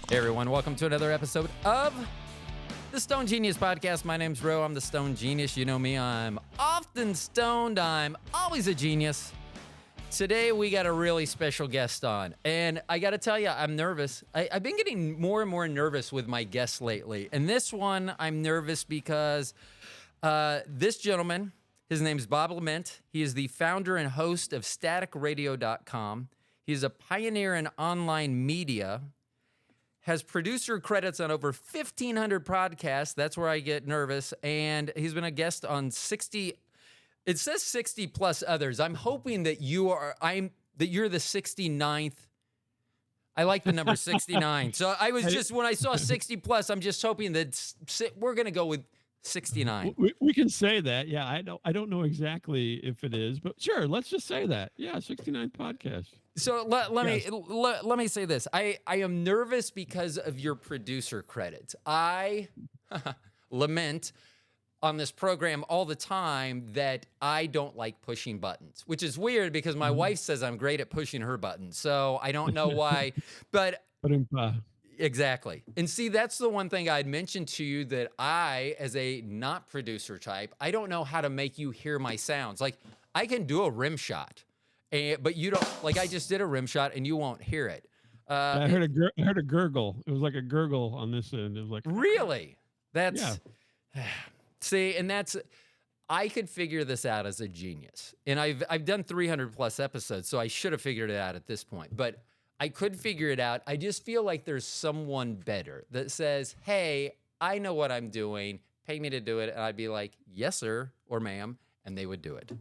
Hey everyone, welcome to another episode of the Stone Genius Podcast. My name's Ro, I'm the Stone Genius. You know me, I'm often stoned, I'm always a genius. Today we got a really special guest on, and I gotta tell you, I'm nervous. I've been getting more and more nervous with my guests lately, and this one I'm nervous because this gentleman, his name's Bob LeMent. He is the founder and host of staticradio.com. He's a pioneer in online media, has producer credits on over 1,500 podcasts. That's where I get nervous. And he's been a guest on 60, it says 60 plus others. I'm hoping that you're the 69th. I like the number 69. So I was just, when I saw 60 plus, I'm just hoping that we're going to go with 69. We can say that. Yeah, I don't know exactly if it is, but sure, let's just say that. Yeah, 69th podcast. So let me say this. I am nervous because of your producer credits. I lament on this program all the time that I don't like pushing buttons, which is weird because my wife says I'm great at pushing her buttons. So I don't know why, but exactly. And see, that's the one thing I'd mentioned to you, that I, as a not producer type, I don't know how to make you hear my sounds. Like, I can do a rim shot, but you don't. Like, I just did a rim shot and you won't hear it. I heard a gurgle. It was like a gurgle on this end. It was like, really? That's see, and that's, I could figure this out as a genius. And I've done 300 plus episodes, so I should have figured it out at this point. But I could figure it out. I just feel like there's someone better that says, hey, I know what I'm doing. Pay me to do it. And I'd be like, yes, sir, or ma'am. And they would do it.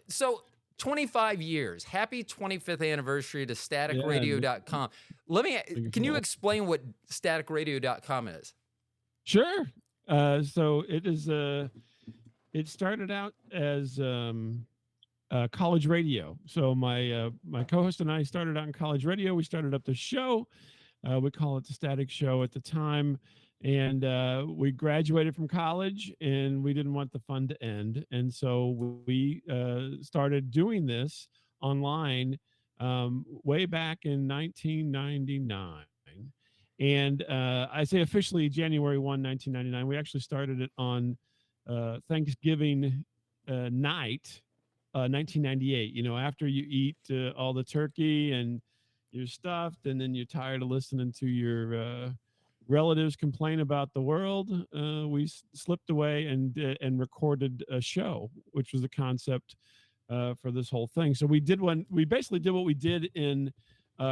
So 25 years. Happy 25th anniversary to staticradio.com. Can you explain what staticradio.com is? Sure. So it is, it started out as college radio. So my co-host and I started out in college radio. We started up the show. We call it the Static Show at the time. And we graduated from college and we didn't want the fun to end. And so we started doing this online way back in 1999. And I say officially January 1, 1999. We actually started it on Thanksgiving night, 1998. You know, after you eat all the turkey and you're stuffed, and then you're tired of listening to your relatives complain about the world, we slipped away and recorded a show, which was the concept for this whole thing. So we basically did what we did in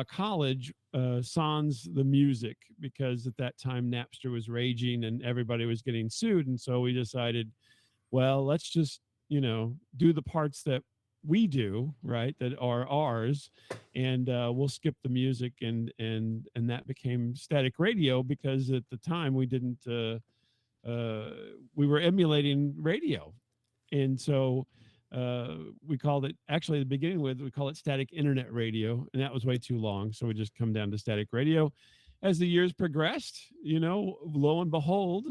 college, sans the music, because at that time Napster was raging and everybody was getting sued. And so we decided, well, let's just, do the parts that we do, right, that are ours, and we'll skip the music, and that became Static Radio, because at the time we didn't we were emulating radio. And so we called it, actually at the beginning we call it Static Internet Radio, and that was way too long, so we just come down to Static Radio. As the years progressed, lo and behold,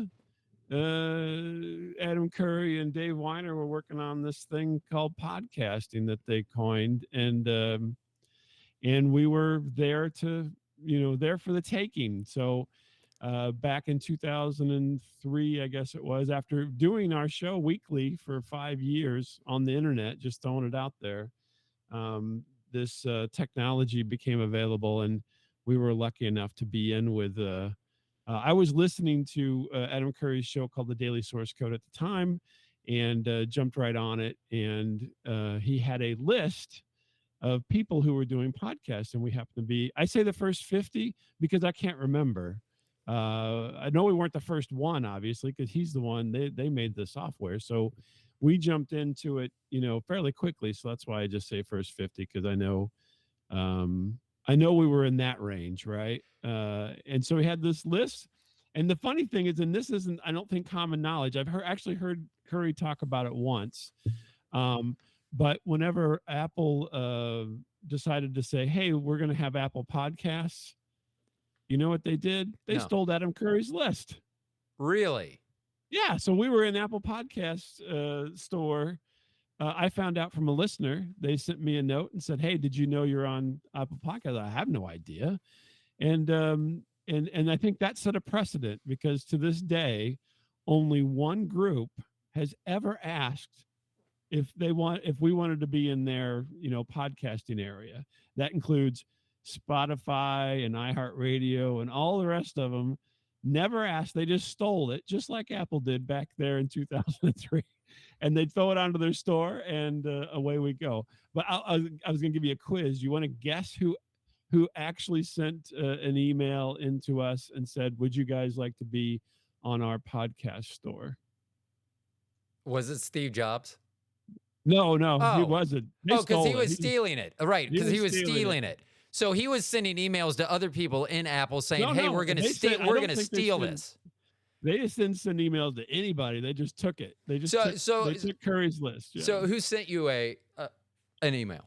Adam Curry and Dave Weiner were working on this thing called podcasting that they coined, and we were there there for the taking. So back in 2003, I guess it was, after doing our show weekly for 5 years on the internet, just throwing it out there, this technology became available, and we were lucky enough to be in with I was listening to Adam Curry's show called The Daily Source Code at the time, and jumped right on it. And he had a list of people who were doing podcasts, and we happened to be, I say the first 50 because I can't remember. I know we weren't the first one, obviously, because he's the one, they made the software. So we jumped into it, fairly quickly. So that's why I just say first 50, because I know we were in that range, right? And so we had this list. And the funny thing is, and this isn't, I don't think, common knowledge, I've actually heard Curry talk about it once. But whenever Apple decided to say, hey, we're going to have Apple Podcasts, you know what they did? They stole Adam Curry's list. Really? Yeah. So we were in Apple Podcast store. I found out from a listener. They sent me a note and said, hey, did you know you're on Apple Podcasts? I have no idea. And I think that set a precedent, because to this day, only one group has ever asked if we wanted to be in their podcasting area. That includes Spotify and iHeartRadio and all the rest of them. Never asked. They just stole it, just like Apple did back there in 2003. And they'd throw it onto their store, and away we go. But I was going to give you a quiz. You want to guess who actually sent an email into us and said, "Would you guys like to be on our podcast store?" Was it Steve Jobs? No, he Oh, wasn't. They oh, because he stole it. was stealing it. Right, because he was stealing it. it. So he was sending emails to other people in Apple saying, No, "Hey, no, we're going to they steal. said- I We're don't going to think they steal said- this." They just didn't send emails to anybody. They just took it. They just they took Curry's list. Yeah. So who sent you an email?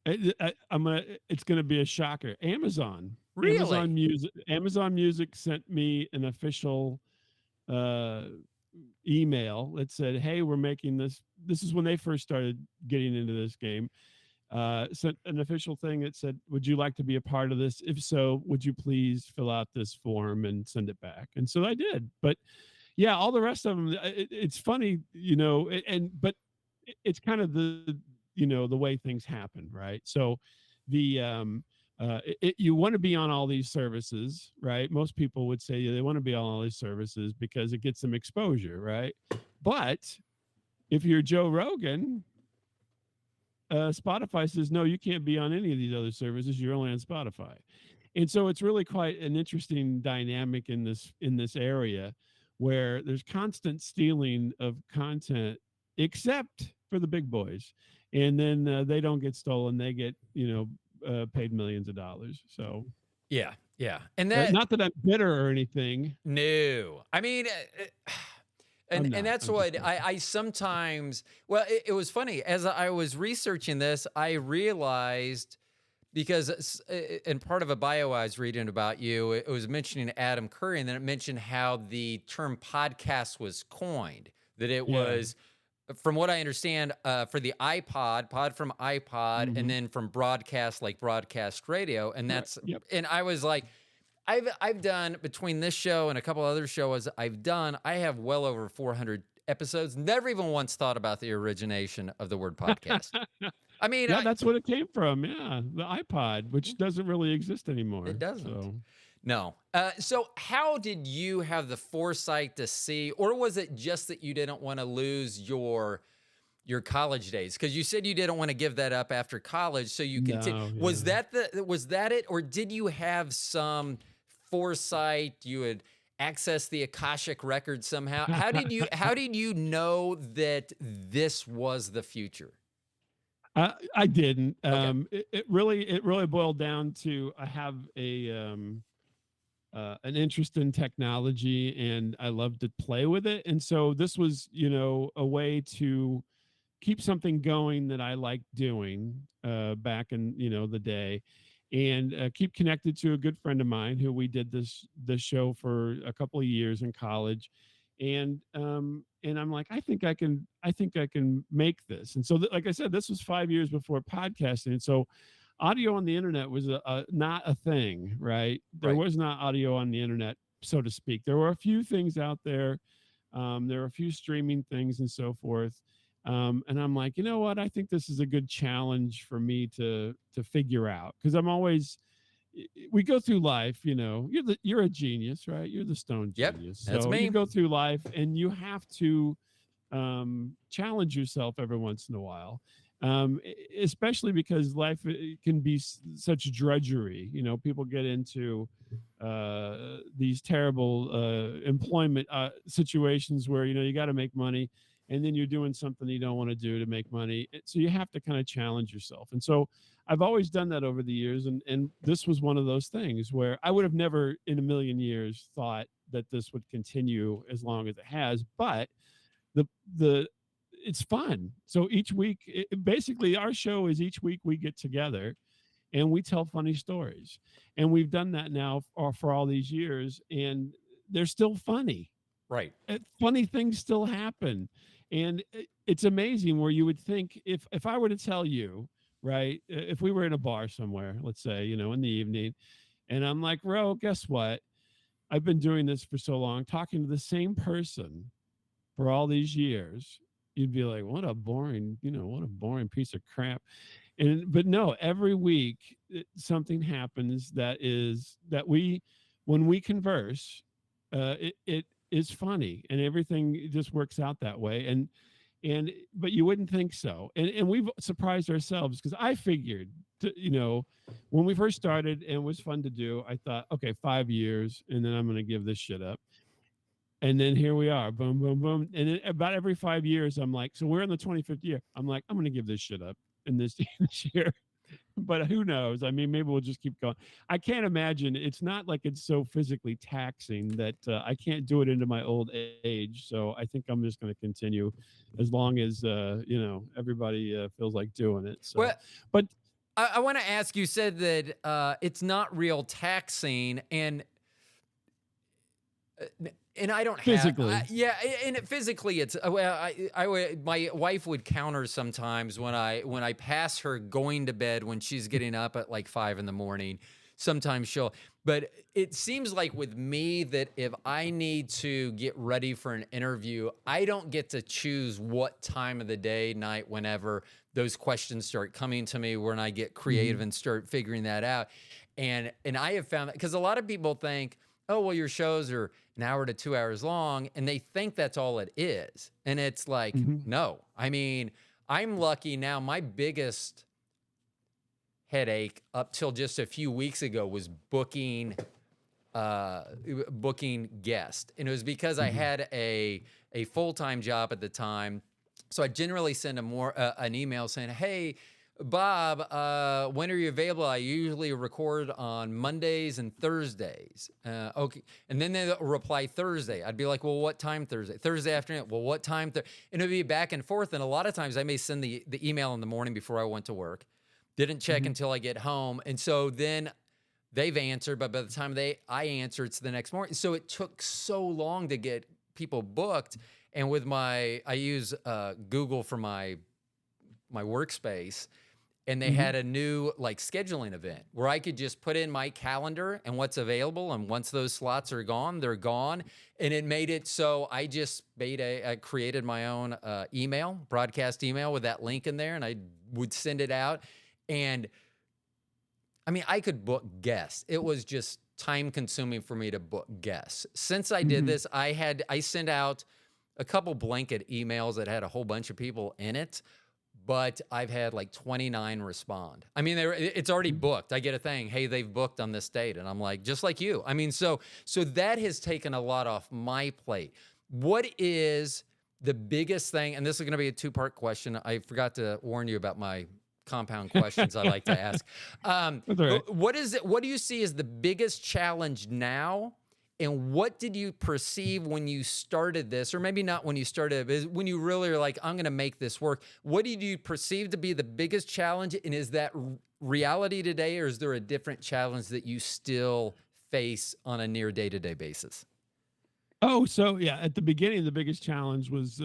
It's gonna be a shocker. Amazon. Really? Amazon Music sent me an official email that said, "Hey, we're making this." This is when they first started getting into this game. Sent an official thing that said, "Would you like to be a part of this? If so, would you please fill out this form and send it back?" And so I did. But yeah, all the rest of them, it's funny, but it's kind of the way things happen, right? So the you want to be on all these services, right? Most people would say they want to be on all these services because it gets them exposure, right? But if you're Joe Rogan, Spotify says, no, you can't be on any of these other services. You're only on Spotify. And so it's really quite an interesting dynamic in this area, where there's constant stealing of content, except for the big boys. And then they don't get stolen. They get, paid millions of dollars. So yeah. And that, not that I'm bitter or anything. no, I mean, and that's what I sometimes, well, it was funny. As I was researching this, I realized, because in part of a bio I was reading about you, it was mentioning Adam Curry, and then it mentioned how the term podcast was coined, that it was, from what I understand, for the pod from iPod, and then from broadcast, like broadcast radio. And that's, and I was like, I've done, between this show and a couple other shows I have well over 400 episodes. Never even once thought about the origination of the word podcast. I mean, that's what it came from. Yeah, the iPod, which doesn't really exist anymore. It doesn't. So. No. So how did you have the foresight to see, or was it just that you didn't want to lose your college days? Because you said you didn't want to give that up after college, so you continue. No, was that it, or did you have some foresight? You had accessed the Akashic record somehow. How did you know that this was the future? I didn't. Okay. It really boiled down to, I have an interest in technology, and I love to play with it. And so this was, a way to keep something going that I liked doing back in, the day, and keep connected to a good friend of mine who we did this show for a couple of years in college. And I'm like, I think I can make this. And so, like I said, this was 5 years before podcasting. And so audio on the internet was not a thing, right? There was not audio on the internet, so to speak. There were a few things out there. There were a few streaming things and so forth. And I'm like, you know what? I think this is a good challenge for me to figure out, because we go through life, you're a genius, right? You're the Stone Genius. That's so me. You go through life and you have to challenge yourself every once in a while, especially because life can be such drudgery. People get into these terrible employment situations where, you got to make money, and then you're doing something you don't want to do to make money. So you have to kind of challenge yourself. And so I've always done that over the years. And this was one of those things where I would have never in a million years thought that this would continue as long as it has. But it's fun. So each week, basically our show is, each week we get together and we tell funny stories. And we've done that now for all these years, and they're still funny. Right. Funny things still happen. And it's amazing, where you would think, if I were to tell you, right, if we were in a bar somewhere, let's say, in the evening, And I'm like, Ro, guess what? I've been doing this for so long, talking to the same person for all these years. You'd be like, what a boring, what a boring piece of crap. And but no, every week something happens that we, when we converse, it is funny, and everything just works out that way. And but you wouldn't think so, and we've surprised ourselves, because I figured when we first started and it was fun to do, I thought, okay, 5 years and then I'm going to give this shit up. And then here we are, boom, boom, boom. And then about every 5 years, I'm like, so we're in the 25th year. I'm like, I'm going to give this shit up in this, this year. But who knows? I mean, maybe we'll just keep going. I can't imagine. It's not like it's so physically taxing that I can't do it into my old age. So I think I'm just going to continue as long as, everybody feels like doing it. So, Well, but I want to ask, you said that it's not real taxing, and I don't have, physically, yeah, and physically it's well, my wife would counter sometimes when I pass her going to bed when she's getting up at like 5 a.m. Sometimes but it seems like with me that if I need to get ready for an interview, I don't get to choose what time of the day, night, whenever those questions start coming to me, when I get creative and start figuring that out. And I have found that, because a lot of people think, oh, well, your shows are an hour to 2 hours long, and they think that's all it is. And it's like, no. I mean, I'm lucky now. My biggest headache up till just a few weeks ago was booking guests. And it was because I had a full-time job at the time. So I generally send an email saying, hey, Bob, when are you available? I usually record on Mondays and Thursdays. Okay. And then they reply Thursday. I'd be like, well, what time Thursday? Thursday afternoon. Well, what time? And it'd be back and forth. And a lot of times I may send the email in the morning before I went to work. Didn't check until I get home. And so then they've answered, but by the time I answer, it's the next morning. So it took so long to get people booked. And with I use Google for my workspace, and they had a new like scheduling event where I could just put in my calendar and what's available. And once those slots are gone, they're gone. And it made it so I just I created my own broadcast email with that link in there, and I would send it out. And I mean, I could book guests. It was just time consuming for me to book guests. Since I did this, I sent out a couple blanket emails that had a whole bunch of people in it, but I've had like 29 respond. I mean, it's already booked. I get a thing, hey, they've booked on this date. And I'm like, just like you. I mean, so that has taken a lot off my plate. What is the biggest thing? And this is going to be a two-part question. I forgot to warn you about my compound questions I like to ask. That's all right. What do you see as the biggest challenge now? And what did you perceive when you started this, or maybe not when you started, but when you really are like, I'm going to make this work? What did you perceive to be the biggest challenge? And is that reality today, or is there a different challenge that you still face on a near day-to-day basis? Oh, so yeah, at the beginning, the biggest challenge was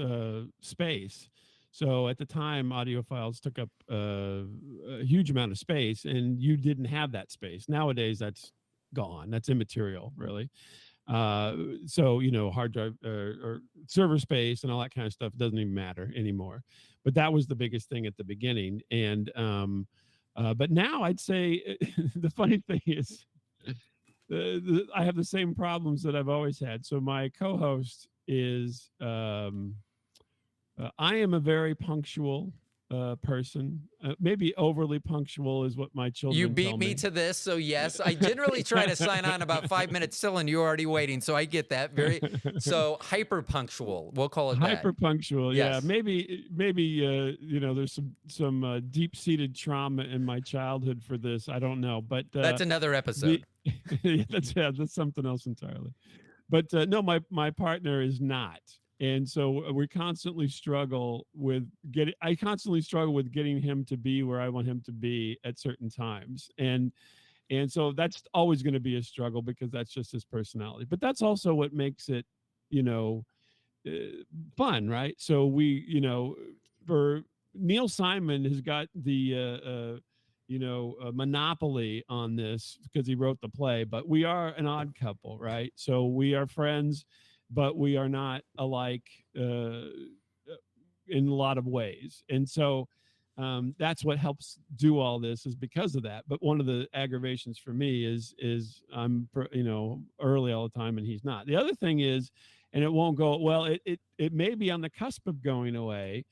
space. So at the time, audio files took up a huge amount of space, and you didn't have that space. Nowadays, that's gone. That's immaterial, really. So hard drive or server space and all that kind of stuff doesn't even matter anymore. But that was the biggest thing at the beginning. And but now I'd say the funny thing is, I have the same problems that I've always had. So my co-host is I am a very punctual person. Maybe overly punctual is what my children You tell beat me me. to this, so yes. I generally try to sign on about 5 minutes still, and you're already waiting, so I get that. So hyper punctual, we'll call it Hyper that. punctual. Yes. Yeah, maybe there's some deep-seated trauma in my childhood for this. I don't know, but That's another episode. that's something else entirely. But no, my partner is not. And so we constantly struggle with getting him to be where I want him to be at certain times. And so that's always going to be a struggle, because that's just his personality. But that's also what makes it, uh, fun, right? So for Neil Simon has got the a monopoly on this because he wrote the play, but we are an odd couple, right? So we are friends, but we are not alike in a lot of ways. And so that's what helps do all this is because of that. But one of the aggravations for me is I'm early all the time and he's not. The other thing is, and it won't go well. It may be on the cusp of going away,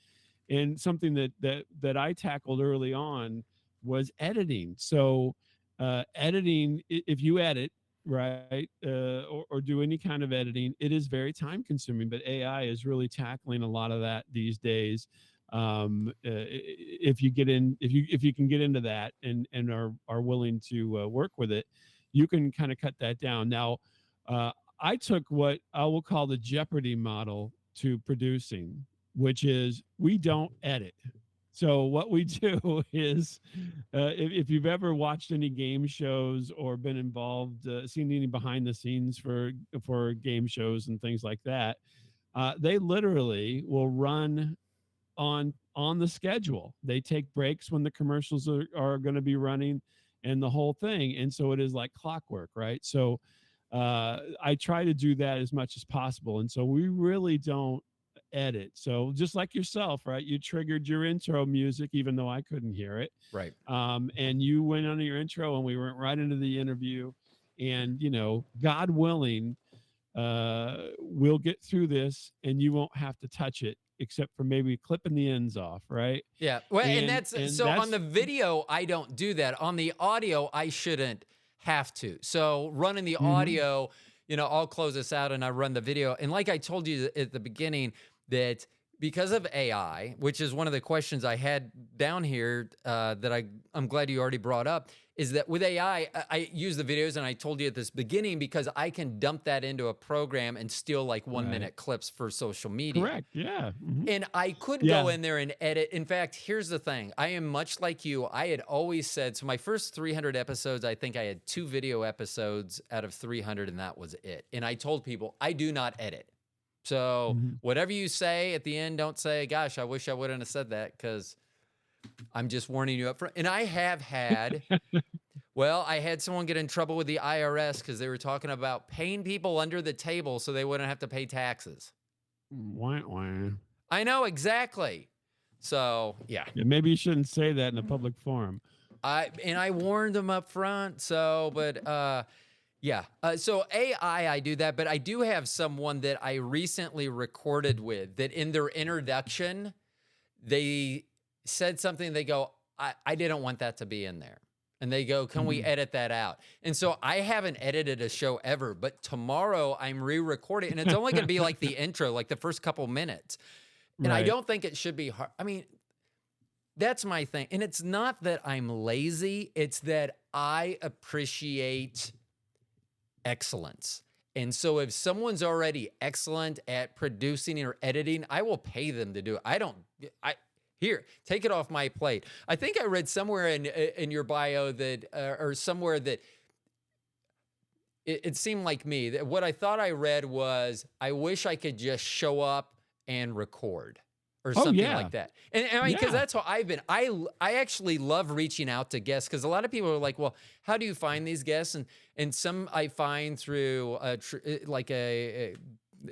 and something that I tackled early on was editing. So editing, if you edit, right, or do any kind of editing, it is very time consuming, but AI is really tackling a lot of that these days. If you get in, if you can get into that and are willing to work with it, you can kind of cut that down. Now, I took what I will call the Jeopardy model to producing, which is we don't edit. So what we do is, if you've ever watched any game shows or been involved, seen any behind the scenes for game shows and things like that, they literally will run on the schedule. They take breaks when the commercials are going to be running, and the whole thing. And so it is like clockwork, right? So I try to do that as much as possible. And so we really don't edit. So just like yourself, right? You triggered your intro music, even though I couldn't hear it. Right. And you went on your intro and we went right into the interview. And, God willing, we'll get through this and you won't have to touch it except for maybe clipping the ends off, right? Yeah. Well, and that's on the video, I don't do that. On the audio, I shouldn't have to. So running the audio, I'll close this out and I run the video. And like I told you at the beginning, that because of AI, which is one of the questions I had down here that I'm glad you already brought up, is that with AI, I use the videos, and I told you at this beginning, because I can dump that into a program and steal like 1 minute clips for social media. Correct. Yeah. And I could go in there and edit. In fact, here's the thing. I am much like you. I had always said, so my first 300 episodes, I think I had 2 video episodes out of 300, and that was it. And I told people, I do not edit. So whatever you say at the end, don't say, gosh, I wish I wouldn't have said that, because I'm just warning you up front. And I have had, I had someone get in trouble with the IRS because they were talking about paying people under the table so they wouldn't have to pay taxes. Wah, wah. I know, exactly. So, yeah. Maybe you shouldn't say that in a public forum. I warned them up front. So, but yeah. So AI, I do that, but I do have someone that I recently recorded with that in their introduction, they said something. They go, I didn't want that to be in there. And they go, can we edit that out? And so I haven't edited a show ever, but tomorrow I'm re-recording, and it's only going to be like the intro, like the first couple minutes. And I don't think it should be hard. I mean, that's my thing. And it's not that I'm lazy. It's that I appreciate excellence. And so if someone's already excellent at producing or editing, I will pay them to do it. Here, take it off my plate. I think I read somewhere in your bio that, or somewhere that it seemed like me, that what I thought I read was, I wish I could just show up and record or something like that. And I mean, because that's how I've been. I actually love reaching out to guests, because a lot of people are like, well, how do you find these guests? And some I find through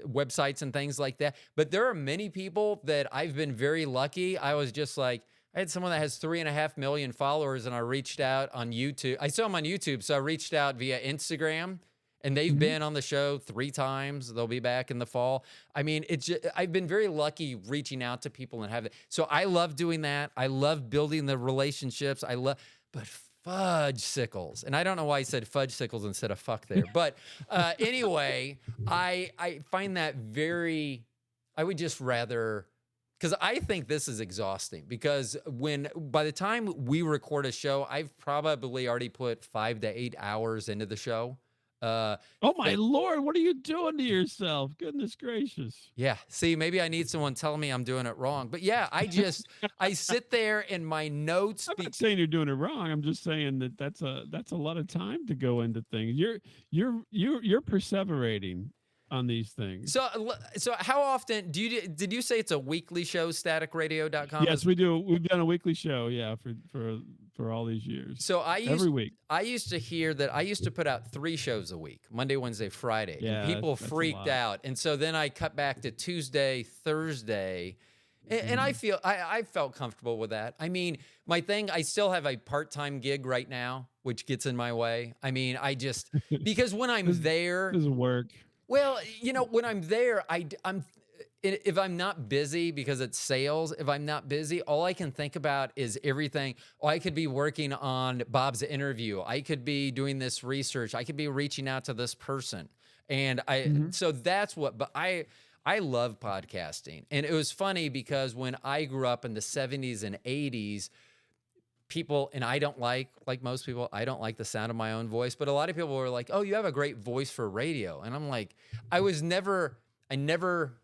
websites and things like that. But there are many people that I've been very lucky. I was just like, I had someone that has 3.5 million followers, and I reached out on YouTube. I saw them on YouTube, so I reached out via Instagram, and they've been on the show 3 times. They'll be back in the fall. I mean, I've been very lucky reaching out to people and have it. So I love doing that. I love building the relationships. But fudge sickles. And I don't know why I said fudge sickles instead of fuck there. But anyway, I find that I would just rather, because I think this is exhausting, because by the time we record a show, I've probably already put 5 to 8 hours into the show. Oh my Lord, what are you doing to yourself? Goodness gracious. Yeah. See, maybe I need someone telling me I'm doing it wrong. But yeah, I sit there in my notes. I'm not saying you're doing it wrong. I'm just saying that's a lot of time to go into things. You're perseverating on these things. So how often did you say it's a weekly show, staticradio.com? Yes, we do. We've done a weekly show, for for all these years. So Every week. I used to hear that I used to put out 3 shows a week, Monday, Wednesday, Friday, and Yeah, people that's a freaked lot. out. And so then I cut back to Tuesday, Thursday, and Mhm. I felt comfortable with that. I mean, my thing, I still have a part-time gig right now, which gets in my way. I mean, I just because when I'm This there, doesn't work. well, when I'm there, I'm if I'm not busy because it's sales, if I'm not busy, all I can think about is everything. Oh, I could be working on Bob's interview. I could be doing this research. I could be reaching out to this person. And Mhm. so that's what, but I love podcasting. And it was funny because when I grew up in the 70s and 80s, people, and I don't like most people, I don't like the sound of my own voice, but a lot of people were like, "Oh, you have a great voice for radio." And I'm like, I was never, I never,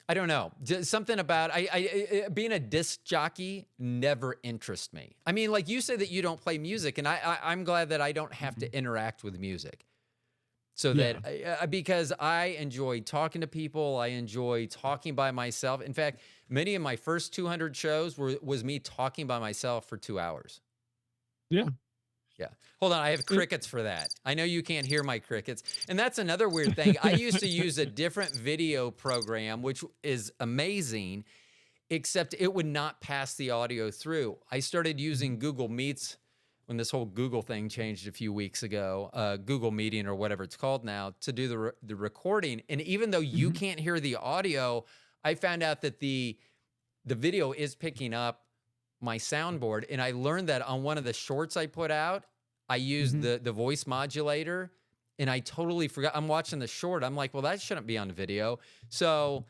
I don't know, just something about being a disc jockey never interests me. I mean, like you say that you don't play music, and I'm glad that I don't have Mhm. to interact with music. So that Yeah. because I enjoy talking to people, I enjoy talking by myself. In fact, many of my first 200 shows was me talking by myself for 2 hours. Yeah. Yeah. Hold on. I have It, crickets for that. I know you can't hear my crickets. And that's another weird thing. I used to use a different video program, which is amazing, except it would not pass the audio through. I started using Mhm. Google Meets when this whole Google thing changed a few weeks ago, Google Meeting or whatever it's called now, to do the recording. And even though you Mhm. can't hear the audio, I found out that the video is picking up my soundboard. And I learned that on one of the shorts I put out, I used Mhm. the voice modulator, and I totally forgot. I'm watching the short. I'm like, well, that shouldn't be on video. So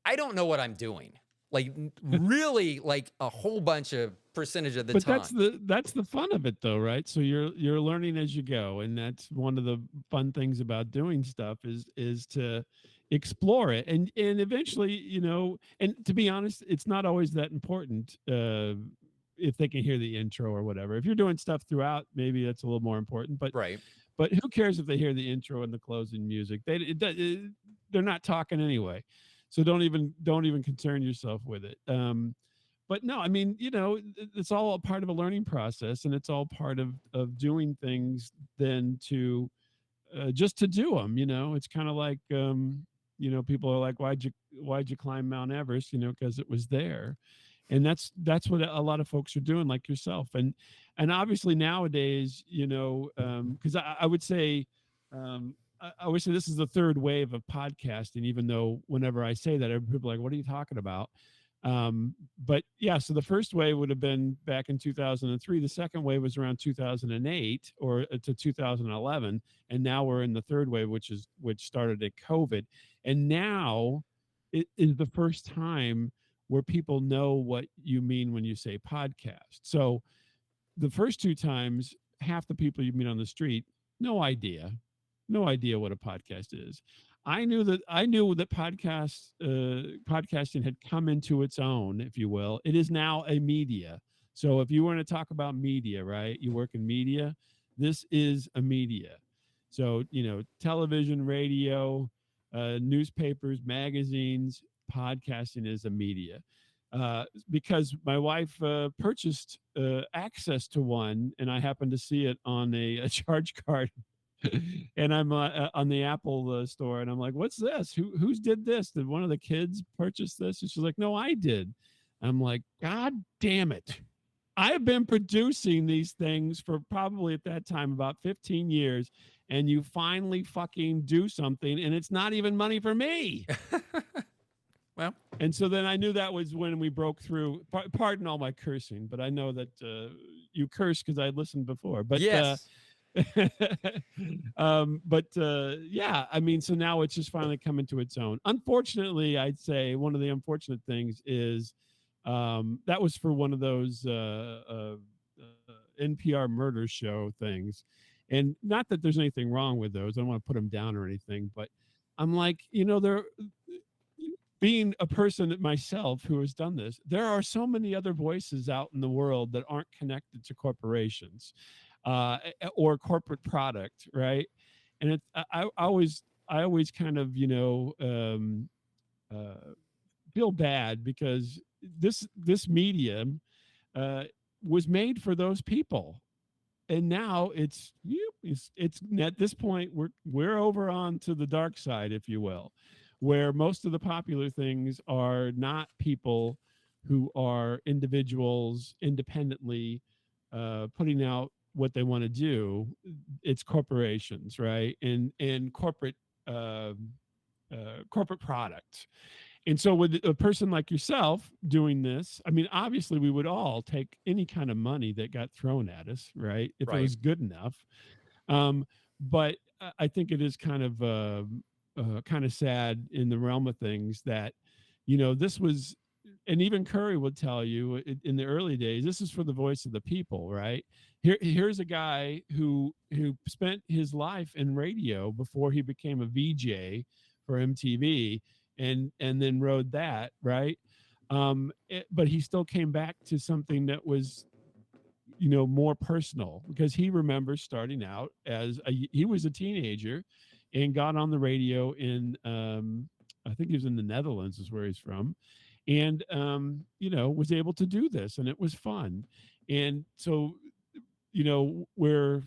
I don't know what I'm doing. Like really like a whole bunch of percentage of the But time. that's the fun of it though, right? So you're learning as you go, and that's one of the fun things about doing stuff is to explore it, and eventually, and to be honest, it's not always that important if they can hear the intro or whatever. If you're doing stuff throughout, maybe that's a little more important, Right. but who cares if they hear the intro and the closing music? They're not talking anyway, so don't even concern yourself with it. But no, I mean, it's all a part of a learning process, and it's all part of doing things then to just to do them. It's kind of like people are like, why'd you climb Mount Everest? Because it was there, and that's what a lot of folks are doing, like yourself. And obviously nowadays, because I would say. I would say this is the third wave of podcasting, even though whenever I say that, people are like, what are you talking about? But yeah, so the first wave would have been back in 2003. The second wave was around 2008 or to 2011, and now we're in the third wave, which started at COVID, and now it is the first time where people know what you mean when you say podcast. So the first two times, half the people you meet on the street, no idea, no idea what a podcast is. I knew that podcasting had come into its own, if you will. It is now a media. So if you want to talk about media, right? You work in media. This is a media. So television, radio, newspapers, magazines, podcasting is a media. Because my wife purchased access to one, and I happened to see it on a charge card, and I'm on the Apple store, and I'm like, "What's this? Who's did this? Did one of the kids purchase this?" And she's like, "No, I did." I'm like, "God damn it! I have been producing these things for probably at that time about 15 years, and you finally fucking do something, and it's not even money for me." Well, And so then I knew that was when we broke through. Pardon all my cursing, but I know that you curse because I listened before. yes. Yeah, I mean, so now it's just finally coming to its own. Unfortunately, I'd say one of the unfortunate things is that was for one of those NPR murder show things, and not that there's anything wrong with those. I don't want to put them down or anything, but I'm like, they're being a person myself who has done this, there are so many other voices out in the world that aren't connected to corporations or corporate product, right? And I always kind of uh, feel bad because this medium was made for those people. And now it's at this point we're over on to the dark side, if you will, where most of the popular things are not people who are individuals independently putting out what they want to do. It's corporations, right? And uh, corporate products. And so with a person like yourself doing this, I mean, obviously we would all take any kind of money that got thrown at us, right? If it Right. was good enough. But I think it is kind of sad in the realm of things that, this was, and even Curry would tell you in the early days, this is for the voice of the people, right? Here's a guy who spent his life in radio before he became a VJ for MTV, and then rode that, right? But he still came back to something that was, more personal, because he remembers starting out he was a teenager and got on the radio in I think he was in the Netherlands is where he's from, and was able to do this, and it was fun. And so where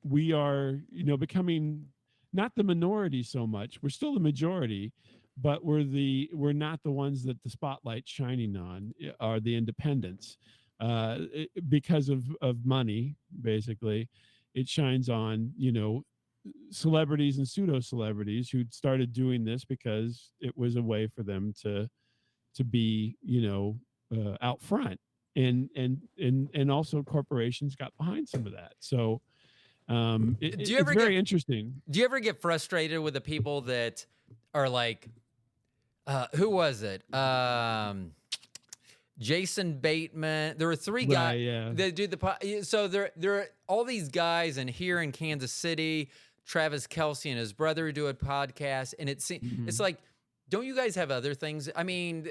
we are becoming not the minority so much, we're still the majority, but we're not the ones that the spotlight's shining on, are the independents, because of money. Basically it shines on celebrities and pseudo celebrities who started doing this because it was a way for them to be out front, and also corporations got behind some of that. So it's very interesting. Do you ever get frustrated with the people that are like, who was it? Jason Bateman. There were three guys that do so there are all these guys, and here in Kansas City, Travis Kelce and his brother do a podcast, and it's like, don't you guys have other things? I mean,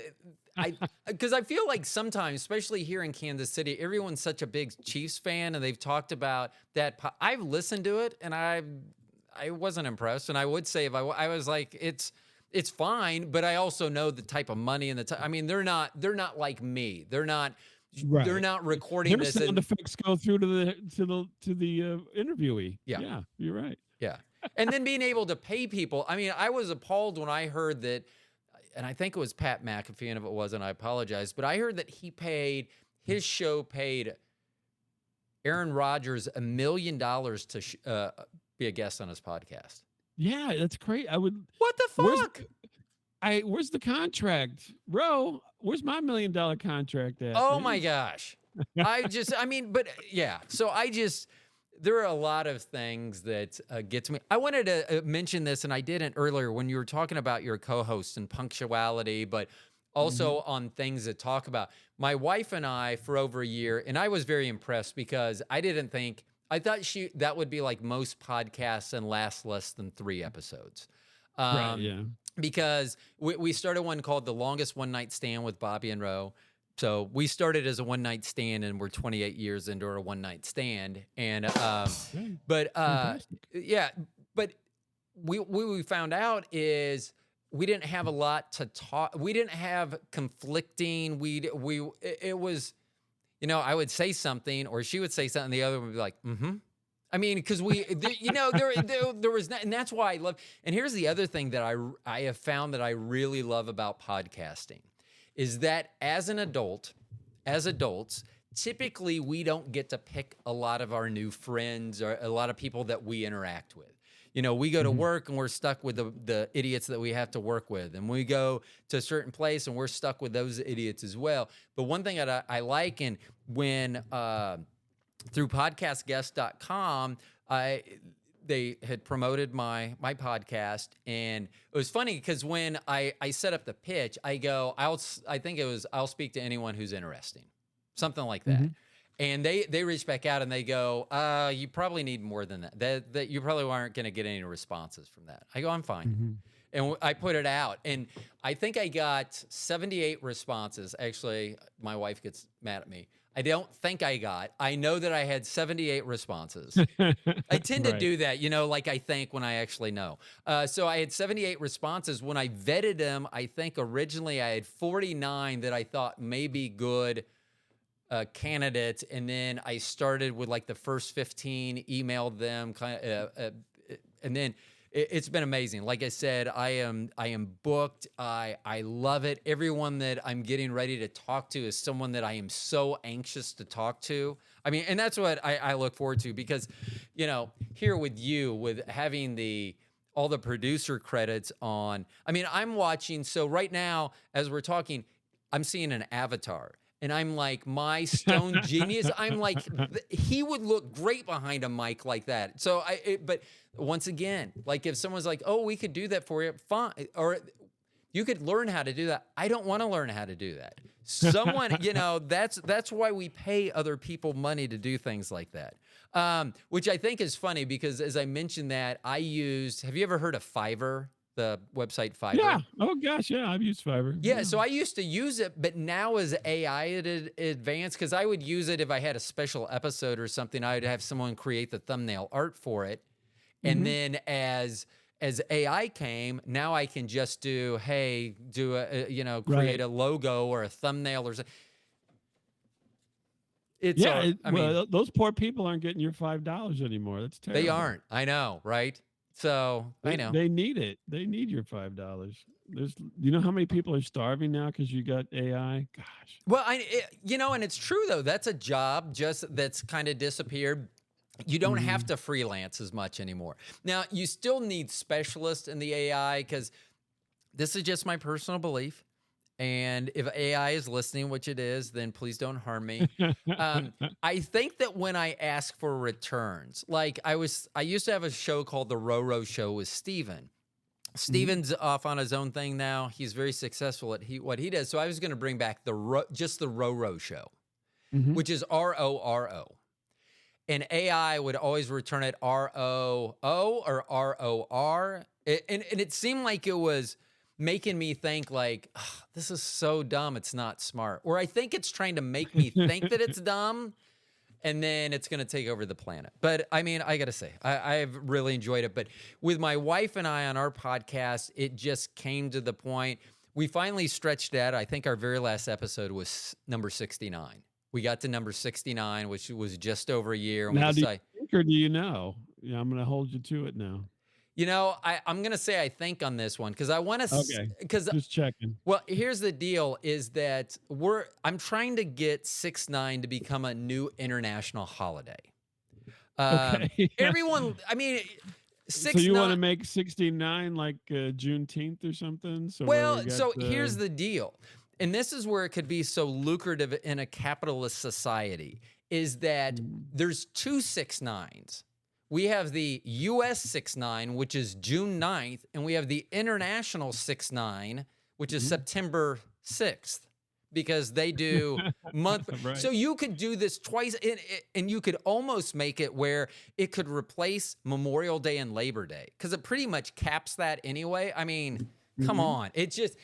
because I feel like sometimes, especially here in Kansas City, everyone's such a big Chiefs fan, and they've talked about that. I've listened to it, and I wasn't impressed. And I would say, if I was like, it's fine, but I also know the type of money and I mean, they're not like me. They're not recording this. Sound effects go through to the interviewee. Yeah, you're right. Yeah. And then being able to pay people. I mean, I was appalled when I heard that, and I think it was Pat McAfee, and if it wasn't, I apologize, but I heard that his show paid Aaron Rodgers $1 million to be a guest on his podcast. Yeah, that's great. What the fuck? Where's the contract? Bro, where's my $1 million contract at? Oh my gosh. There are a lot of things that get to me. I wanted to mention this, and I didn't earlier when you were talking about your co-hosts and punctuality, but also on things that talk about. My wife and I, for over a year, and I was very impressed because I thought that would be like most podcasts and last less than 3 episodes. Right, yeah. Because we started one called The Longest One Night Stand with Bobby and Roe. So we started as a one night stand, and we're 28 years into our one night stand. And but what we found out is we didn't have a lot to talk. We didn't have conflicting. It was, I would say something, or she would say something, the other would be like, mm-hmm. I mean, because there was not, and that's why I love. And here's the other thing that I have found that I really love about podcasting is that as adults, typically we don't get to pick a lot of our new friends or a lot of people that we interact with. We go to work and we're stuck with the idiots that we have to work with. And we go to a certain place and we're stuck with those idiots as well. But one thing that I like, and when through podcastguest.com, they had promoted my podcast, and it was funny because when I set up the pitch, I go, I'll speak to anyone who's interesting, something like that. And they reach back out and they go, you probably need more than that. That you probably aren't going to get any responses from that. I go, I'm fine. And I put it out, and I think I got 78 responses. Actually, my wife gets mad at me. I know that I had 78 responses. I tend to do that, like I think when I actually know. So I had 78 responses. When I vetted them, I think originally I had 49 that I thought may be good candidates, and then I started with like the first 15, emailed them, and then it's been amazing. Like I said, I am booked. I love it. Everyone that I'm getting ready to talk to is someone that I am so anxious to talk to. I mean, and that's what I look forward to, because, here with you, with having all the producer credits on. I mean, I'm watching. So right now, as we're talking, I'm seeing an avatar. And I'm like, my stone genius. I'm like, he would look great behind a mic like that. So but once again, like if someone's like, oh, we could do that for you, fine. Or you could learn how to do that. I don't want to learn how to do that. Someone, that's why we pay other people money to do things like that. Which I think is funny, because as I mentioned that, have you ever heard of Fiverr? The website Fiverr? Yeah. Oh gosh, yeah. I've used Fiverr. Yeah, so I used to use it, but now as AI advanced, because I would use it if I had a special episode or something, I would have someone create the thumbnail art for it. And then as AI came, now I can just create a logo or a thumbnail or something. Those poor people aren't getting your $5 anymore. That's terrible. They aren't. I know, right? So I know they need it. They need your $5. You know how many people are starving now because you got AI? Gosh. Well, and it's true though. That's a job that's kind of disappeared. You don't have to freelance as much anymore. Now, you still need specialists in the AI, because this is just my personal belief. And if AI is listening, which it is, then please don't harm me. I think that when I ask for returns, like I used to have a show called The Roro Show with Steven. Steven's off on his own thing now. He's very successful at what he does. So I was going to bring back just the Roro Show, which is RORO. And AI would always return it ROO or ROR. And it seemed like it was making me think like, this is so dumb, it's not smart. Or I think it's trying to make me think that it's dumb, and then it's going to take over the planet. But I mean, I got to say, I've really enjoyed it. But with my wife and I on our podcast, it just came to the point. We finally stretched out. I think our very last episode was number 69. We got to number 69, which was just over a year. And now, do you think, or do you know? Yeah, I'm going to hold you to it now. I'm going to say I think on this one, because I want to... Okay, just checking. Well, here's the deal, is that I'm trying to get 6/9 to become a new international holiday. Okay. Everyone, I mean... So you want to make 69 like Juneteenth or something? Here's the deal. And this is where it could be so lucrative in a capitalist society, is that there's two 6/9s. We have the U.S. 6/9, which is June 9th, and we have the international 6/9, which is September 6th, because they do month. Right. So you could do this twice, and you could almost make it where it could replace Memorial Day and Labor Day, because it pretty much caps that anyway. I mean, come on. It's just...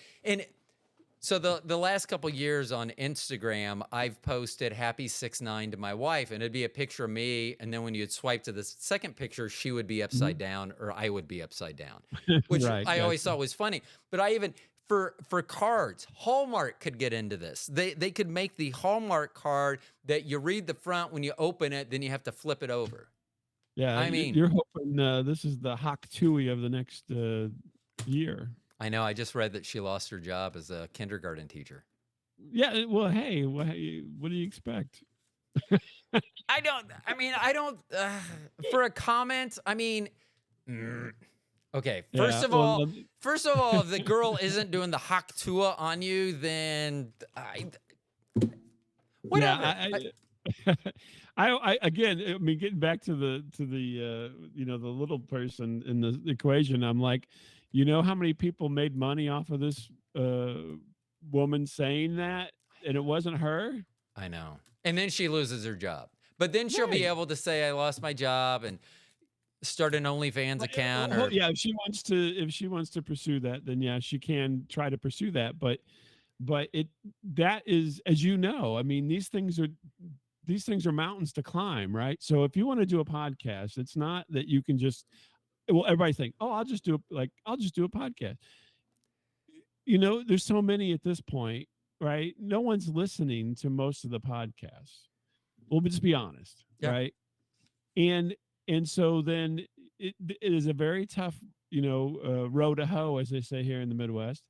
So the last couple years on Instagram, I've posted happy 6/9 to my wife, and it'd be a picture of me. And then when you'd swipe to the second picture, she would be upside down, or I would be upside down, which I always thought was funny. But I even, for cards, Hallmark could get into this. They could make the Hallmark card that you read the front, when you open it, then you have to flip it over. Yeah, I mean, you're hoping this is the Hawk Tui of the next year. I know. I just read that she lost her job as a kindergarten teacher. Yeah. Well, hey, what do you expect? I don't. For a comment, I mean, okay. First of all, if the girl isn't doing the Hawk Tua on you, then whatever. Yeah, I again, I mean, getting back to the the little person in the equation, I'm like, you know how many people made money off of this woman saying that, and it wasn't her? I know. And then she loses her job. But then she'll be able to say, I lost my job, and start an OnlyFans account. Yeah, if she wants to pursue that, then yeah, she can try to pursue that. But that is, as you know, I mean, these things are mountains to climb, right? So if you want to do a podcast, it's not that you can just... Well, everybody think, oh, I'll just do a podcast. There's so many at this point. right? No one's listening to most of the podcasts. We'll just be honest, Yeah. right? And so then it is a very tough, row to hoe, as they say here in the Midwest,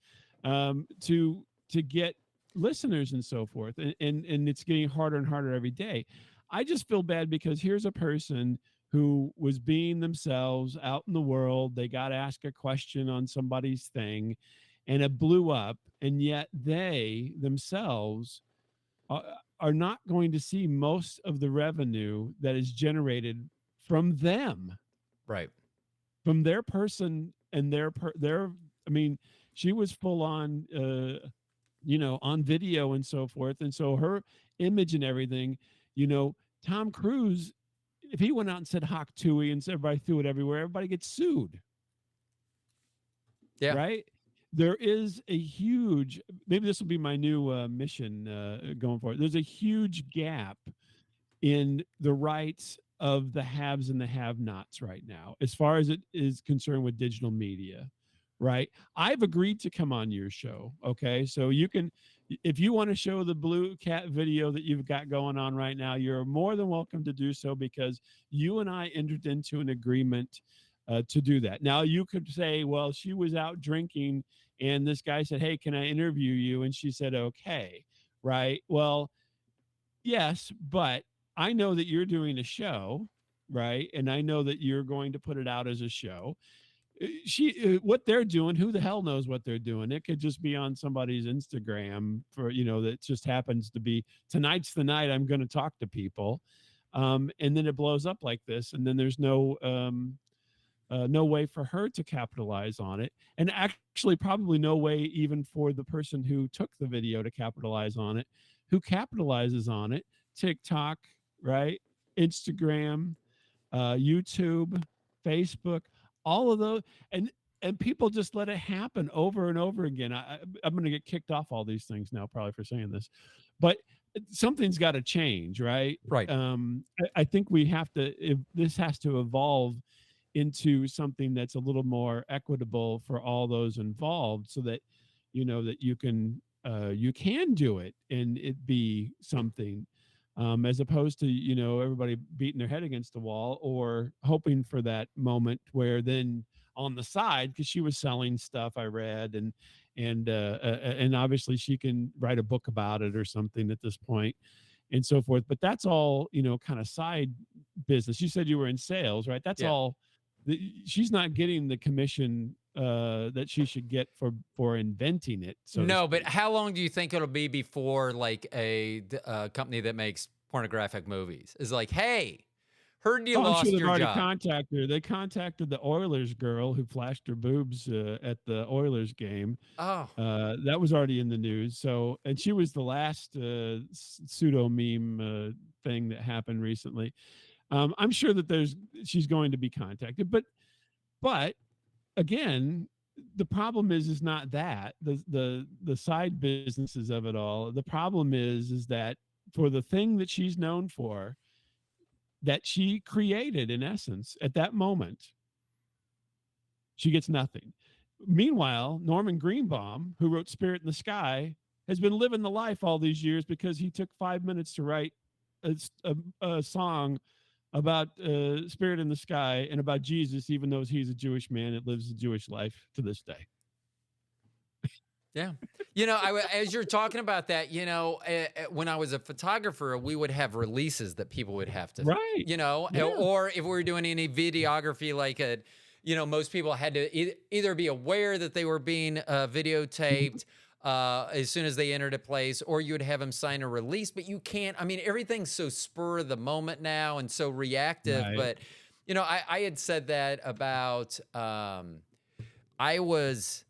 to get listeners and so forth, and it's getting harder and harder every day. I just feel bad because here's a person who was being themselves out in the world. They got asked a question on somebody's thing, and it blew up, and yet they themselves are, are not going to see most of the revenue that is generated from them, Right. from their person and their. I mean, she was full on, on video and so forth, and so her image and everything. Tom Cruise, if he went out and said "Hawk Tui" and everybody threw it everywhere, everybody gets sued, Yeah. right? There is a huge, maybe this will be my new mission going forward. There's a huge gap in the rights of the haves and the have-nots right now, as far as it is concerned with digital media, right? I've agreed to come on your show. Okay. So you can, if you want to show the blue cat video that you've got going on right now, you're more than welcome to do so, because you and I entered into an agreement to do that. Now you could say, well, she was out drinking and this guy said, hey, can I interview you? And she said, okay. Right. Well, yes, but I know that you're doing a show, right? And I know that you're going to put it out as a show. What they're doing, who the hell knows what they're doing? It could just be on somebody's Instagram for, that just happens to be tonight's the night I'm going to talk to people. And then it blows up like this. And then there's no way for her to capitalize on it. And actually probably no way even for the person who took the video to capitalize on it. Who capitalizes on it? TikTok, right? Instagram, YouTube, Facebook, all of those, and people just let it happen over and over again. I'm going to get kicked off all these things now, probably for saying this, but something's got to change, right? Right. I think we have to. If this has to evolve into something that's a little more equitable for all those involved, so that that you can do it and it be something, as opposed to everybody beating their head against the wall or hoping for that moment where then on the side, because she was selling stuff I read, and obviously she can write a book about it or something at this point and so forth. But that's all kind of side business. You said you were in sales, right? That's all. She's not getting the commission that she should get for inventing it. So no, but how long do you think it'll be before like a company that makes pornographic movies is like, hey, heard you lost I'm sure your job? Contacted her. They contacted the Oilers girl who flashed her boobs at the Oilers game. Oh, that was already in the news. So, and she was the last pseudo meme thing that happened recently. I'm sure that she's going to be contacted, but again, the problem is not that the side businesses of it all. The problem is that for the thing that she's known for, that she created in essence at that moment, she gets nothing. Meanwhile, Norman Greenbaum, who wrote Spirit in the Sky, has been living the life all these years because he took 5 minutes to write a song about Spirit in the Sky and about Jesus, even though he's a Jewish man that lives a Jewish life to this day. Yeah. As you're talking about that, when I was a photographer, we would have releases that people would have to, right. Or if we were doing any videography, like most people had to either be aware that they were being videotaped as soon as they entered a place, or you would have them sign a release. But you can't, everything's so spur of the moment now and so reactive. Right. But, I had said that about, I was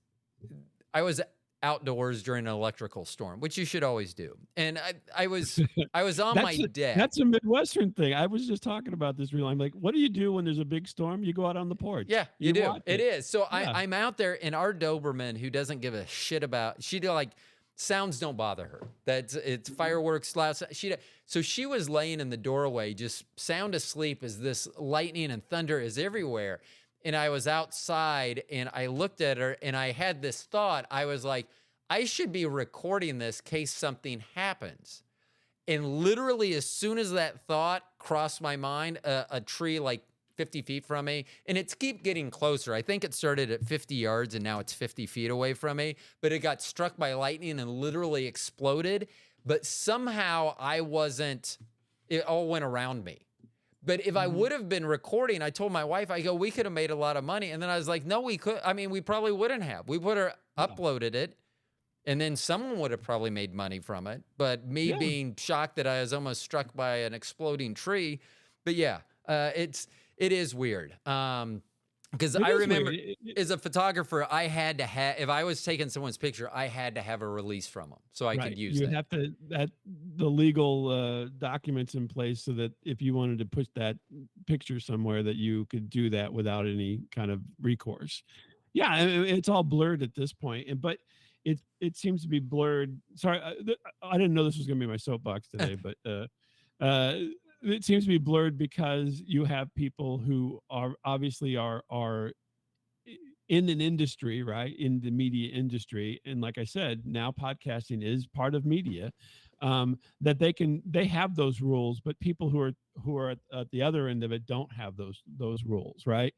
outdoors during an electrical storm, which you should always do. And I was on my deck. That's a Midwestern thing. I was just talking about this real. I'm like, what do you do when there's a big storm? You go out on the porch. Yeah, you do. It it is. So yeah. I'm out there, and our Doberman, who doesn't give a shit about, sounds don't bother her. It's fireworks, loud. So she was laying in the doorway, just sound asleep as this lightning and thunder is everywhere. And I was outside and I looked at her and I had this thought. I was like, I should be recording this in case something happens. And literally, as soon as that thought crossed my mind, a tree like 50 feet from me, and it's keep getting closer. I think it started at 50 yards and now it's 50 feet away from me, but it got struck by lightning and literally exploded. But somehow it all went around me. But if I would have been recording, I told my wife, I go, we could have made a lot of money. And then I was like, no, we could. I mean, we probably wouldn't have. We would have uploaded it. And then someone would have probably made money from it. But me being shocked that I was almost struck by an exploding tree. But yeah, it is weird. Because I remember as a photographer, I had to have, if I was taking someone's picture, I had to have a release from them so I could use you that. would have to the legal documents in place so that if you wanted to put that picture somewhere, that you could do that without any kind of recourse. Yeah, I mean, it's all blurred at this point, but it seems to be blurred. Sorry, I didn't know this was going to be my soapbox today, but it seems to be blurred because you have people who are obviously are in an industry, right? In the media industry. And like I said, now podcasting is part of media, that they have those rules, but people who are at the other end of it don't have those rules, right?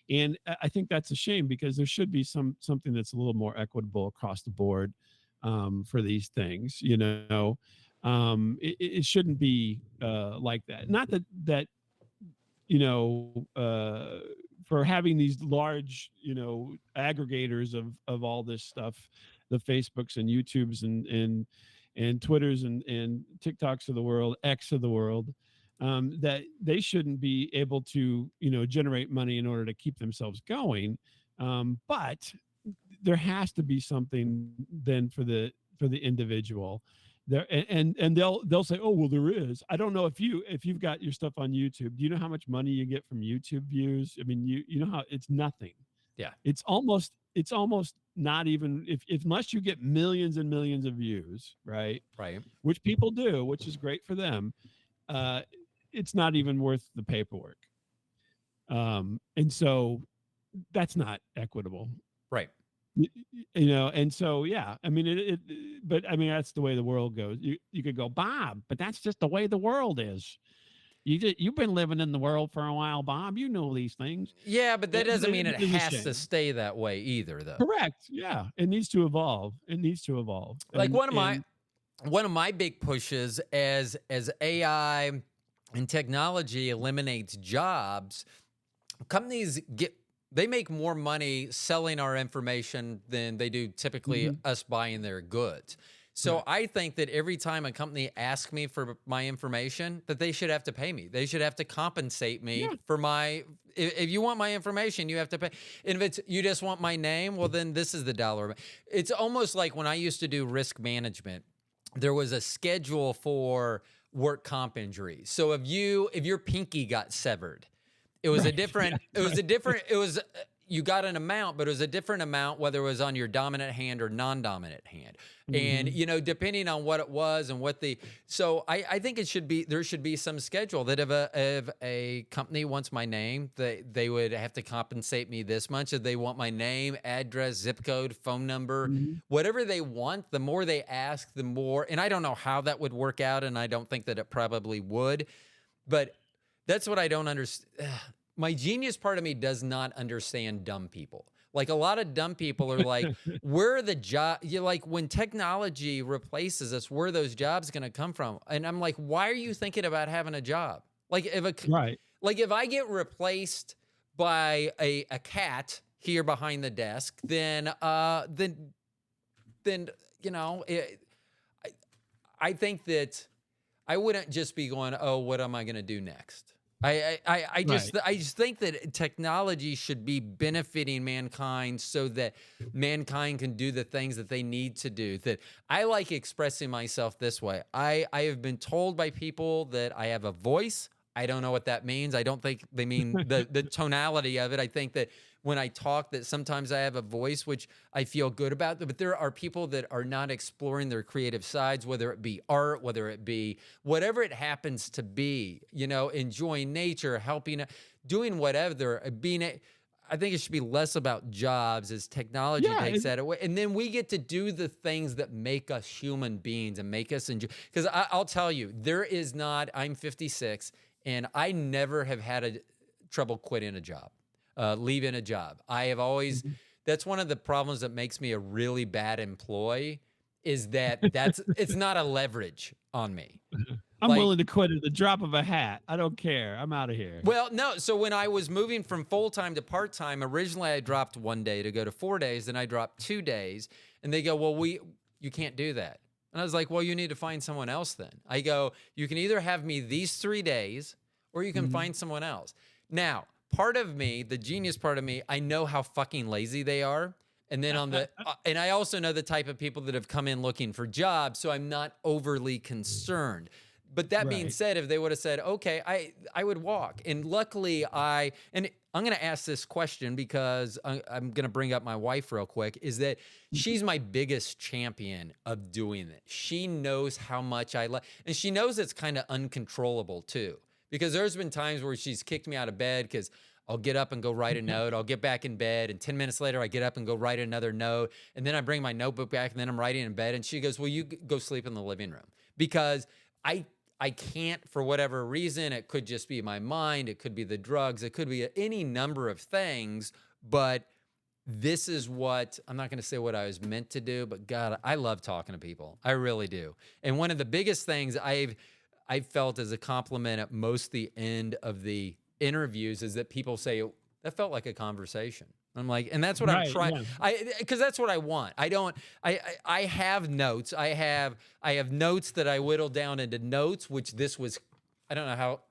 And I think that's a shame because there should be something that's a little more equitable across the board, for these things, it shouldn't be like that. Not that for having these large, aggregators of all this stuff, the Facebooks and YouTubes and Twitters and TikToks of the world, X of the world, that they shouldn't be able to, generate money in order to keep themselves going. But there has to be something then for the individual there, and they'll say, oh, well, there is. I don't know if you've got your stuff on YouTube. Do you know how much money you get from YouTube views? I mean, you know how it's nothing. Yeah. It's almost not even if unless you get millions and millions of views, right? Right. Which people do, which is great for them. It's not even worth the paperwork. And so that's not equitable. Right. And so, yeah, I mean, but I mean, that's the way the world goes. You could go, Bob, but that's just the way the world is. You've been living in the world for a while, Bob. You know these things. Yeah, but that doesn't mean it has to stay that way either, though. Correct. Yeah, it needs to evolve. Like one of my big pushes as AI and technology eliminates jobs, companies they make more money selling our information than they do typically us buying their goods. So I think that every time a company asks me for my information, that they should have to pay me. They should have to compensate me for if you want my information, you have to pay. And if you just want my name, well, then this is the dollar. It's almost like when I used to do risk management, there was a schedule for work comp injuries. So if your pinky got severed, it was you got an amount, but it was a different amount whether it was on your dominant hand or non-dominant hand. And, depending on what it was and so I think there should be some schedule that if a company wants my name, they would have to compensate me this much. If they want my name, address, zip code, phone number, whatever they want, the more they ask, the more, and I don't know how that would work out. And I don't think that it probably would, but that's what I don't understand. My genius part of me does not understand dumb people. Like a lot of dumb people are like, where are the job? You like when technology replaces us, where are those jobs going to come from? And I'm like, why are you thinking about having a job? Like if I get replaced by a cat here behind the desk, then I think that I wouldn't just be going, oh, what am I going to do next? I just think that technology should be benefiting mankind so that mankind can do the things that they need to do. That I like expressing myself this way. I have been told by people that I have a voice. I don't know what that means. I don't think they mean the tonality of it. I think that when I talk that sometimes I have a voice, which I feel good about. But there are people that are not exploring their creative sides, whether it be art, whether it be whatever it happens to be, enjoying nature, helping, doing whatever, I think it should be less about jobs as technology Yeah, takes that away. And then we get to do the things that make us human beings and make us enjoy. Because I'll tell you, I'm 56, and I never have had trouble quitting a job, leaving a job. I have always, mhm. that's one of the problems that makes me a really bad employee, is that it's not a leverage on me. I'm Like, willing to quit at the drop of a hat. I don't care. I'm out of here. well, no. So when I was moving from full-time to part-time, originally I dropped 1 day to go to 4 days, then I dropped 2 days. And they go, well, you can't do that. And I was like, well, you need to find someone else then. I go, you can either have me these 3 days or you can Mhm. find someone else. Now, part of me, the genius part of me, I know how fucking lazy they are. And then and I also know the type of people that have come in looking for jobs, so I'm not overly concerned. But that being Right. said, if they would have said, okay, I would walk. And luckily and I'm going to ask this question because I'm going to bring up my wife real quick, is that she's my biggest champion of doing it. She knows how much I love, and she knows it's kind of uncontrollable too, because there's been times where she's kicked me out of bed because I'll get up and go write a note. I'll get back in bed, and 10 minutes later, I get up and go write another note. And then I bring my notebook back, and then I'm writing in bed. And she goes, well, you go sleep in the living room, because I can't, for whatever reason. It could just be my mind. It could be the drugs. It could be any number of things. But this is what, I'm not going to say what I was meant to do, but God, I love talking to people. I really do. And one of the biggest things I've felt as a compliment at most the end of the interviews is that people say, that felt like a conversation. I'm like, and that's what I'm Right. trying. Yeah. Because that's what I want. I have notes. I have notes that I whittle down into notes, which this was, I don't know how,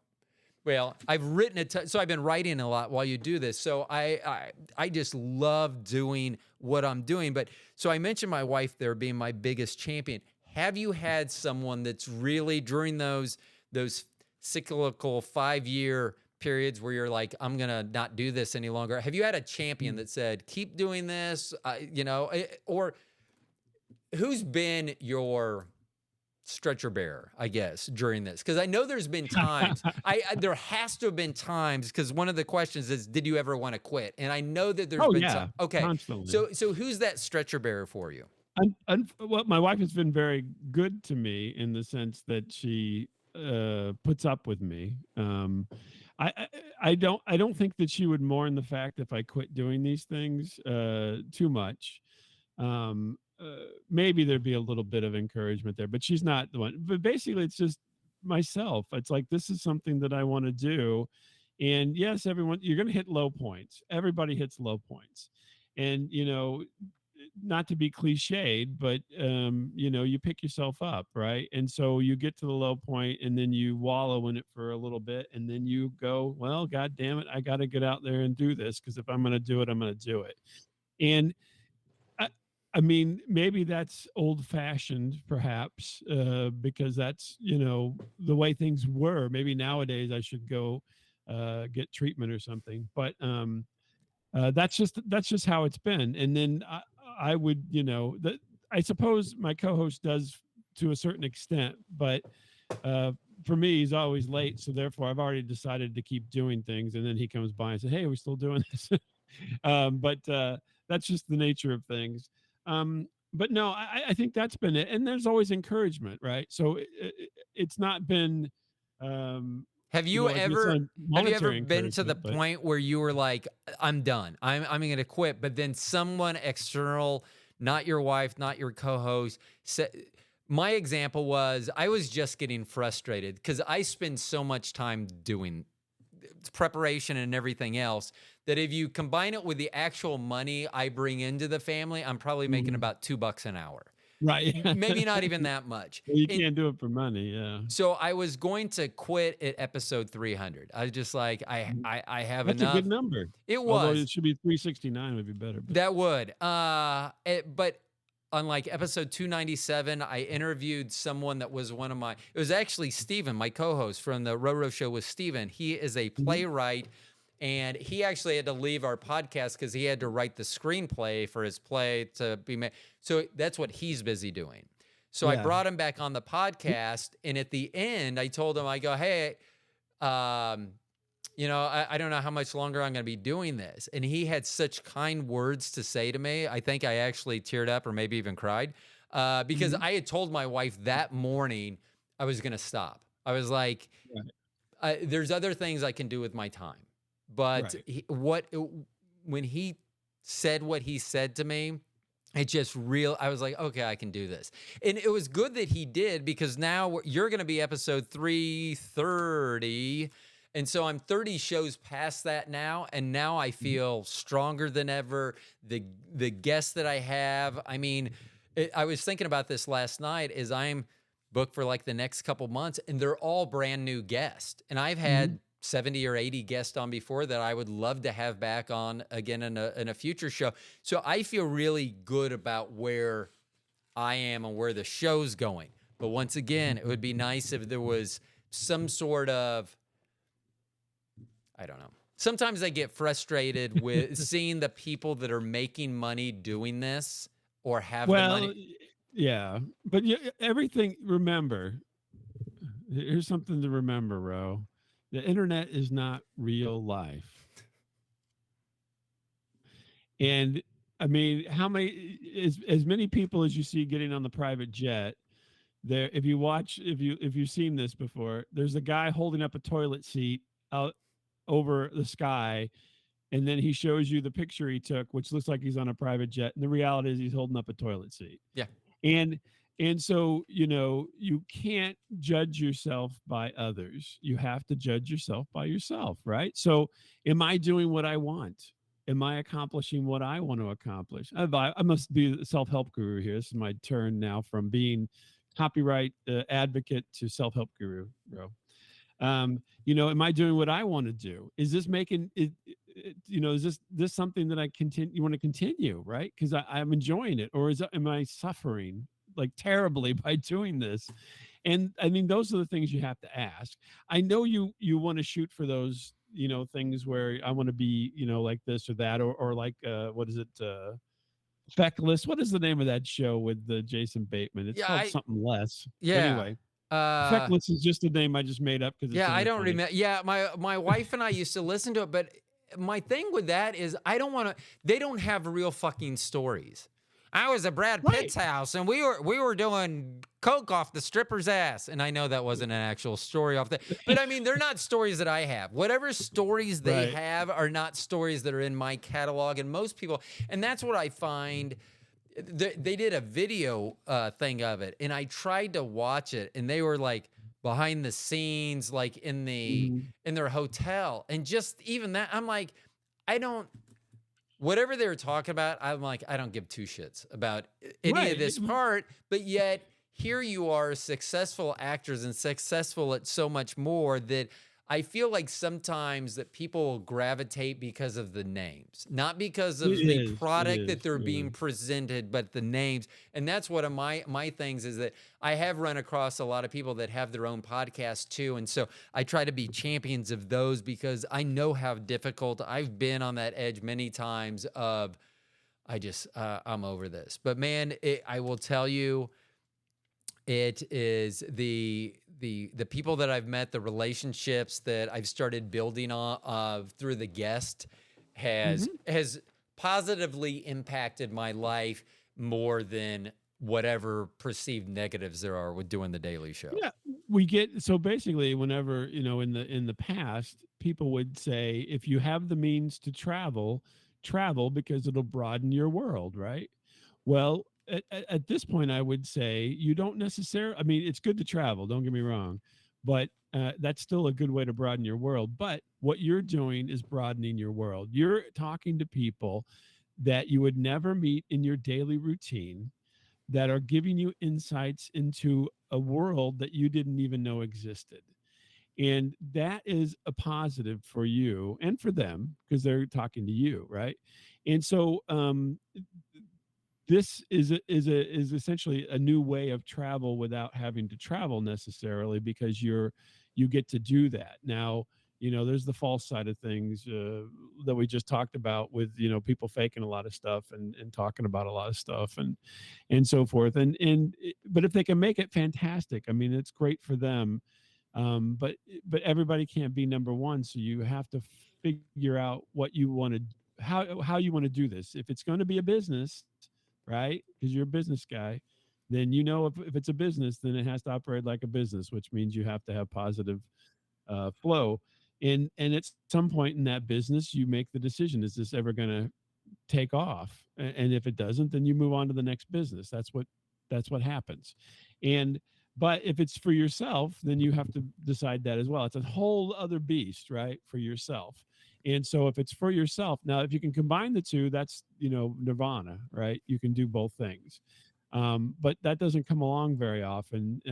well, I've written it. So I've been writing a lot while you do this. So I just love doing what I'm doing. But so I mentioned my wife there being my biggest champion. Have you had someone that's really, during those cyclical 5-year periods where you're like, I'm going to not do this any longer? Have you had a champion that said, keep doing this, or who's been your stretcher bearer, I guess, during this? Because I know there's been times, there has to have been times, because one of the questions is, did you ever want to quit? And I know that there's Oh been yeah. okay. Constantly. So who's that stretcher bearer for you? Well, my wife has been very good to me in the sense that she puts up with me. I don't think that she would mourn the fact if I quit doing these things too much. Maybe there'd be a little bit of encouragement there, but she's not the one. But basically, it's just myself. It's like, this is something that I want to do, and yes, everyone, you're going to hit low points. Everybody hits low points, and not to be cliched, but you pick yourself up, right? And so you get to the low point, and then you wallow in it for a little bit, and then you go, well, God damn it, I got to get out there and do this, because if I'm going to do it, I'm going to do it. And I mean, maybe that's old-fashioned, perhaps, because that's the way things were. Maybe nowadays I should go get treatment or something, but that's just how it's been. And then I would, I suppose my co-host does to a certain extent, but for me, he's always late. So therefore I've already decided to keep doing things. And then he comes by and says, hey, are we still doing this? But that's just the nature of things. But no, I think that's been it. And there's always encouragement, right? So it's not been, have you ever monetary been to the encouragement, but point where you were like, I'm done, I'm going to quit, but then someone external, not your wife, not your co-host, said, my example was, I was just getting frustrated because I spend so much time doing preparation and everything else that if you combine it with the actual money I bring into the family, I'm probably making about $2 an hour. right. Maybe not even that much. Well, you can't do it for money. Yeah. So I was going to quit at episode 300. I was just like, I have That's enough. a good number. It Although was. it should be 369 would be better. But. That would. But on like episode 297, I interviewed someone that was one of my, it was actually Steven, my co-host from the Roro Show with Steven. He is a playwright, and he actually had to leave our podcast because he had to write the screenplay for his play to be made. So that's what he's busy doing. So I brought him back on the podcast, and at the end, I told him, I go, hey, I don't know how much longer I'm going to be doing this. And he had such kind words to say to me. I think I actually teared up or maybe even cried because Mhm. I had told my wife that morning I was going to stop. I was like, Right. there's other things I can do with my time. But Right. when he said what he said to me, it just real. I was like, okay, I can do this, and it was good that he did because now you're going to be episode 330, and so I'm 30 shows past that now, and now I Mhm. feel stronger than ever. The guests that I have, I mean, I was thinking about this last night. Is I'm booked for like the next couple months, and they're all brand new guests, and I've Mhm. had 70 or 80 guests on before that I would love to have back on again in a future show. So I feel really good about where I am and where the show's going. But once again, it would be nice if there was some sort of, I don't know. Sometimes I get frustrated with seeing the people that are making money doing this or have the Well, money. yeah, but everything. Remember, here's something to remember, Ro. The internet is not real life, and I mean, how many as many people as you see getting on the private jet there? If you watch, if you've seen this before, there's a guy holding up a toilet seat out over the sky, and then he shows you the picture he took, which looks like he's on a private jet, and the reality is he's holding up a toilet seat. Yeah. and and so you can't judge yourself by others. You have to judge yourself by yourself, right? So am I doing what I want? Am I accomplishing what I want to accomplish? I must be the self-help guru here. This is my turn now from being copyright advocate to self-help guru, bro. Am I doing what I want to do? Is this making it, is this something that I continue you want to continue, right? Because I'm enjoying it, or am I suffering like terribly by doing this? And I mean, those are the things you have to ask. I know you want to shoot for those, things where I want to be, like this or that, or like what is it? Feckless. What is the name of that show with the Jason Bateman? It's Yeah. called something less. Yeah. Anyway, Uh, Feckless is just a name I just made up because it's Yeah, I really don't funny. remember. Yeah, my wife and I used to listen to it, but my thing with that is I don't want to. They don't have real fucking stories. I was at Brad Right. Pitt's house and we were doing coke off the stripper's ass, and I know that wasn't an actual story off the. But I mean, they're not stories that I have. Whatever stories they Right. have are not stories that are in my catalog, and most people, and that's what I find. They did a video thing of it, and I tried to watch it, and they were like behind the scenes, like Mhm. in their hotel, and just even that, I'm like, I don't. Whatever they were talking about, I'm like, I don't give two shits about any of Right. this part, but yet here you are, successful actors and successful at so much more that I feel like sometimes that people will gravitate because of the names, not because It of the is. It product that is. they're Yeah. being presented, but the names. And that's one of my things is that I have run across a lot of people that have their own podcast too. And so I try to be champions of those because I know how difficult I've been on that edge many times of I'm over this. But man, I will tell you, it is the people that I've met, the relationships that I've started building on through the guest has Mhm. has positively impacted my life more than whatever perceived negatives there are with doing the daily show. Yeah. We get so basically whenever, in the past, people would say if you have the means to travel, travel because it'll broaden your world, right? Well, at this point I would say you don't necessarily, I mean, it's good to travel, don't get me wrong, but that's still a good way to broaden your world. But what you're doing is broadening your world. You're talking to people that you would never meet in your daily routine that are giving you insights into a world that you didn't even know existed. And that is a positive for you and for them because they're talking to you, right? And so this is essentially a new way of travel without having to travel necessarily because you get to do that now. There's the false side of things that we just talked about with people faking a lot of stuff and talking about a lot of stuff and so forth, but if they can make it fantastic, I mean, it's great for them. But everybody can't be number one, so you have to figure out what you want to how you want to do this. If it's going to be a business, right? Because you're a business guy, then if it's a business, then it has to operate like a business, which means you have to have positive flow. And at some point in that business, you make the decision: is this ever going to take off? And if it doesn't, then you move on to the next business. That's what happens. And but if it's for yourself, then you have to decide that as well. It's a whole other beast, right, for yourself. And so if it's for yourself, now if you can combine the two, that's nirvana, right? You can do both things. But that doesn't come along very often.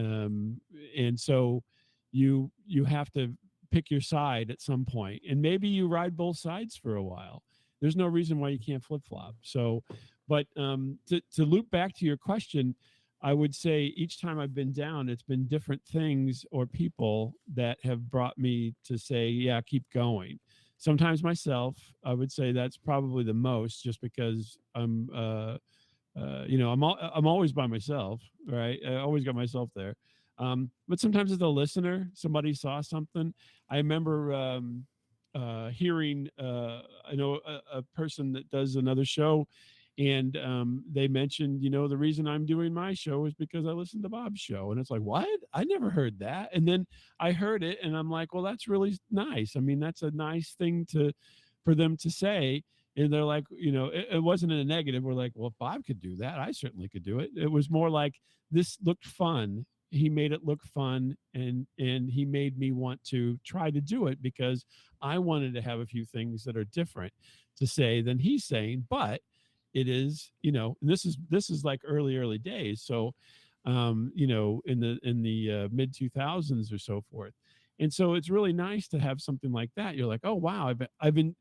And so you have to pick your side at some point, and maybe you ride both sides for a while. There's no reason why you can't flip flop. So, but to loop back to your question, I would say each time I've been down, it's been different things or people that have brought me to say, yeah, keep going. Sometimes myself, I would say that's probably the most, just because I'm always by myself, right? I always got myself there. But sometimes as a listener, somebody saw something. I remember hearing, I know a person that does another show, and they mentioned, the reason I'm doing my show is because I listened to Bob's show. And it's like, what? I never heard that. And then I heard it, and I'm like, well, that's really nice. I mean, that's a nice thing for them to say. And they're like, it wasn't in a negative. We're like, well, if Bob could do that, I certainly could do it. It was more like, this looked fun. He made it look fun, and he made me want to try to do it, because I wanted to have a few things that are different to say than he's saying. But it is, and this is like early days. So, in the mid 2000s or so forth. And so it's really nice to have something like that. You're like, oh, wow, I've been,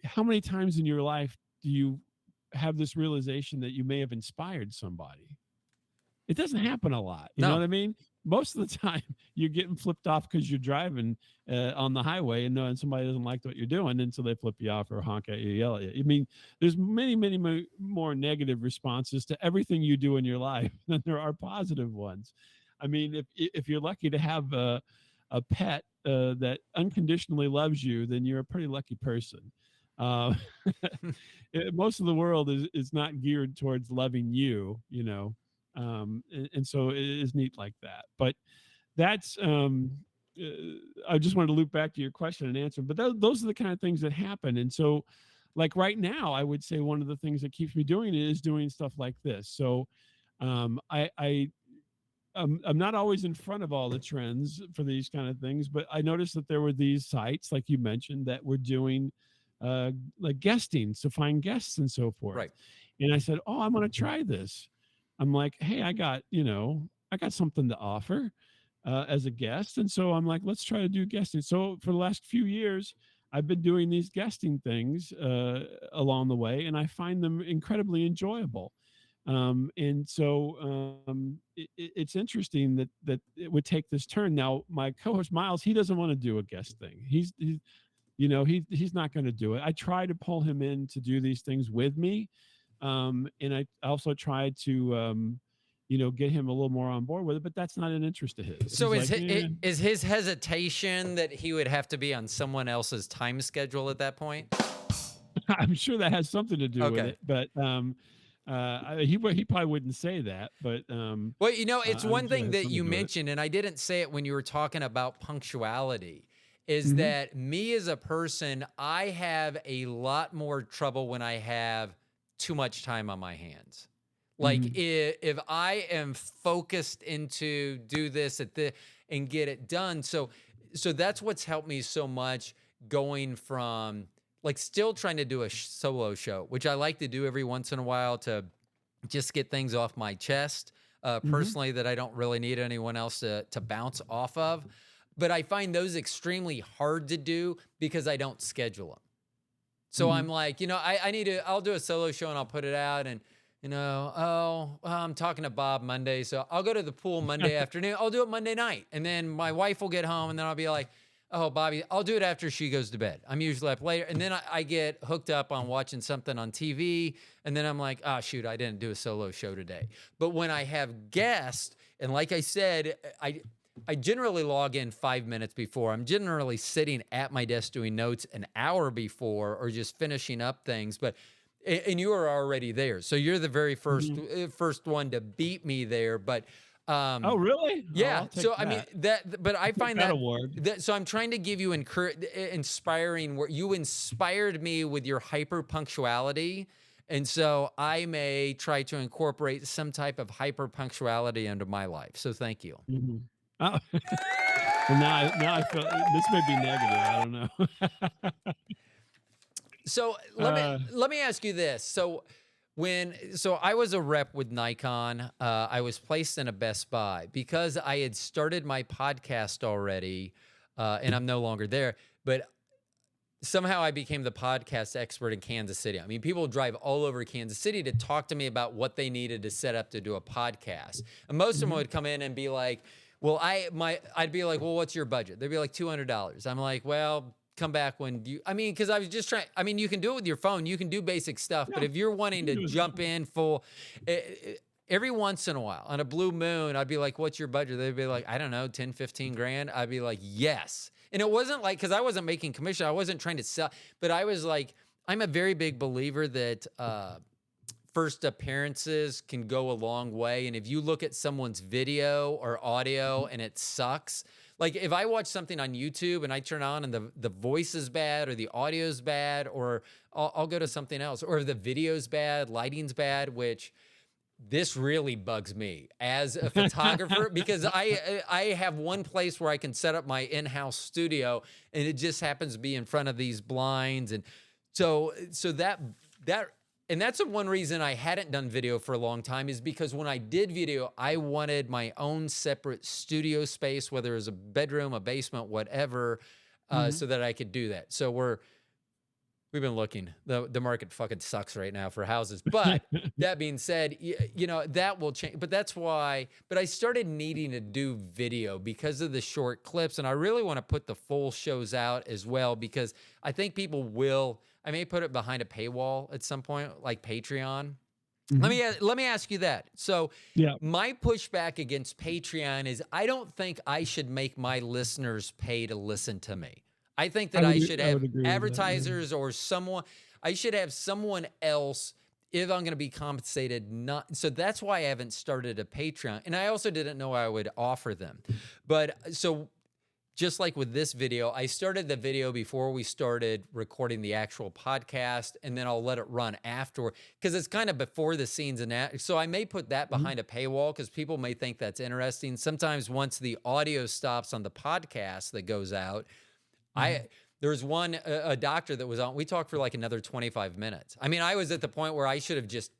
how many times in your life do you have this realization that you may have inspired somebody? It doesn't happen a lot. You know No. what I mean? Most of the time you're getting flipped off because you're driving on the highway, and somebody doesn't like what you're doing. And so they flip you off or honk at you, yell at you. I mean, there's many more negative responses to everything you do in your life than there are positive ones. I mean, if you're lucky to have a pet that unconditionally loves you, then you're a pretty lucky person. Uh, Most of the world is not geared towards loving you, and so it is neat like that. But that's I just wanted to loop back to your question and answer. But those are the kind of things that happen. And so, like right now, I would say one of the things that keeps me doing it is doing stuff like this. So I'm not always in front of all the trends for these kind of things, but I noticed that there were these sites, like you mentioned, that were doing like guesting, to find guests and so forth. Right. And I said, oh, I'm going to try this. I'm like, hey, I got something to offer as a guest. And so I'm like, let's try to do guesting. So for the last few years, I've been doing these guesting things along the way, and I find them incredibly enjoyable. And so it's interesting that it would take this turn. Now, my co-host Miles, he doesn't want to do a guest thing. He's not going to do it. I try to pull him in to do these things with me, and I also try to get him a little more on board with it. But that's not an interest of his. So He's is his hesitation that he would have to be on someone else's time schedule at that point? I'm sure that has something to do with Okay. it, but he probably wouldn't say that. But Well, it's I'm one sure it thing has that something you to do with it. mentioned, and I didn't say it when you were talking about punctuality, is Mhm. that me as a person, I have a lot more trouble when I have too much time on my hands. Like Mhm. if I am focused into do this and get it done. So that's what's helped me so much, going from like still trying to do a solo show, which I like to do every once in a while to just get things off my chest Mhm. personally, that I don't really need anyone else to bounce off of. But I find those extremely hard to do because I don't schedule them. So I'm Mhm. like, I'll do a solo show and I'll put it out, and, I'm talking to Bob Monday. So I'll go to the pool Monday afternoon. I'll do it Monday night. And then my wife will get home, and then I'll be like, oh, Bobby, I'll do it after she goes to bed. I'm usually up later. And then I get hooked up on watching something on TV. And then I'm like, oh, shoot, I didn't do a solo show today. But when I have guests, and like I said, I generally log in 5 minutes before. I'm generally sitting at my desk doing notes an hour before, or just finishing up things. But and you are already there, so you're the very first one to beat me there. But Oh, really? Oh, yeah, I'll take so I mean that. that, but I I'll take find that that award. so I'm trying to give you inspiring. Where you inspired me with your hyper punctuality. And so I may try to incorporate some type of hyper punctuality into my life. So thank you. Mhm. Oh, well, now I feel this may be negative. I don't know. So Uh, let me ask you this. So I was a rep with Nikon. I was placed in a Best Buy because I had started my podcast already, and I'm no longer there. But somehow I became the podcast expert in Kansas City. I mean, people drive all over Kansas City to talk to me about what they needed to set up to do a podcast. And most of them mhm. would come in and be like, "Well, I'd be like, "Well, what's your budget?" They'd be like $200. I'm like, "Well, come back when you," I mean, because I was just trying. I mean, you can do it with your phone. You can do basic stuff, but Yeah, if you're wanting you to can do it. jump in full, every once in a while on a blue moon, I'd be like, "What's your budget?" They'd be like, "I don't know, 10, 15 grand." I'd be like, "Yes." And it wasn't like, because I wasn't making commission. I wasn't trying to sell, but I was like, I'm a very big believer that first appearances can go a long way. And if you look at someone's video or audio and it sucks, like if I watch something on YouTube and I turn on and the voice is bad or the audio is bad, or I'll go to something else, or if the video's bad, lighting's bad, which this really bugs me as a photographer, because I have one place where I can set up my in-house studio, and it just happens to be in front of these blinds. And so that and that's the one reason I hadn't done video for a long time, is because when I did video, I wanted my own separate studio space, whether it was a bedroom, a basement, whatever, Mhm. so that I could do that. So we've been looking. The market fucking sucks right now for houses. But that being said, that will change. But that's why. But I started needing to do video because of the short clips, and I really want to put the full shows out as well, because I think people will. I may put it behind a paywall at some point, like Patreon. Mhm. Let me ask you that. So Yeah, my pushback against Patreon is I don't think I should make my listeners pay to listen to me. I think that I should I have would agree with that. Yeah. advertisers or someone. I should have someone else if I'm going to be compensated. Not so that's why I haven't started a Patreon, and I also didn't know I would offer them. But so just like with this video, I started the video before we started recording the actual podcast, and then I'll let it run afterward because it's kind of before the scenes. And that, so I may put that Mhm. behind a paywall because people may think that's interesting. Sometimes once the audio stops on the podcast that goes out, Mhm. there was one a doctor that was on. We talked for like another 25 minutes. I mean, I was at the point where I should have just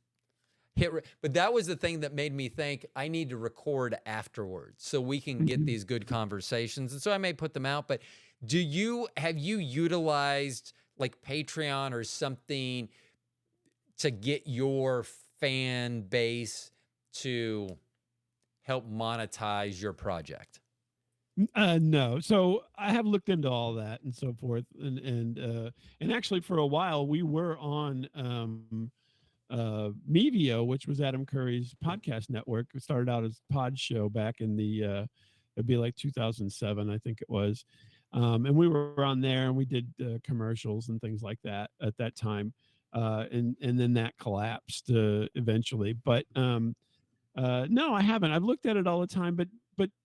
but that was the thing that made me think I need to record afterwards so we can get Mhm. these good conversations. And so I may put them out. But have you utilized like Patreon or something to get your fan base to help monetize your project? No. So I have looked into all that and so forth, and actually for a while we were on Mevio, which was Adam Curry's podcast network. It started out as Pod Show back in the it'd be like 2007, I think it was, and we were on there and we did commercials and things like that at that time, and then that collapsed eventually. But no, I haven't. I've looked at it all the time, but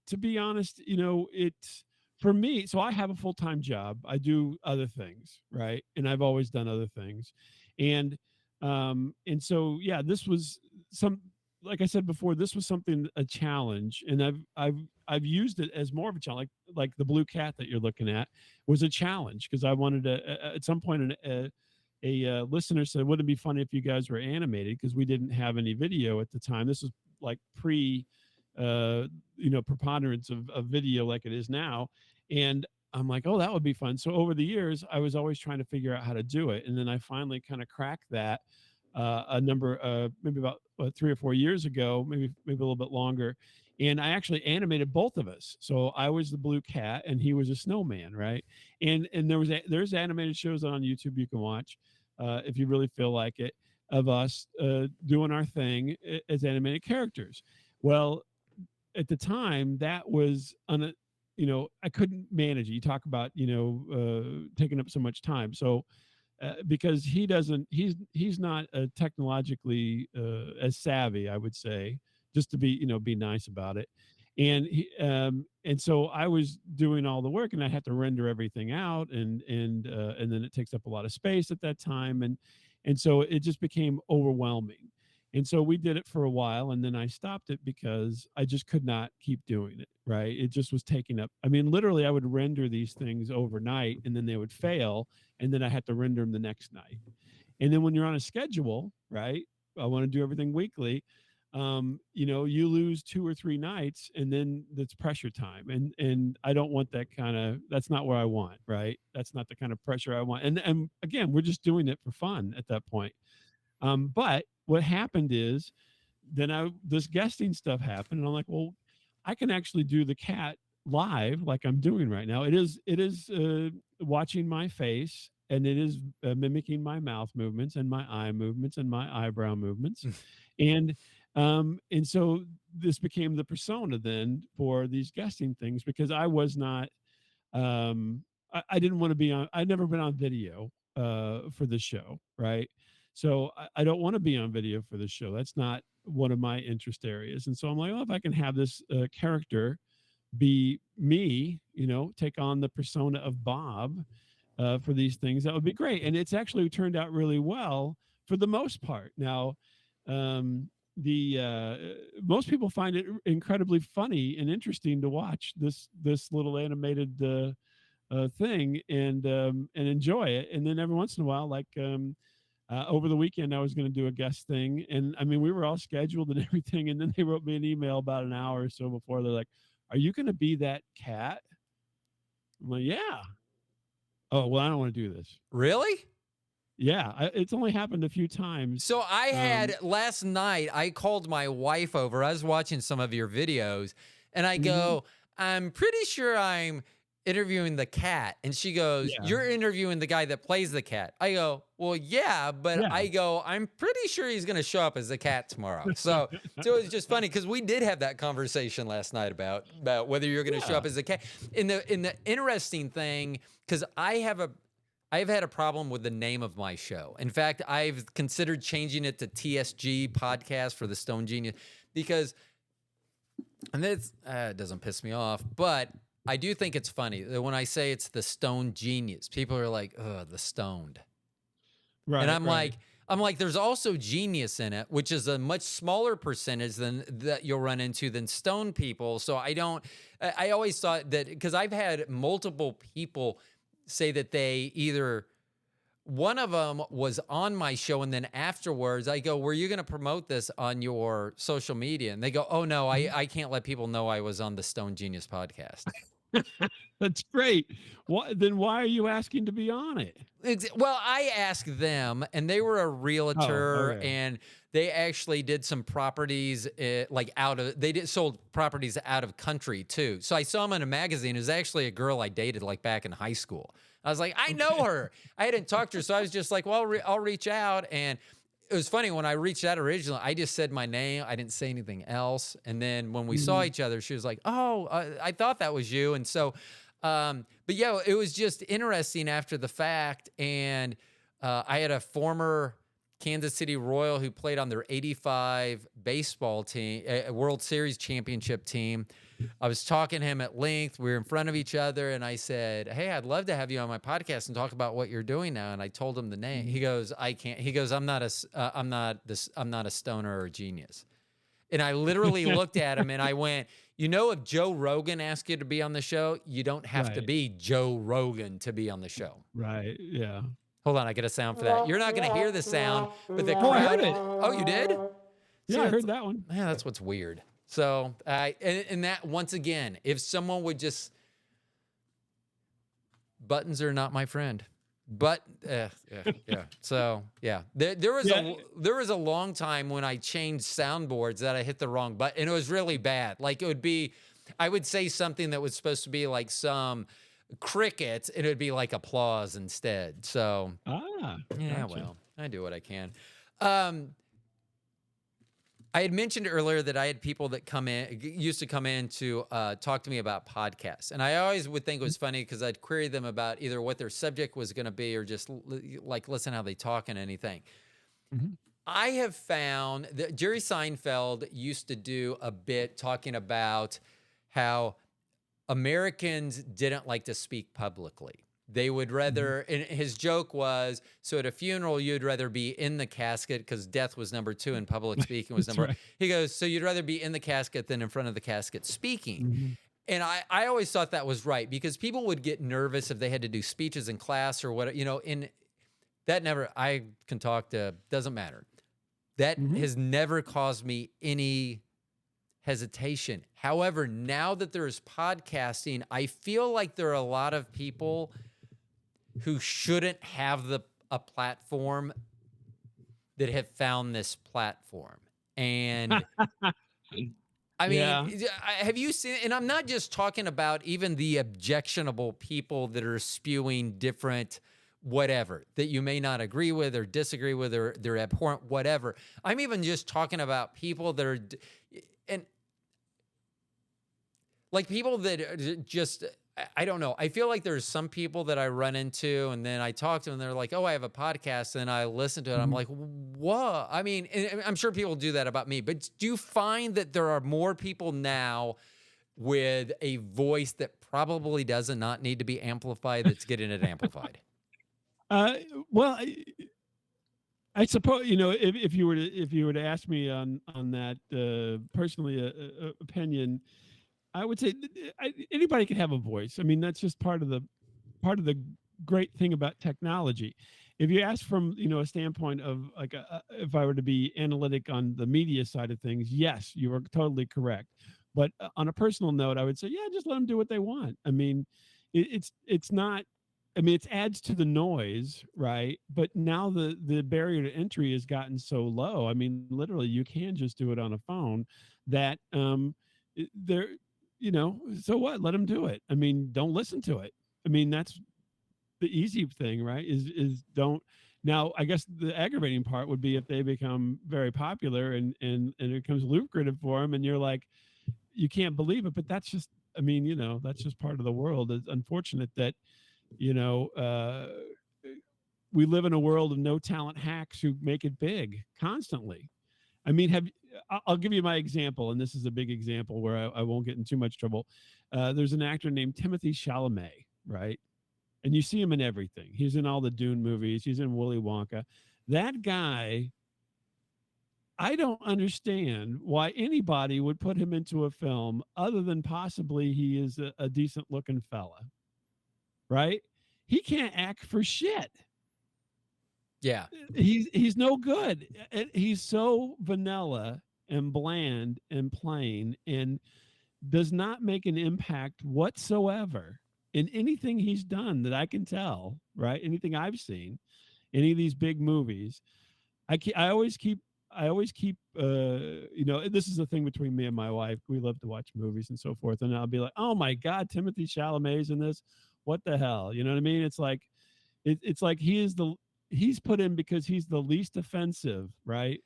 to be honest, it's for me. So I have a full time job. I do other things, right? And I've always done other things, and so yeah, this was some. Like I said before, this was something a challenge, and I've used it as more of a challenge. Like the blue cat that you're looking at was a challenge because I wanted to. At some point, a listener said, "Wouldn't it be funny if you guys were animated?" Because we didn't have any video at the time. This was like pre preponderance of video like it is now. And I'm like, oh, that would be fun. So over the years I was always trying to figure out how to do it, and then I finally kind of cracked that a number maybe about 3 or 4 years ago, maybe a little bit longer. And I actually animated both of us. So I was the blue cat and he was a snowman, right? And there's animated shows on YouTube you can watch if you really feel like it, of us doing our thing as animated characters. Well, at the time that was I couldn't manage it. You talk about taking up so much time. So because he's not technologically as savvy, I would say, just to be nice about it. And so I was doing all the work, and I had to render everything out, and then it takes up a lot of space at that time, and so it just became overwhelming. And so we did it for a while, and then I stopped it because I just could not keep doing it. Right? It just was taking up. I mean, literally, I would render these things overnight, and then they would fail, and then I had to render them the next night. And then when you're on a schedule, right? I want to do everything weekly. You lose 2 or 3 nights, and then that's pressure time. And I don't want that that's not where I want, right? That's not the kind of pressure I want. And again, we're just doing it for fun at that point. But what happened is then this guesting stuff happened, and I'm like, well, I can actually do the cat live like I'm doing right now. It is watching my face, and it is mimicking my mouth movements and my eye movements and my eyebrow movements. and and so this became the persona then for these guesting things, because I was not I didn't want to be on. I'd never been on video for the show, right? So I don't want to be on video for the show. That's not one of my interest areas. And so I'm like, well, if I can have this character be me, take on the persona of Bob for these things, that would be great. And it's actually turned out really well for the most part. Now, the most people find it incredibly funny and interesting to watch this little animated thing and enjoy it. And then every once in a while, like over the weekend, I was going to do a guest thing, and I mean, we were all scheduled and everything. And then they wrote me an email about an hour or so before. They're like, "Are you going to be that cat?" I'm like, "Yeah." Oh, well, I don't want to do this. Really? Yeah, it's only happened a few times. So I had last night, I called my wife over. I was watching some of your videos, and I go, I'm pretty sure I'm interviewing the cat. And she goes, Yeah. you're interviewing the guy that plays the cat. I go, well, yeah, but Yeah. I go, I'm pretty sure he's going to show up as the cat tomorrow. So it's just funny because we did have that conversation last night about whether you're going to show up as a cat. In the interesting thing, because I've had a problem with the name of my show. In fact, I've considered changing it to TSG Podcast for the Stone Genius because, and it doesn't piss me off, but I do think it's funny that when I say it's the Stone Genius, people are like, "Oh, the stoned," Right. and I'm like, there's also genius in it, which is a much smaller percentage than that you'll run into than stone people. So I always thought that because I've had multiple people say that they either one of them was on my show, and then afterwards I go, were you going to promote this on your social media? And they go, oh no, I can't let people know I was on the Stone Genius podcast. That's great. Then why are you asking to be on it? Well, I asked them, and they were a realtor, okay. and they actually did some properties sold properties out of country too. So I saw them in a magazine. It was actually a girl I dated like back in high school. I was like, I know her. I hadn't talked to her, so I was just like, well, I'll reach out. And it was funny when I reached out originally, I just said my name. I didn't say anything else. And then when we saw each other, she was like, oh, I thought that was you. And so, but yeah, it was just interesting after the fact. And I had a former Kansas City Royal who played on their 85 baseball team, World Series championship team. I was talking to him at length. We were in front of each other, and I said, hey, I'd love to have you on my podcast and talk about what you're doing now. And I told him the name. He goes, I can't. He goes, I'm not a stoner or a genius. And I literally looked at him and I went, if Joe Rogan asked you to be on the show, you don't have to be Joe Rogan to be on the show. Right. Yeah. Hold on, I get a sound for that. You're not going to hear the sound, but the crowd. Oh, I heard it. Oh, you did? Yeah, I heard that one. Yeah, that's what's weird. So, and that once again, if someone would just, buttons are not my friend. But yeah. So yeah, there was a long time when I changed soundboards that I hit the wrong button, and it was really bad. Like I would say something that was supposed to be like some crickets, and it would be like applause instead. So yeah, gotcha. Well, I do what I can. I had mentioned earlier that I had people that used to come in to talk to me about podcasts. And I always would think it was funny because I'd query them about either what their subject was going to be or just like listen how they talk and anything. Mhm. I have found that Jerry Seinfeld used to do a bit talking about how Americans didn't like to speak publicly. They would rather, and his joke was, so at a funeral, you'd rather be in the casket because death was number two and public speaking was That's number. right. He goes, so you'd rather be in the casket than in front of the casket speaking. Mhm. And I always thought that was right because people would get nervous if they had to do speeches in class or what, in that never, I can talk to, doesn't matter. That Mhm. has never caused me any hesitation. However, now that there is podcasting, I feel like there are a lot of people who shouldn't have a platform that have found this platform. And I mean, Yeah. have you seen, and I'm not just talking about even the objectionable people that are spewing different whatever that you may not agree with or disagree with or they're abhorrent, whatever. I'm even just talking about people that are, and like people that just, I don't know. I feel like there's some people that I run into and then I talk to them and they're like, oh, I have a podcast, and I listen to it. I'm Mhm. like, whoa. I mean, and I'm sure people do that about me, but do you find that there are more people now with a voice that probably does not need to be amplified that's getting it amplified? Uh, well, I suppose, if you were to ask me on that personally opinion, I would say anybody can have a voice. I mean, that's just part of the great thing about technology. If you ask from a standpoint of like if I were to be analytic on the media side of things, yes, you are totally correct. But on a personal note, I would say, yeah, just let them do what they want. I mean, it's not. I mean, it adds to the noise, right? But now the barrier to entry has gotten so low. I mean, literally, you can just do it on a phone. That there, so what? Let them do it. I mean, don't listen to it. I mean, that's the easy thing, right? Is don't. Now, I guess the aggravating part would be if they become very popular and it becomes lucrative for them, and you're like, you can't believe it. But that's just, I mean, that's just part of the world. It's unfortunate that you know uh, we live in a world of no talent hacks who make it big constantly. I mean, I'll give you my example, and this is a big example where I won't get in too much trouble. There's an actor named Timothy Chalamet, right? And you see him in everything. He's in all the Dune movies. He's in Willy Wonka. That guy, I don't understand why anybody would put him into a film other than possibly he is a decent looking fella, right? He can't act for shit. Yeah. He's no good. He's so vanilla and bland and plain and does not make an impact whatsoever in anything he's done that I can tell, right? Anything I've seen, any of these big movies. I always keep this is the thing between me and my wife. We love to watch movies and so forth. And I'll be like, oh my God, Timothy Chalamet's in this. What the hell? You know what I mean? It's like, it's like he's put in because he's the least offensive, right?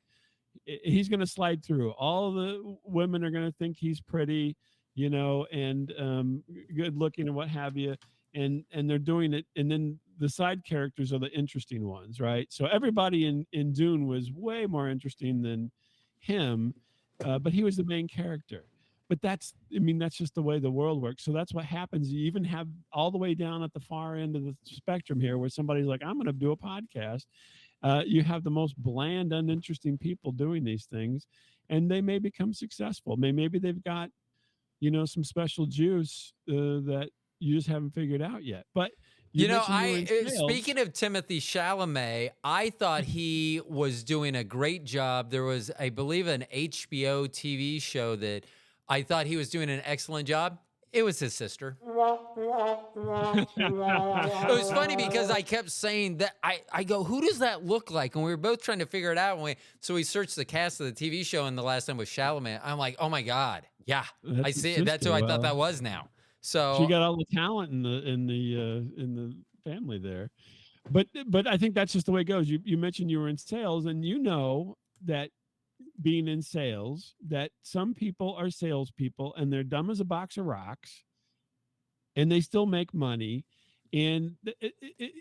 He's going to slide through. All the women are going to think he's pretty, and good looking and what have you. And they're doing it. And then the side characters are the interesting ones, right? So everybody in Dune was way more interesting than him, but he was the main character. But that's just the way the world works. So that's what happens. You even have all the way down at the far end of the spectrum here, where somebody's like, "I'm going to do a podcast." You have the most bland, uninteresting people doing these things, and they may become successful. Maybe they've got some special juice that you just haven't figured out yet. But you mentioned you were in sales. Speaking of Timothy Chalamet, I thought he was doing a great job. There was, I believe, an HBO TV show that I thought he was doing an excellent job. It was his sister. It was funny because I kept saying that I go, who does that look like? And we were both trying to figure it out. So we searched the cast of the TV show, and the last time was Chalamet. I'm like, oh my God. Yeah, I That's his see it. That's sister. who I thought Well, that was now. she So got all the talent in the family there. But I think that's just the way it goes. You mentioned you were in sales, and that being in sales that some people are salespeople and they're dumb as a box of rocks and they still make money. And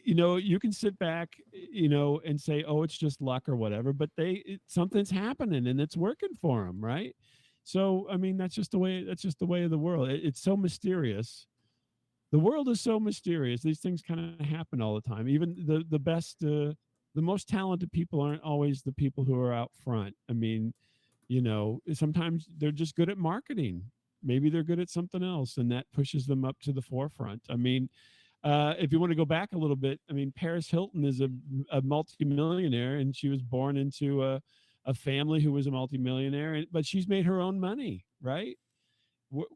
you can sit back, and say, "Oh, it's just luck or whatever," but something's happening and it's working for them, right? So, I mean, that's just the way. That's just the way of the world. It's so mysterious. The world is so mysterious. These things kind of happen all the time. Even the best, the most talented people aren't always the people who are out front. I mean, sometimes they're just good at marketing. Maybe they're good at something else, and that pushes them up to the forefront. I mean, if you want to go back a little bit, I mean, Paris Hilton is a multimillionaire, and she was born into a family who was a multimillionaire, but she's made her own money, right?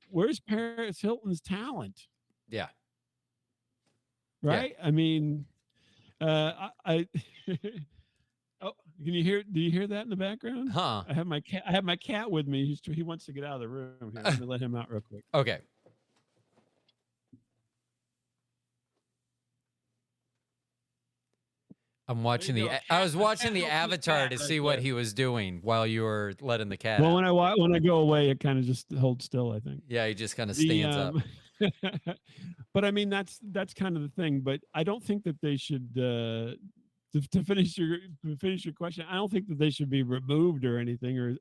Where's Paris Hilton's talent? Yeah. Right? Yeah. I mean, I oh, can you hear? Do you hear that in the background? Huh? I have my cat. I have my cat with me. He wants to get out of the room here. I'm gonna let him out real quick. Okay. I'm watching I was watching the avatar to see what he was doing while you were letting the cat out. When I go away, it kind of just holds still, I think. Yeah, he just kind of stands up. But I mean, that's kind of the thing. But I don't think that they should. To finish your question, I don't think that they should be removed or anything,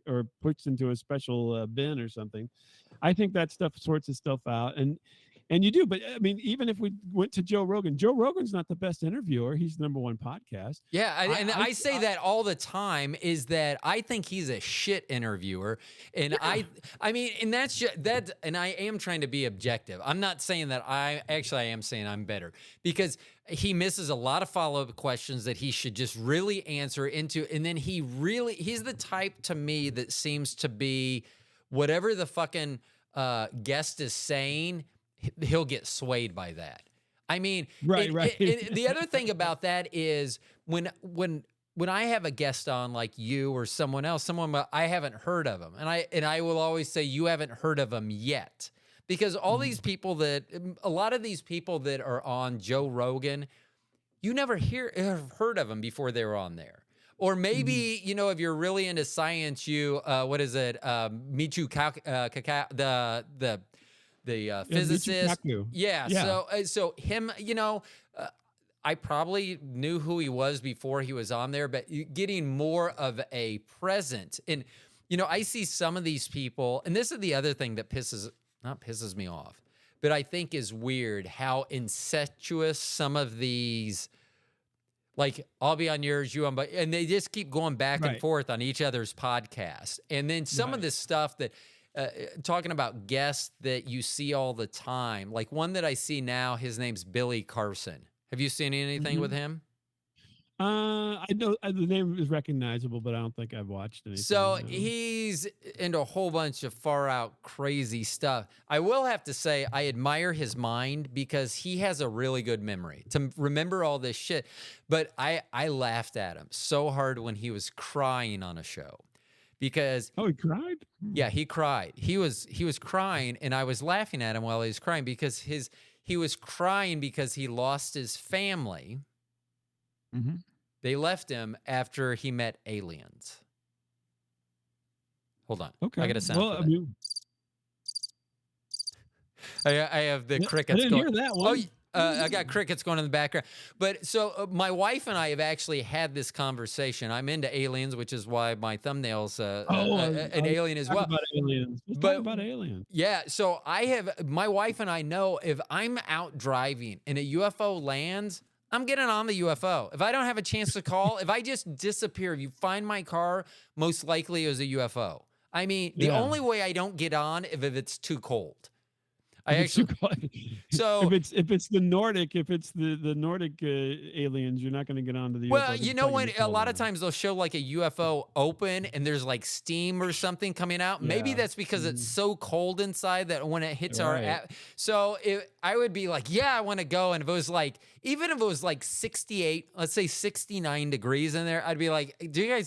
or pushed into a special bin or something. I think that stuff sorts itself out, and you do. But I mean, even if we went to Joe Rogan's not the best interviewer. He's the #1 podcast. Yeah, I say that all the time, is that I think he's a shit interviewer. And yeah. I mean, and that's just, that, and I am trying to be objective. I'm not saying that I am saying I'm better, because he misses a lot of follow-up questions that he should just really answer into. And then he's the type to me that seems to be whatever the fucking guest is saying, he'll get swayed by that. I mean, right. The other thing about that is when I have a guest on like you or someone else, I haven't heard of them, and I will always say, you haven't heard of them yet, because these people a lot of these people that are on Joe Rogan, you never have heard of them before they were on there. Or maybe, if you're really into science, what is it? Michio Kaku, the physicist. Yeah. So him, I probably knew who he was before he was on there, but getting more of a presence. And, I see some of these people, and this is the other thing that not pisses me off, but I think is weird, how incestuous some of these, like, I'll be on yours, you on, but, and they just keep going back and forth on each other's podcast. And then some of this stuff that, talking about guests that you see all the time, like one that I see now, his name's Billy Carson. Have you seen anything with him? I know the name is recognizable, but I don't think I've watched anything. So he's into a whole bunch of far out crazy stuff. I will have to say, I admire his mind, because he has a really good memory to remember all this shit. But I laughed at him so hard when he was crying on a show. Because he cried? Yeah, he cried. He was crying, and I was laughing at him while he was crying, because he was crying because he lost his family. Mm-hmm. They left him after he met aliens. Hold on. Okay. I got a sound for that. I have the crickets. I didn't hear that one. I got crickets going in the background. But so my wife and I have actually had this conversation. I'm into aliens, which is why my thumbnail's an alien as well. About aliens. Let's talk about aliens. Yeah. So my wife and I know, if I'm out driving and a UFO lands, I'm getting on the UFO. If I don't have a chance to call, if I just disappear, if you find my car, most likely it was a UFO. I mean, the only way I don't get on if it's too cold. So if it's the Nordic, the Nordic aliens, you're not going to get onto the UFO. Well, when a lot of times they'll show like a UFO open and there's like steam or something coming out. Yeah. Maybe that's because it's so cold inside that when it hits so I would be like, yeah, I want to go. And if it was like, even if it was like 68, let's say 69 degrees in there, I'd be like,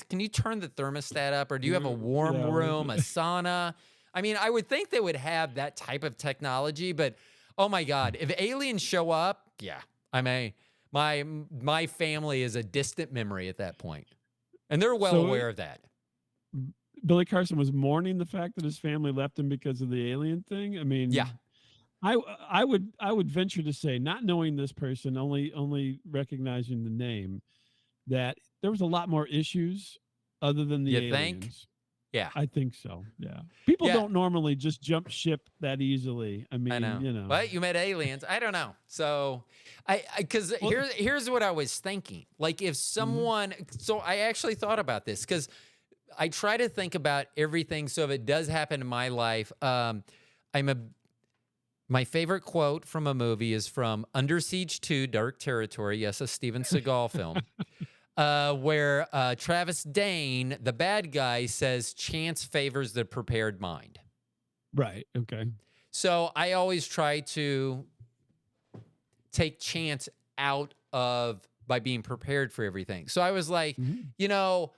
can you turn the thermostat up, or do you have a warm room, a sauna? I mean, I would think they would have that type of technology, but oh my God, if aliens show up, my family is a distant memory at that point, and they're well aware of that. Billy Carson was mourning the fact that his family left him because of the alien thing. I Yeah. mean, I would venture to say, not knowing this person, only recognizing the name, that there was a lot more issues other than You the think? aliens. Yeah. I think so. Yeah. People Yeah. don't normally just jump ship that easily. I I mean, know. you know. But you met aliens. I don't know. So because Well, here's what I was thinking. Like if mhm. someone, so I actually thought about this because I try to think about everything. So if it does happen in my life, I'm a my favorite quote from a movie is from Under Siege 2, Dark Territory. Yes, a Steven Seagal film. Where Travis Dane, the bad guy, says chance favors the prepared mind. Right. Okay. So I always try to take chance out of by being prepared for everything. So I was like, Mhm. you know,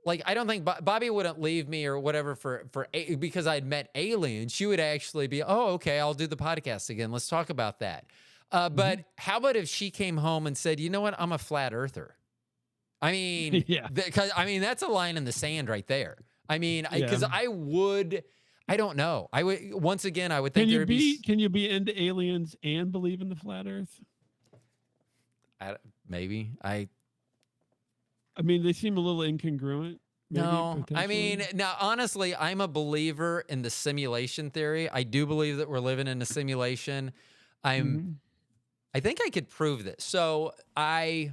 like I don't think Bobby wouldn't leave me or whatever because I'd met aliens. She would actually be, oh, okay, I'll do the podcast again. Let's talk about that. Mhm. But how about if she came home and said, you know what, I'm a flat earther. I mean, Yeah. because I mean that's a line in the sand right there. I mean, Yeah. because I would, I don't know. I would once again, I would think there would be. Can you be into aliens and believe in the flat earth? Maybe I mean, they seem a little incongruent, maybe no. I mean, potentially. now honestly, I'm a believer in the simulation theory. I do believe that we're living in a simulation. I'm. Mhm. I think I could prove this. So there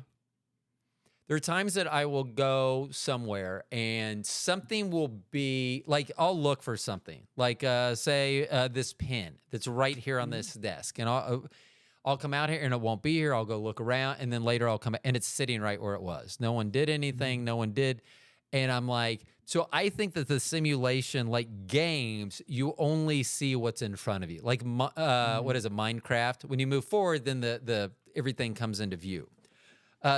are times that I will go somewhere and something will be like I'll look for something like say this pin that's right here on Mhm. this desk, and I'll come out here and it won't be here. I'll go look around, and then later I'll come and it's sitting right where it was. No one did anything. Mhm. No one did, and I'm like, so I think that the simulation, like games, you only see what's in front of you. Like what Mhm. is it, Minecraft? When you move forward, then the everything comes into view.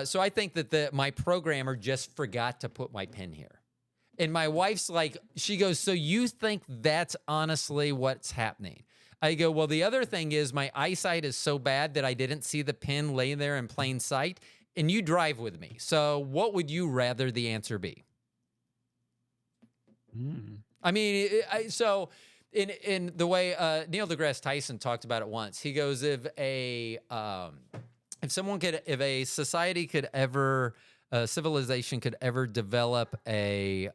So I think that my programmer just forgot to put my pin here. And my wife's like, she goes, so you think that's honestly what's happening? I go, well, the other thing is my eyesight is so bad that I didn't see the pin laying there in plain sight. And you drive with me. So what would you rather the answer be? Mm. I mean, so in the way Neil deGrasse Tyson talked about it once, he goes, if a society could ever, a civilization could ever develop a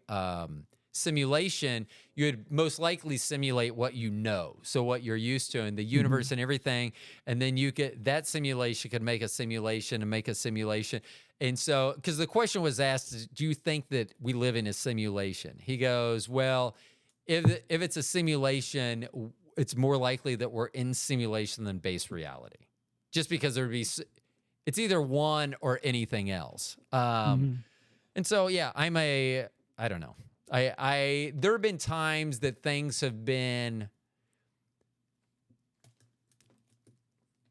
simulation, you would most likely simulate what you know, so what you're used to in the universe Mhm. and everything, and then you get that simulation could make a simulation and make a simulation. And so, because the question was asked, do you think that we live in a simulation? He goes, well, if it's a simulation, it's more likely that we're in simulation than base reality just because there'd be it's either one or anything else. Mhm. And so yeah, I don't know. I there have been times that things have been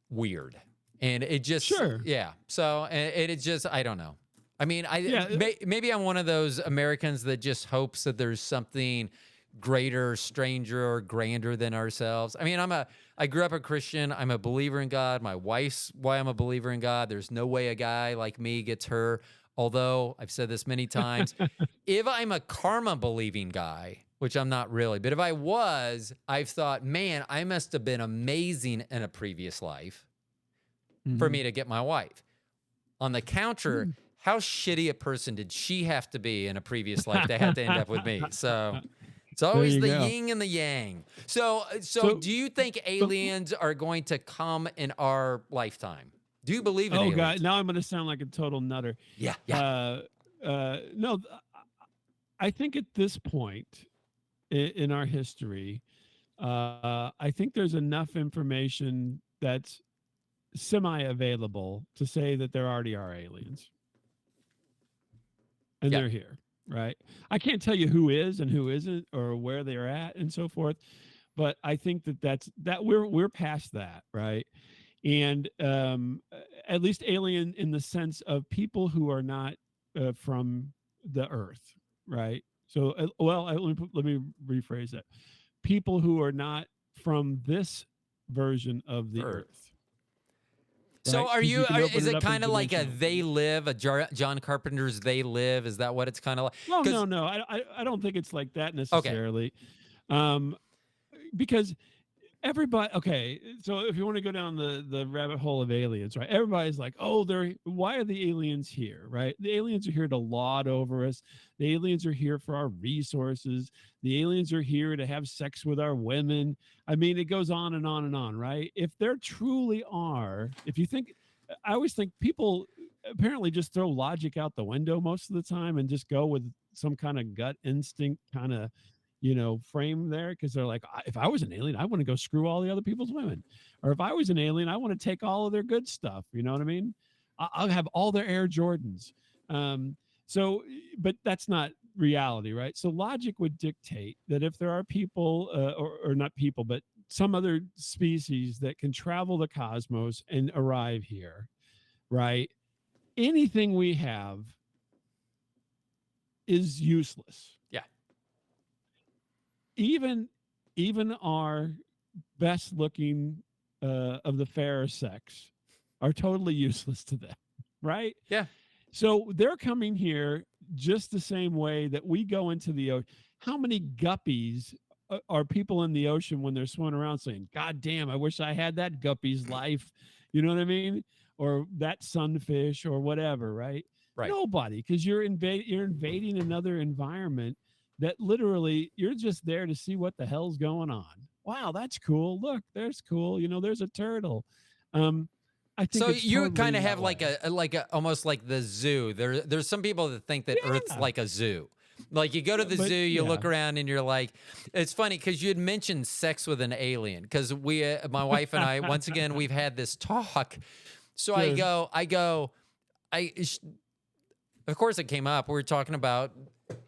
weird, and it just Sure. yeah. So and it just I don't know. I mean, Yeah. maybe I'm one of those Americans that just hopes that there's something greater, stranger, or grander than ourselves. I mean, I grew up a Christian. I'm a believer in God. My wife's why I'm a believer in God. There's no way a guy like me gets her. Although I've said this many times, if I'm a karma believing guy, which I'm not really, but if I was, I've thought, man, I must have been amazing in a previous life for Mhm. me to get my wife. On the counter, Mm. how shitty a person did she have to be in a previous life to have to end up with me? So it's There always you the go. yin and the yang. So So, do you think but aliens are going to come in our lifetime? Do you believe in oh god, aliens? now I'm going to sound like a total nutter. Yeah, yeah, Uh, no, I think at this point in our history, I think there's enough information that's semi-available to say that there already are aliens and yeah. they're here, right? I can't tell you who is and who isn't or where they're at and so forth, but I think that we're past that, right? And at least alien in the sense of people who are not from the earth, right? So, let me rephrase that: people who are not from this version of the Earth. earth. So right? Because you can is open it it up kind in of like a dimensional. They Live, John Carpenter's They Live? Is that what it's kind of like? No, Because no, no. I don't think it's like that okay, necessarily. Um, because everybody, okay, so if you want to go down the rabbit hole of aliens, right, everybody's like, oh, they're why are the aliens here, right? The aliens are here to lord over us. The aliens are here for our resources. The aliens are here to have sex with our women. I mean, it goes on and on and on, right? If there truly are, if you think, I always think people apparently just throw logic out the window most of the time and just go with some kind of gut instinct kind of frame there, because they're like, if I was an alien, I want to go screw all the other people's women, or if I was an alien, I want to take all of their good stuff. You know what I mean? I'll have all their Air Jordans. um so but that's not reality, right? So logic would dictate that if there are people, or not people, but some other species that can travel the cosmos and arrive here, right, anything we have is useless. yeah, even even our best looking, of the fairer sex are totally useless to them, right? yeah, So they're coming here just the same way that we go into the ocean. How many guppies are people in the ocean when they're swimming around saying, God damn, I wish I had that guppy's life? You know what I mean? Or that sunfish or whatever, right? right. Nobody, because you're invading another environment that literally you're just there to see what the hell's going on. Wow, that's cool. Look, there's cool. There's a turtle. Um, I think So it's you totally kind of that have like way. a almost like the zoo. There's some people that think that Earth's Yeah, like a zoo. Like you go to the zoo, but you yeah. look around, and you're like, it's funny because you had mentioned sex with an alien. Because my wife and I, once again, we've had this talk. So Sure. I, sh- of course, it came up. We were talking about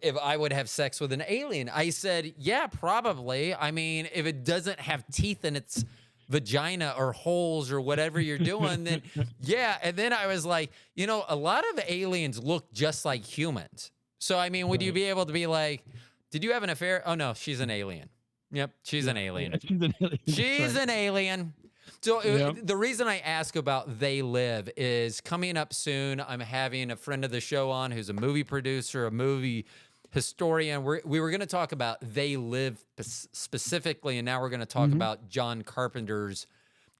if I would have sex with an alien. I said, yeah, probably. I mean, if it doesn't have teeth in its vagina or holes or whatever you're doing, then yeah. And then I was like, a lot of aliens look just like humans. So, I mean, would you Right. be able to be like, did you have an affair? Oh, no, she's an alien. Yep, she's an Yeah. Yeah. alien. She's an alien. That's She's right. an alien. So Yep. the reason I ask about They Live is coming up soon. I'm having a friend of the show on who's a movie producer, a movie historian. We were going to talk about They Live specifically, and now we're going to talk Hmm. about John Carpenter's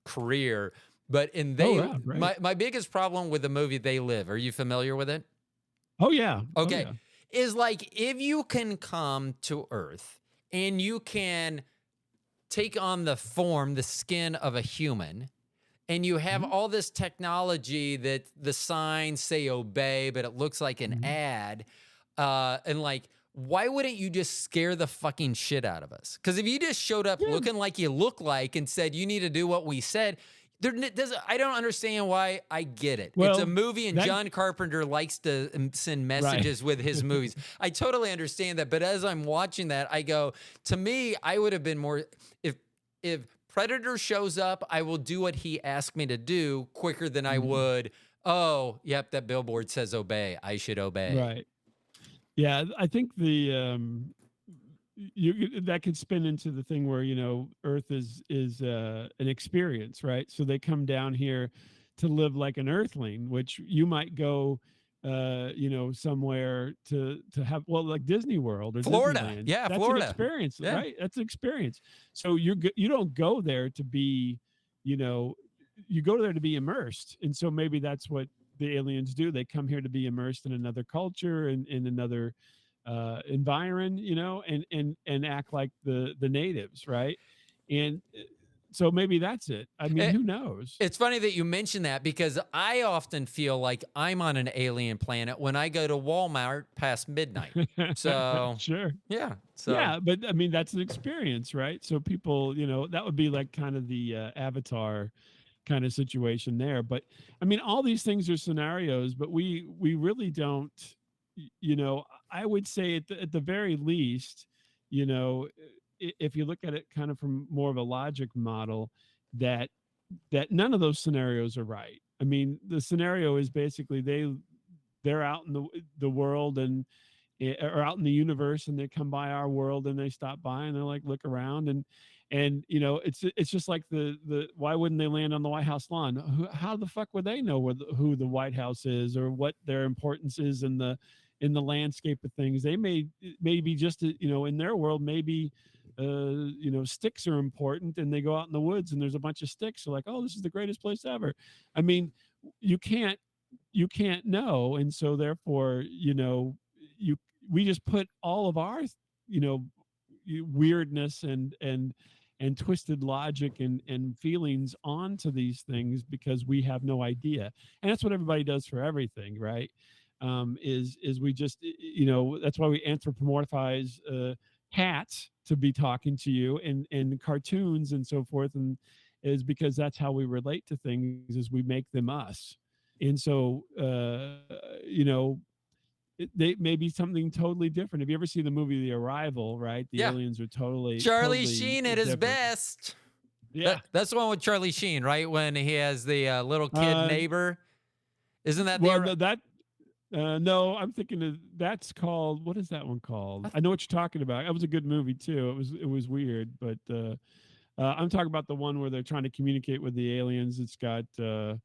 career. But Oh, yeah. Right. my biggest problem with the movie They Live, are you familiar with it? Oh, yeah. Oh, Okay, yeah. is like if you can come to Earth and you can take on the skin of a human, and you have Hmm. all this technology that the signs say obey, but it looks like an Hmm. ad. And like, why wouldn't you just scare the fucking shit out of us? Because if you just showed up Yeah. looking like you look like and said you need to do what we said, I don't understand why. I get it. It's a Well, movie, and that John Carpenter likes to send right. messages with his movies. I totally understand that. But as I'm watching that, I go, to me, I would have been more if if Predator shows up, I will do what he asked me to do quicker than I Mhm. would. Oh, yep, that billboard says obey. I should obey. Right. Yeah, I think that could spin into the thing where Earth is an experience, right? So they come down here to live like an Earthling, which you might go, somewhere to have, well, like Disney World or Florida. Disneyland. Yeah, That's an Florida. experience, Yeah. right? That's an experience. So you don't go there to be, you know, you go there to be immersed, and so maybe that's what the aliens do. They come here to be immersed in another culture and in another environ, and act like the natives, right? And so maybe that's it. I mean, Eh, who knows? It's funny that you mention that because I often feel like I'm on an alien planet when I go to Walmart past midnight. So, Sure. yeah. So, Yeah, but I mean that's an experience, right? So people, that would be like kind of the avatar kind of situation there. But I mean, all these things are scenarios, but we really don't. I would say at the very least, you know, if you look at it kind of from more of a logic model, that none of those scenarios are right. I mean, the scenario is basically they're out in the world and or out in the universe, and they come by our world and they stop by and they're like look around, And it's just like the why wouldn't they land on the White House lawn? How the fuck would they know who the White House is or what their importance is in the landscape of things? They maybe just in their world maybe sticks are important, and they go out in the woods and there's a bunch of sticks. They're like, oh, this is the greatest place ever. I mean, you can't know, and so therefore you we just put all of our you know weirdness and twisted logic and feelings onto these things because we have no idea. And that's what everybody does for everything, right? Is we just that's why we anthropomorphize cats to be talking to you and cartoons and so forth, and is because that's how we relate to things, is we make them us. And so they may be something totally different. Have you ever seen the movie The Arrival? Right, the Yeah. aliens are Charlie totally Sheen at his different. best. Yeah. That's the one with Charlie Sheen, right? When he has the little kid neighbor. Isn't that well the... that no, I'm thinking that's called, what is that one called? I know what you're talking about. That was a good movie too. It was weird, but I'm talking about the one where they're trying to communicate with the aliens. It's got Jodie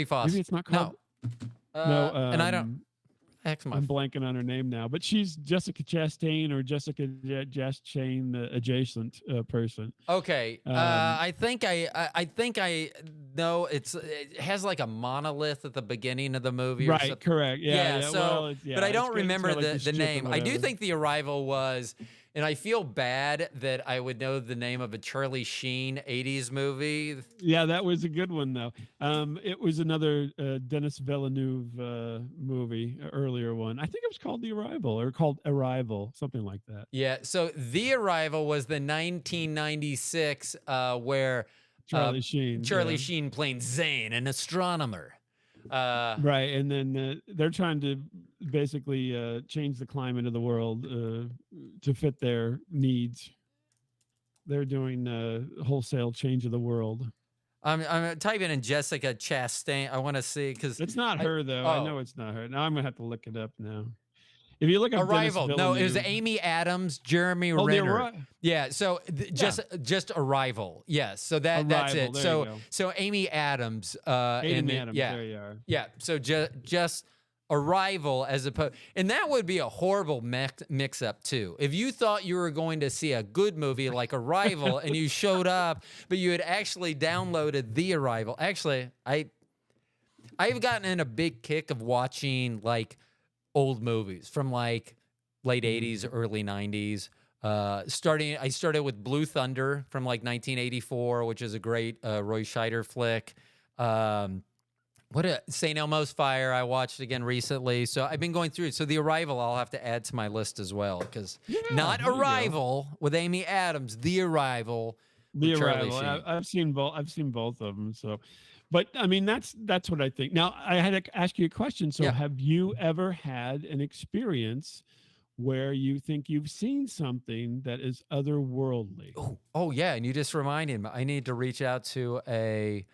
Foster. maybe it's not called No. no And I don't... I'm blanking on her name now, but she's Jessica Chastain or Jessica Chastain adjacent person. Okay. I think I know it has like a monolith at the beginning of the movie. Right. Or something. Correct. Yeah. So, well, but I don't remember like the name. I do think The Arrival was, and I feel bad that I would know the name of a Charlie Sheen 80s movie. Yeah, that was a good one though. It was another Denis Villeneuve movie, earlier one. I think it was called The Arrival or called Arrival, something like that. Yeah. So The Arrival was the 1996 where Charlie Sheen playing Zane, an astronomer. Right, and then they're trying to basically change the climate of the world to fit their needs. They're doing wholesale change of the world. I'm typing in Jessica Chastain. I want to see because it's not her though. I know it's not her. Now I'm gonna have to look it up now. If you look at Arrival, no, it was Amy Adams, Jeremy Renner. Yeah, so just Arrival. Yes, so that's it. So Amy Adams. Amy Adams. There you are. Yeah, so just Arrival as opposed, and that would be a horrible mix-up too. If you thought you were going to see a good movie like Arrival and you showed up, but you had actually downloaded The Arrival. Actually, I've gotten in a big kick of watching like old movies from like late 80s, early 90s. I started with Blue Thunder from like 1984, which is a great Roy Scheider flick. St. Elmo's Fire I watched again recently. So I've been going through it. So The Arrival I'll have to add to my list as well, because not Arrival with Amy Adams, The Arrival. The Arrival. I've seen both of them. So, but I mean that's what I think. Now I had to ask you a question. So have you ever had an experience where you think you've seen something that is otherworldly? Oh yeah, and you just reminded me. I need to reach out to a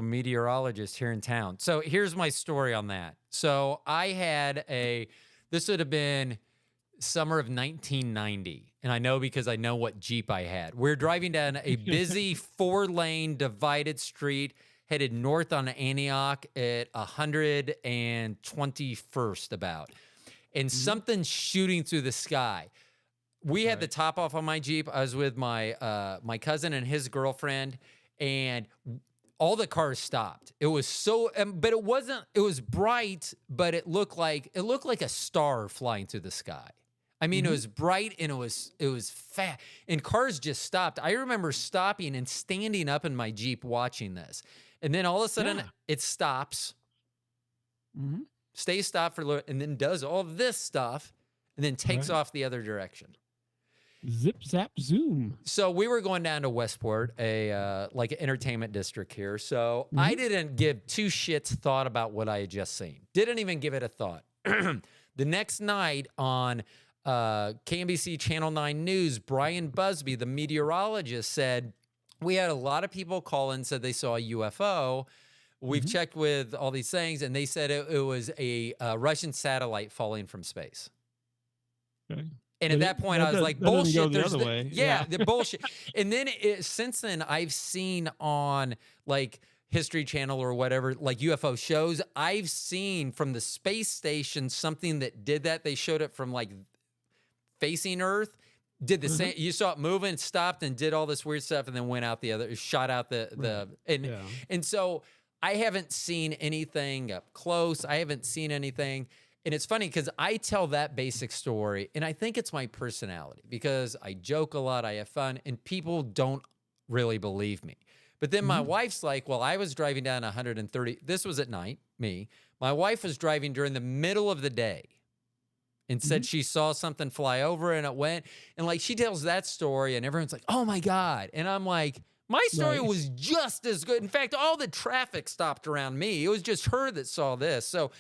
meteorologist here in town. So here's my story on that. So I had this would have been summer of 1990. And I know because I know what Jeep I had. We're driving down a busy 4-lane divided street headed north on Antioch at 121st about. And something's shooting through the sky. We had the top off on my Jeep. I was with my my cousin and his girlfriend, and all the cars stopped. It was but it wasn't. It was bright, but it looked like a star flying through the sky. I mean, it was bright and it was fat, and cars just stopped. I remember stopping and standing up in my Jeep watching this, and then all of a sudden it stops, stays stopped for a little, and then does all this stuff, and then takes off the other direction. Zip, zap, zoom. So we were going down to Westport, like an entertainment district here. So I didn't give two shits thought about what I had just seen. Didn't even give it a thought. The next night on KMBC Channel 9 News, Brian Busby, the meteorologist, said, we had a lot of people call in, said they saw a UFO. We've checked with all these things, and they said it was a Russian satellite falling from space. Okay. And at that point, I was like, that doesn't go bullshit. the other way. Yeah, the bullshit. And then since then, I've seen on like History Channel or whatever, like UFO shows, I've seen from the space station something that did that. They showed it from like facing Earth, did the same. You saw it moving, stopped, and did all this weird stuff, and then went out the other, shot out and so I haven't seen anything up close. I haven't seen anything. And it's funny because I tell that basic story, and I think it's my personality because I joke a lot, I have fun, and people don't really believe me. But then my wife's like, well, I was driving down 130. This was at night, me. My wife was driving during the middle of the day and said she saw something fly over and it went. And like she tells that story and everyone's like, oh my God. And I'm like, my story was just as good. In fact, all the traffic stopped around me. It was just her that saw this. So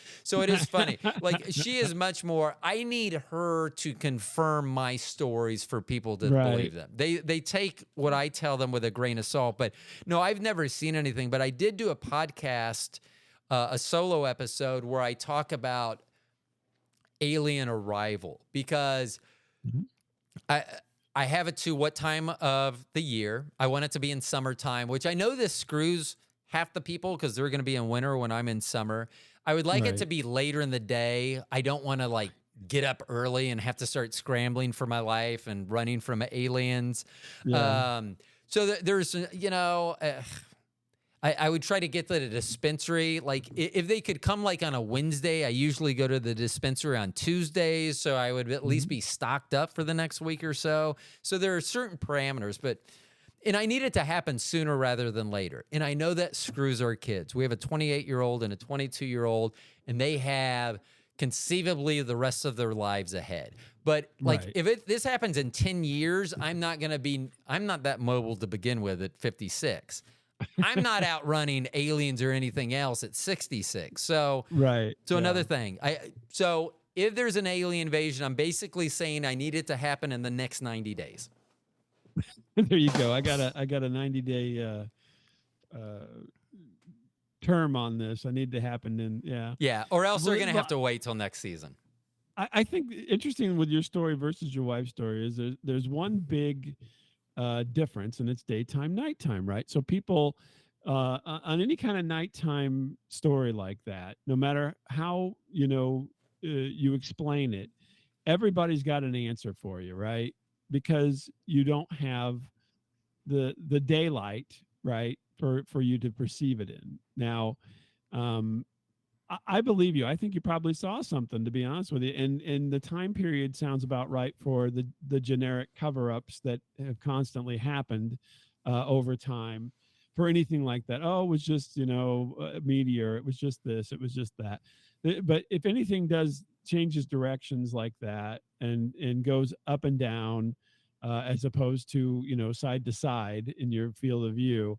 it is funny. Like she is much more, I need her to confirm my stories for people to believe them. They take what I tell them with a grain of salt. But no, I've never seen anything. But I did do a podcast, a solo episode where I talk about alien arrival because I have it to what time of the year. I want it to be in summertime, which I know this screws half the people because they're going to be in winter when I'm in summer. I would like it to be later in the day. I don't want to like get up early and have to start scrambling for my life and running from aliens. So there's, you know, I would try to get to the dispensary. Like if they could come like on a Wednesday, I usually go to the dispensary on Tuesdays. So I would at least be stocked up for the next week or so. So there are certain parameters, and I need it to happen sooner rather than later. And I know that screws our kids. We have a 28-year-old and a 22-year-old, and they have conceivably the rest of their lives ahead. But like if this happens in 10 years, I'm not that mobile to begin with at 56. I'm not outrunning aliens or anything else at 66. So another thing. So if there's an alien invasion, I'm basically saying I need it to happen in the next 90 days. There you go. I got a 90-day term on this. I need to happen in or else they're gonna have to wait till next season. I think interesting with your story versus your wife's story is there's one big difference, and it's daytime, nighttime, right? So people on any kind of nighttime story like that, no matter how you explain it, everybody's got an answer for you, right? Because you don't have the daylight, right, for you to perceive it in. Now, I believe you. I think you probably saw something, to be honest with you. And the time period sounds about right for the generic cover-ups that have constantly happened over time for anything like that. Oh, it was just, a meteor. It was just this. It was just that. But if anything changes directions like that and goes up and down as opposed to, side to side in your field of view,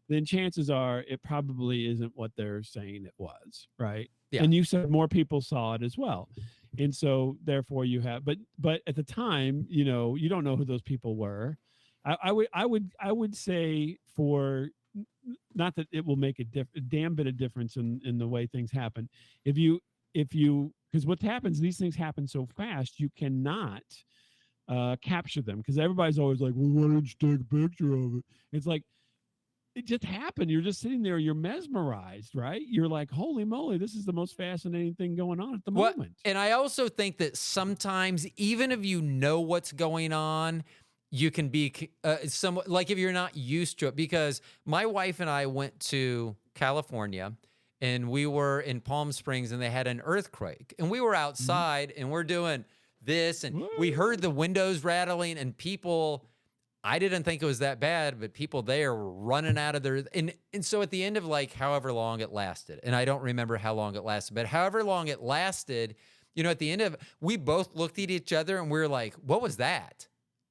then chances are it probably isn't what they're saying it was, right? Yeah. And you said more people saw it as well. And so therefore you have, but at the time, you don't know who those people were. I would say for, not that it will make a damn bit of difference in the way things happen. If you, because what happens, these things happen so fast, you cannot capture them because everybody's always like, well, why didn't you take a picture of it? It's like, it just happened. You're just sitting there. You're mesmerized, right? You're like, holy moly, this is the most fascinating thing going on at the moment. And I also think that sometimes, even if you know what's going on, you can be somewhat like if you're not used to it. Because my wife and I went to California, and we were in Palm Springs, and they had an earthquake, and we were outside, and we're doing this, and we heard the windows rattling, and people. I didn't think it was that bad, but people there were running out of their, and so at the end of like however long it lasted, and I don't remember how long it lasted, but however long it lasted, at the end of it, we both looked at each other and we were like, what was that?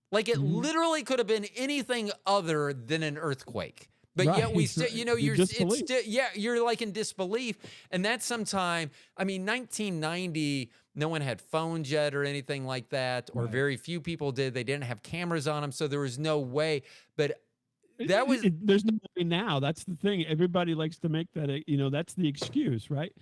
Like it literally could have been anything other than an earthquake. But yet we still, you're like in disbelief. And that's sometime, 1990, no one had phones yet or anything like that, or very few people did. They didn't have cameras on them, so there was no way. But that there's no way now. That's the thing. Everybody likes to make that, that's the excuse, right?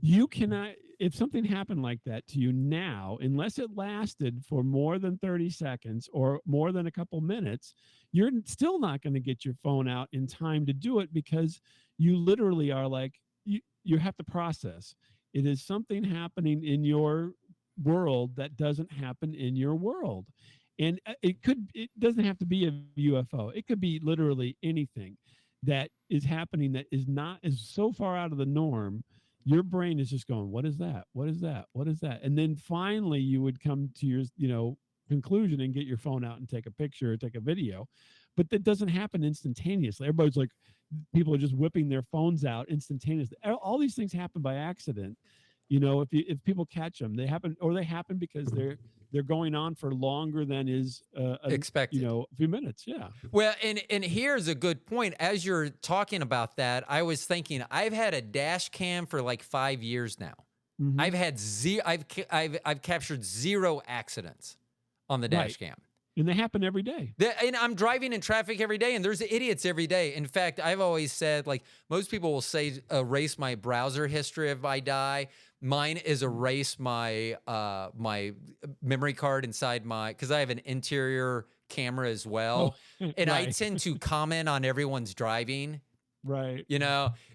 You cannot, if something happened like that to you now, unless it lasted for more than 30 seconds or more than a couple minutes, you're still not going to get your phone out in time to do it, because you literally are like, you have to process. It is something happening in your world that doesn't happen in your world. And it doesn't have to be a UFO. It could be literally anything that is happening that is so far out of the norm. Your brain is just going, what is that, what is that, what is that? And then finally you would come to your conclusion and get your phone out and take a picture or take a video. But that doesn't happen instantaneously. Everybody's like, people are just whipping their phones out instantaneously. All these things happen by accident. If people catch them, they happen because they're going on for longer than is Expected. a few minutes. Yeah. Well, and here's a good point. As you're talking about that, I was thinking I've had a dash cam for like 5 years now. Mhm. I've captured 0 accidents on the dash cam. And they happen every day. And I'm driving in traffic every day, and there's idiots every day. In fact, I've always said, like, most people will say, erase my browser history if I die. Mine is erase my my memory card inside because I have an interior camera as well. And I tend to comment on everyone's driving. Right.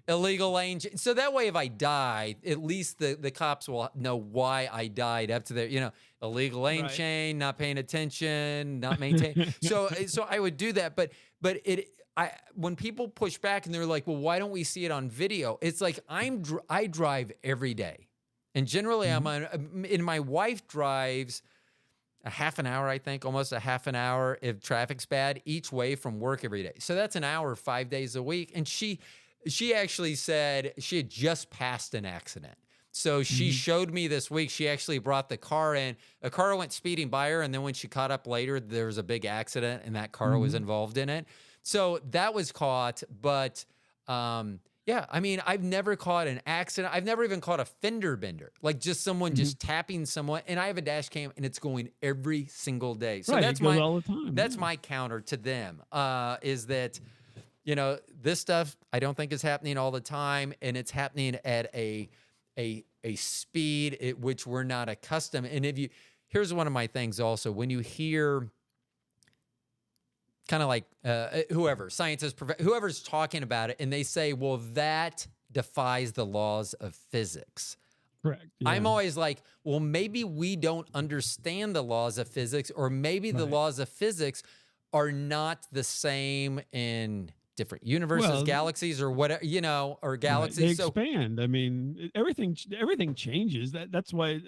Illegal lane. So that way, if I die, at least the cops will know why I died up to their, illegal lane change, not paying attention, not maintaining. so I would do that. But when people push back and they're like, well, why don't we see it on video? It's like, I drive every day. And generally and my wife drives a half an hour, I think, almost a half an hour if traffic's bad each way from work every day. So that's an hour, 5 days a week. And she actually said she had just passed an accident. So she showed me this week, she actually brought the car in. A car went speeding by her, and then when she caught up later, there was a big accident, and that car was involved in it. So that was caught, but yeah, I mean, I've never caught an accident. I've never even caught a fender bender, like just someone just tapping someone. And I have a dash cam, and it's going every single day. So that's all the time. That's my counter to them. Is that this stuff I don't think is happening all the time, and it's happening at a speed at which we're not accustomed. And here's one of my things also, when you hear kind of like scientists, whoever's talking about it, and they say, well, that defies the laws of physics. Correct. Yeah. I'm always like, well, maybe we don't understand the laws of physics, or maybe the laws of physics are not the same in different universes, galaxies, or whatever, or galaxies. They expand. I mean, everything changes. That's why,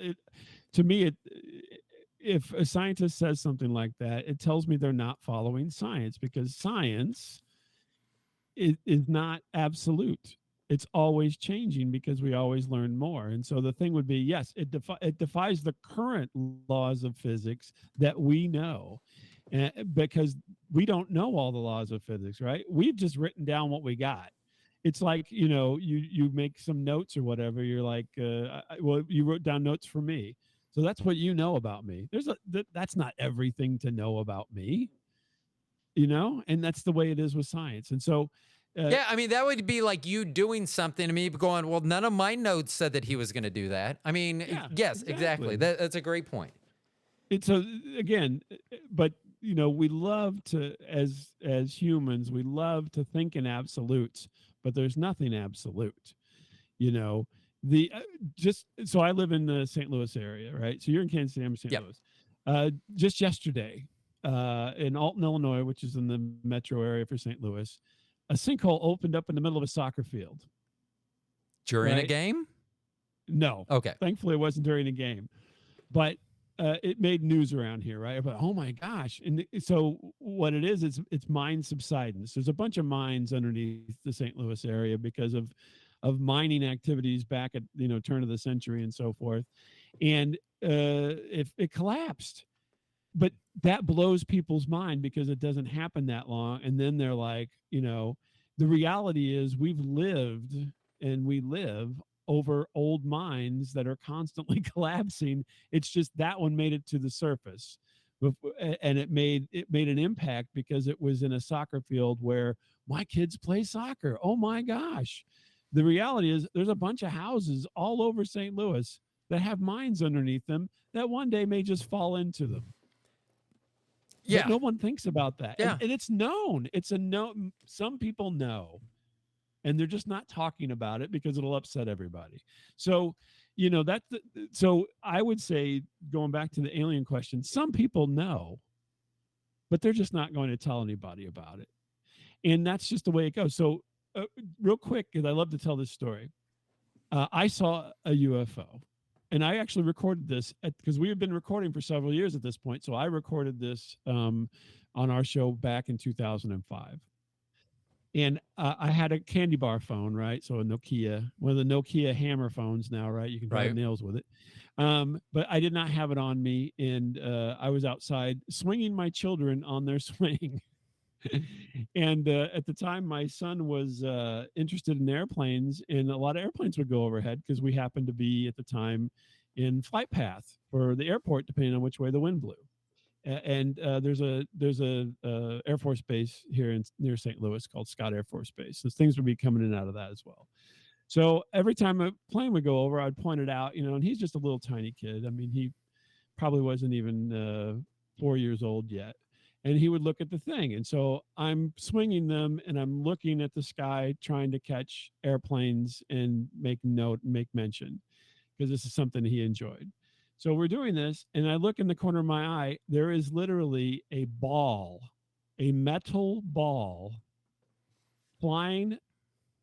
to me, if a scientist says something like that, it tells me they're not following science, because science is not absolute. It's always changing, because we always learn more. And so the thing would be, yes, it defies the current laws of physics that we know, because we don't know all the laws of physics, right? We've just written down what we got. It's like, you make some notes or whatever. You're like, well, you wrote down notes for me. So that's what you know about me. That's not everything to know about me, and that's the way it is with science. And so, yeah, I mean, that would be like you doing something to me, going, well, none of my notes said that he was going to do that. I mean, yes, exactly. That's a great point. So again, but we love to, as humans, we love to think in absolutes, but there's nothing absolute. So I live in the St. Louis area, right? So you're in Kansas City, I'm in St. Louis. Just yesterday, in Alton, Illinois, which is in the metro area for St. Louis, a sinkhole opened up in the middle of a soccer field. During a game? No. Okay. Thankfully, it wasn't during a game, but it made news around here, right? But oh my gosh! And so what it is, it's mine subsidence. There's a bunch of mines underneath the St. Louis area because of mining activities back at turn of the century and so forth, and if it collapsed. But that blows people's mind, because it doesn't happen that long, and then they're like, the reality is we live over old mines that are constantly collapsing. It's just that one made it to the surface, and it made an impact because it was in a soccer field where my kids play soccer. Oh my gosh, the reality is there's a bunch of houses all over St. Louis that have mines underneath them that one day may just fall into them. But Yeah. no one thinks about that. Yeah. And it's known. It's a no. Some people know, and they're just not talking about it because it'll upset everybody. So, so I would say, going back to the alien question, some people know, but they're just not going to tell anybody about it. And that's just the way it goes. So, real quick, because I love to tell this story, I saw a UFO. And I actually recorded this because we had been recording for several years at this point. So I recorded this on our show back in 2005. And I had a candy bar phone, right? So a Nokia, one of the Nokia hammer phones now, right? You can drive Right. nails with it. But I did not have it on me. And I was outside swinging my children on their swing. And at the time, my son was interested in airplanes, and a lot of airplanes would go overhead because we happened to be at the time in flight path for the airport, depending on which way the wind blew. And there's a Air Force base here near St. Louis called Scott Air Force Base. So things would be coming in and out of that as well. So every time a plane would go over, I'd point it out, and he's just a little tiny kid. I mean, he probably wasn't even 4 years old yet. And he would look at the thing. And so I'm swinging them and I'm looking at the sky, trying to catch airplanes and make mention, because this is something he enjoyed. So we're doing this, and I look in the corner of my eye. There is literally a ball, a metal ball, flying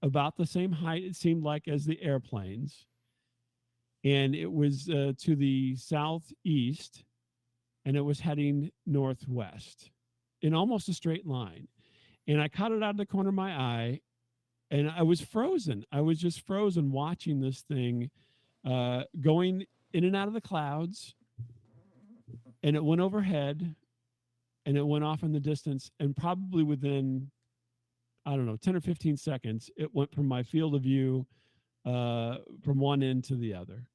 about the same height, it seemed like, as the airplanes. And it was to the southeast, and it was heading northwest in almost a straight line. And I caught it out of the corner of my eye, and I was frozen. I was just frozen watching this thing going in and out of the clouds. And it went overhead, and it went off in the distance. And probably within, I don't know, 10 or 15 seconds, it went from my field of view from one end to the other.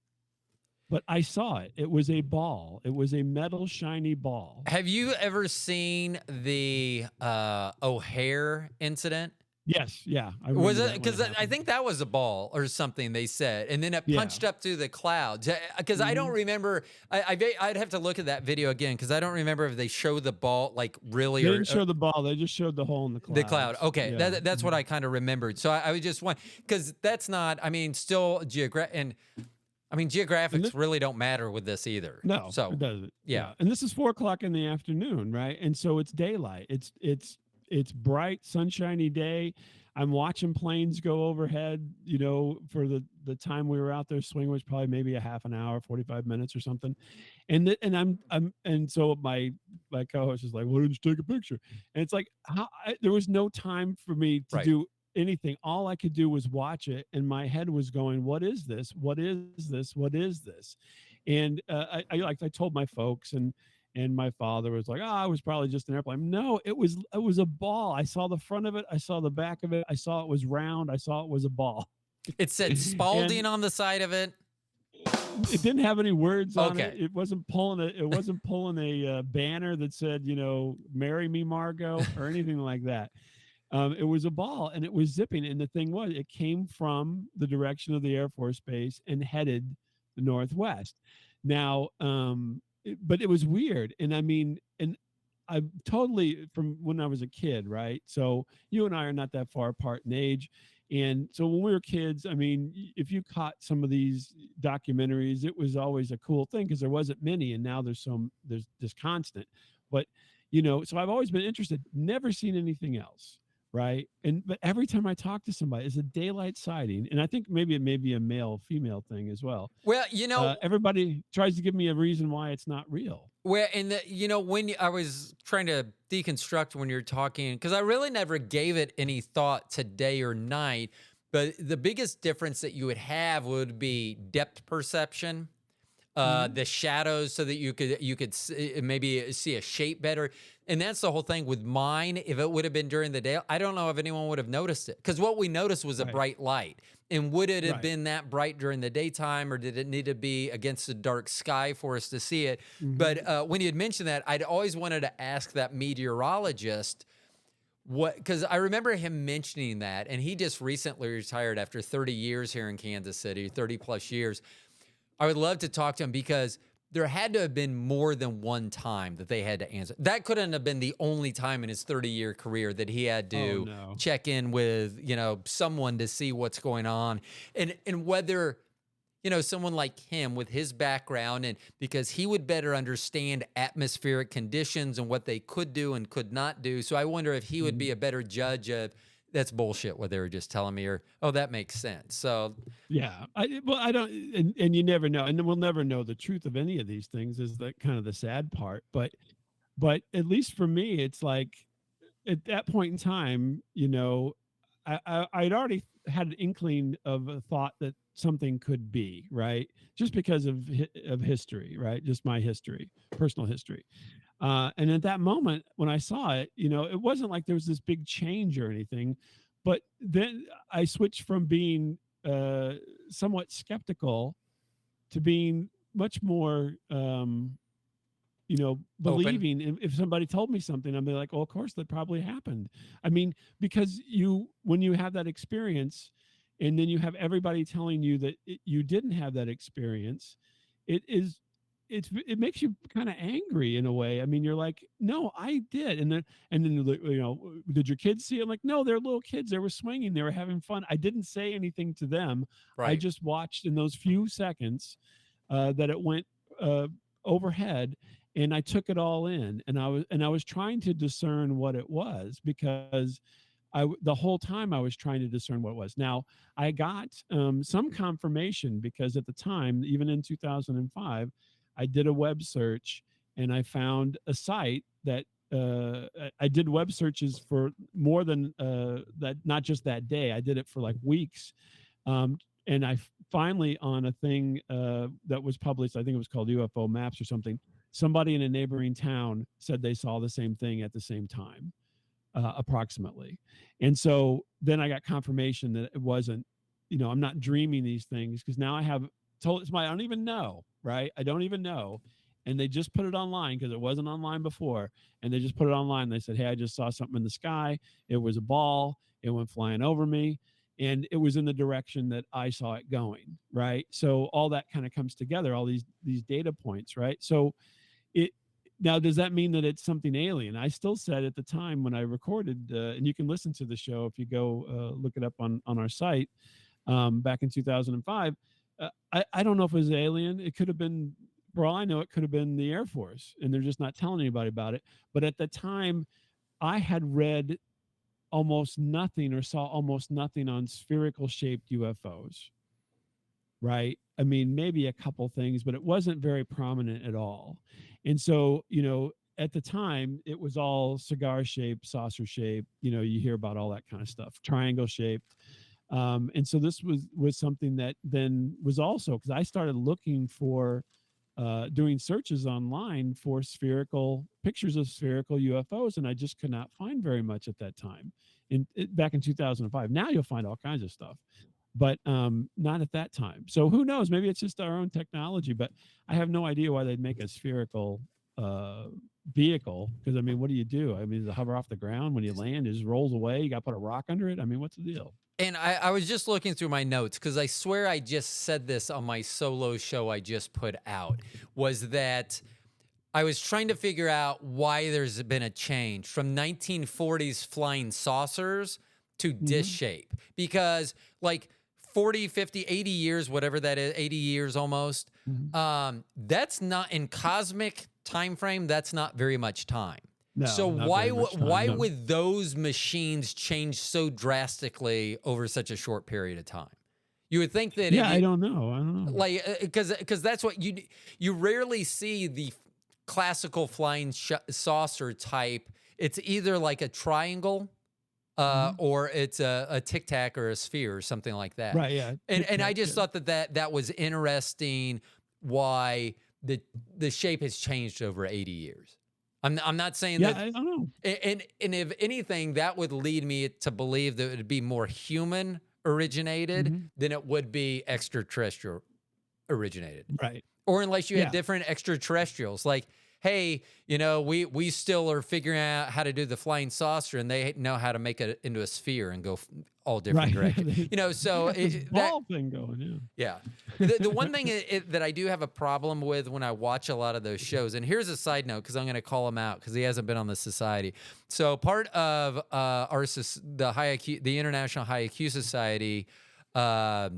But I saw it. It was a ball. It was a metal shiny ball. Have you ever seen the O'Hare incident? Yes, yeah. Was it because I think that was a ball or something they said, and then it punched up through the clouds? Because I don't remember. I'd have to look at that video again because I don't remember if they show the ball like really. They didn't show the ball. They just showed the hole in the cloud. The cloud. Okay, yeah. That's what I kind of remembered. So I was just one because that's not. I mean, still geographics really don't matter with this either. No, so it doesn't. Yeah. And this is 4:00 in the afternoon, right? And so it's daylight. It's bright, sunshiny day. I'm watching planes go overhead, for the time we were out there swinging, was probably maybe a half an hour, 45 minutes or something. And so my co-host is like, "Why didn't you take a picture?" And it's like, there was no time for me to do anything. All I could do was watch it, and my head was going, "What is this? What is this? What is this?" And I told my folks, and my father was like, "Oh, it was probably just an airplane." No, it was a ball. I saw the front of it. I saw the back of it. I saw it was round. I saw it was a ball. It said Spalding on the side of it. It didn't have any words on it. It wasn't pulling a banner that said, "Marry me, Margot," or anything like that. It was a ball, and it was zipping. And the thing was, it came from the direction of the Air Force Base and headed the northwest. Now, but it was weird. And I mean, and I totally, from when I was a kid, right? So you and I are not that far apart in age. And so when we were kids, I mean, if you caught some of these documentaries, it was always a cool thing because there wasn't many, and now there's this constant. But, so I've always been interested, never seen anything else. Right. But every time I talk to somebody, it's a daylight sighting. And I think maybe it may be a male female thing as well. Well, everybody tries to give me a reason why it's not real. Well, and when I was trying to deconstruct when you're talking, because I really never gave it any thought to day or night, but the biggest difference that you would have would be depth perception. The shadows, so that you could maybe see a shape better. And that's the whole thing with mine. If it would have been during the day, I don't know if anyone would have noticed it, because what we noticed was a bright light. And would it have been that bright during the daytime, or did it need to be against the dark sky for us to see it? But when you had mentioned that, I'd always wanted to ask that meteorologist, what, because I remember him mentioning that, and he just recently retired after 30 years here in Kansas City, 30 plus years. I would love to talk to him because there had to have been more than one time that they had to answer. That couldn't have been the only time in his 30-year career that he had to check in with, someone to see what's going on. And whether, someone like him with his background, and because he would better understand atmospheric conditions and what they could do and could not do. So I wonder if he would be a better judge of, that's bullshit what they were just telling me, or, oh, that makes sense. So yeah, I don't, and you never know, and we'll never know the truth of any of these things, is that kind of the sad part. But at least for me, it's like at that point in time, I'd already had an inkling of a thought that something could be right, just because of history, right? Just my history, personal history. And at that moment when I saw it, it wasn't like there was this big change or anything, but then I switched from being somewhat skeptical to being much more, believing. If somebody told me something, I'd be like, oh, of course that probably happened. I mean, because when you have that experience and then you have everybody telling you that you didn't have that experience, it makes you kind of angry in a way. I mean, you're like, no, I did. And then, did your kids see it? I'm like, no, they're little kids. They were swinging. They were having fun. I didn't say anything to them. Right. I just watched in those few seconds that it went overhead, and I took it all in. And I was trying to discern what it was, because the whole time I was trying to discern what it was. Now, I got some confirmation, because at the time, even in 2005, I did a web search and I found a site that I did web searches for more than that, not just that day. I did it for like weeks. And I finally, on a thing that was published, I think it was called UFO Maps or something, somebody in a neighboring town said they saw the same thing at the same time, approximately. And so then I got confirmation that it wasn't, I'm not dreaming these things, because now I have told somebody I don't even know, right? I don't even know. And they just put it online, because it wasn't online before. And they just put it online. They said, hey, I just saw something in the sky. It was a ball. It went flying over me. And it was in the direction that I saw it going, right? So all that kind of comes together, all these data points, right? So now, does that mean that it's something alien? I still said at the time when I recorded, and you can listen to the show if you go look it up on our site, back in 2005, I don't know if it was alien. It could have been, for all I know, it could have been the Air Force, and they're just not telling anybody about it. But at the time, I had read almost nothing or saw almost nothing on spherical shaped UFOs, right? I mean, maybe a couple things, but it wasn't very prominent at all. And so, at the time, it was all cigar shaped, saucer shaped, you hear about all that kind of stuff, triangle shaped. And so this was something that then was also, because I started looking for, doing searches online for pictures of spherical UFOs, and I just could not find very much at that time. Back in 2005. Now you'll find all kinds of stuff, but not at that time. So who knows? Maybe it's just our own technology, but I have no idea why they'd make a spherical vehicle, because I mean, what do? I mean, does it hover off the ground? When you land, it just rolls away? You got to put a rock under it? I mean, what's the deal? And I was just looking through my notes, because I swear I just said this on my solo show I just put out, was that I was trying to figure out why there's been a change from 1940s flying saucers to dish shape, because like 40, 50, 80 years, whatever that is, 80 years almost, that's not, in cosmic time frame, that's not very much time. No, so why would those machines change so drastically over such a short period of time? You would think that I don't know. Like, because that's what you rarely see the classical flying saucer type. It's either like a triangle, or it's a tic tac or a sphere or something like that. Right. Yeah. And I just thought that was interesting. Why the shape has changed over 80 years. I'm not saying that. I don't know. And if anything, that would lead me to believe that it would be more human originated than it would be extraterrestrial originated. Right. Or unless you had different extraterrestrials. Like, hey, we still are figuring out how to do the flying saucer, and they know how to make it into a sphere and go all different Right. Yeah, directions. they So got this that ball thing going. yeah. The one thing that I do have a problem with when I watch a lot of those shows, and here's a side note because I'm going to call him out because he hasn't been on the society. So part of the International High IQ Society, uh,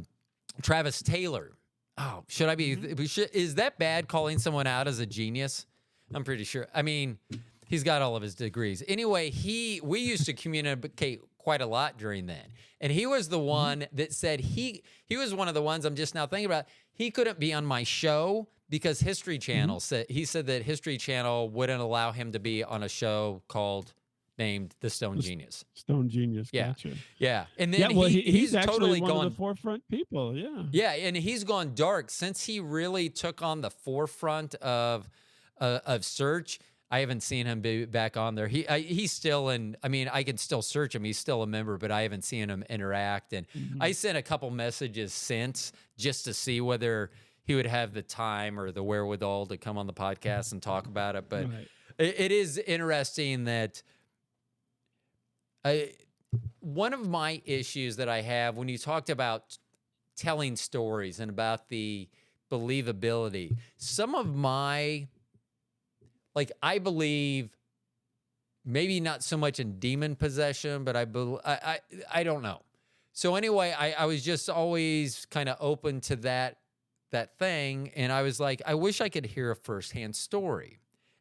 Travis Taylor. Oh, should I be? Is that bad calling someone out as a genius? I'm pretty sure. I mean, he's got all of his degrees. Anyway, we used to communicate quite a lot during that. And he was the one that said he was one of the ones I'm just now thinking about. He couldn't be on my show because History Channel said that History Channel wouldn't allow him to be on a show named The Stone Genius. Stone Genius, Yeah. gotcha. Yeah. And then he's actually totally one gone of the forefront people. Yeah. Yeah, and he's gone dark since he really took on the forefront of search. I haven't seen him be back on there. He's still in. I mean, I can still search him. He's still a member, but I haven't seen him interact. And I sent a couple messages since just to see whether he would have the time or the wherewithal to come on the podcast and talk about it. But it is interesting that one of my issues that I have when you talked about telling stories and about the believability, some of my, like, I believe maybe not so much in demon possession, but I don't know. So anyway, I was just always kind of open to that thing. And I was like, I wish I could hear a firsthand story.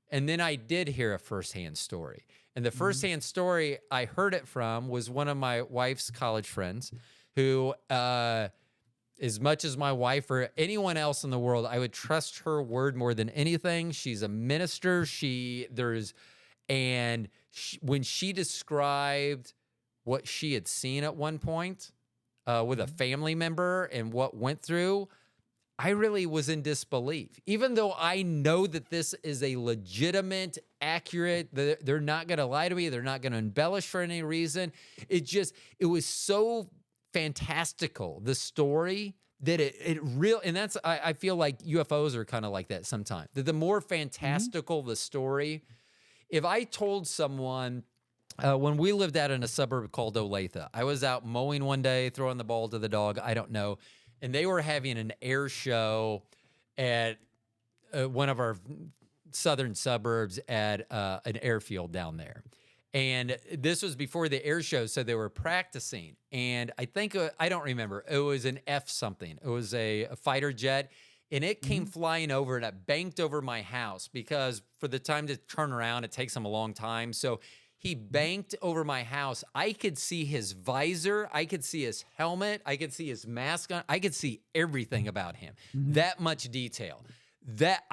And then I did hear a firsthand story. And the firsthand story I heard it from was one of my wife's college friends who, as much as my wife or anyone else in the world, I would trust her word more than anything. She's a minister. When she described what she had seen at one point with a family member and what went through, I really was in disbelief. Even though I know that this is a legitimate, accurate, they're not going to lie to me, they're not going to embellish for any reason. It was so fantastical, the story, that I feel like UFOs are kind of like that sometimes. That the more fantastical the story, if I told someone, when we lived out in a suburb called Olathe, I was out mowing one day, throwing the ball to the dog, I don't know, and they were having an air show at one of our southern suburbs at an airfield down there. And this was before the air show, so they were practicing. And I think, I don't remember, it was an F something. It was a fighter jet, and it came flying over, and it banked over my house because for the time to turn around, it takes them a long time. So he banked over my house. I could see his visor. I could see his helmet. I could see his mask on. I could see everything about him. That much detail. But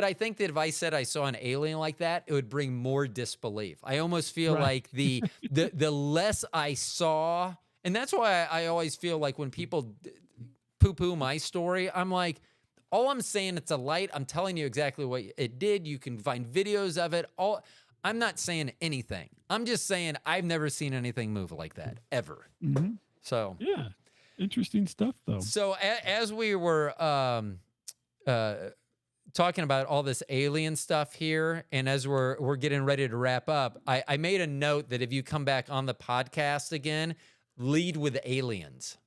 I think that if I said I saw an alien like that, it would bring more disbelief. I almost feel like the less I saw, and that's why I always feel like when people poo-poo my story, I'm like, all I'm saying, it's a light. I'm telling you exactly what it did. You can find videos of it. I'm not saying anything. I'm just saying I've never seen anything move like that, ever. So yeah, interesting stuff, though. So as we were talking about all this alien stuff here, and as we're getting ready to wrap up, I made a note that if you come back on the podcast again, lead with aliens.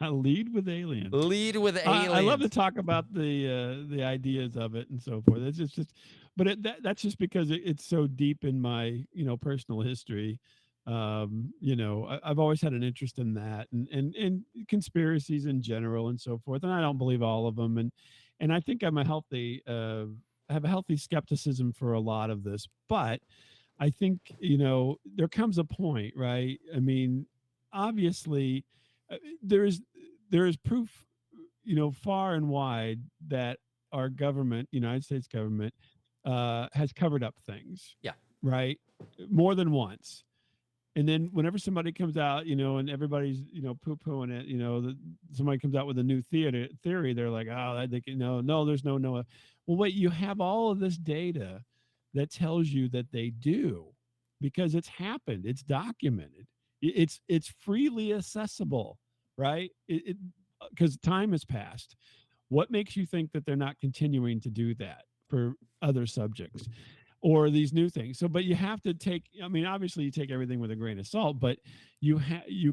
Lead with aliens. Lead with aliens. I love to talk about the ideas of it and so forth. It's just but that's just because it's so deep in my personal history. I've always had an interest in that and conspiracies in general and so forth. And I don't believe all of them. And I think I'm have a healthy skepticism for a lot of this. But I think there comes a point, right? I mean, obviously, there is proof, far and wide that our government, United States government, has covered up things. Yeah. Right. More than once. And then whenever somebody comes out, and everybody's, poo-pooing it, somebody comes out with a new theory, they're like, oh, they can, no, there's no. Well, wait, you have all of this data that tells you that they do, because it's happened. It's documented. It's freely accessible, right? Because time has passed. What makes you think that they're not continuing to do that for other subjects or these new things? So, but you have to take, I mean, obviously you take everything with a grain of salt, but you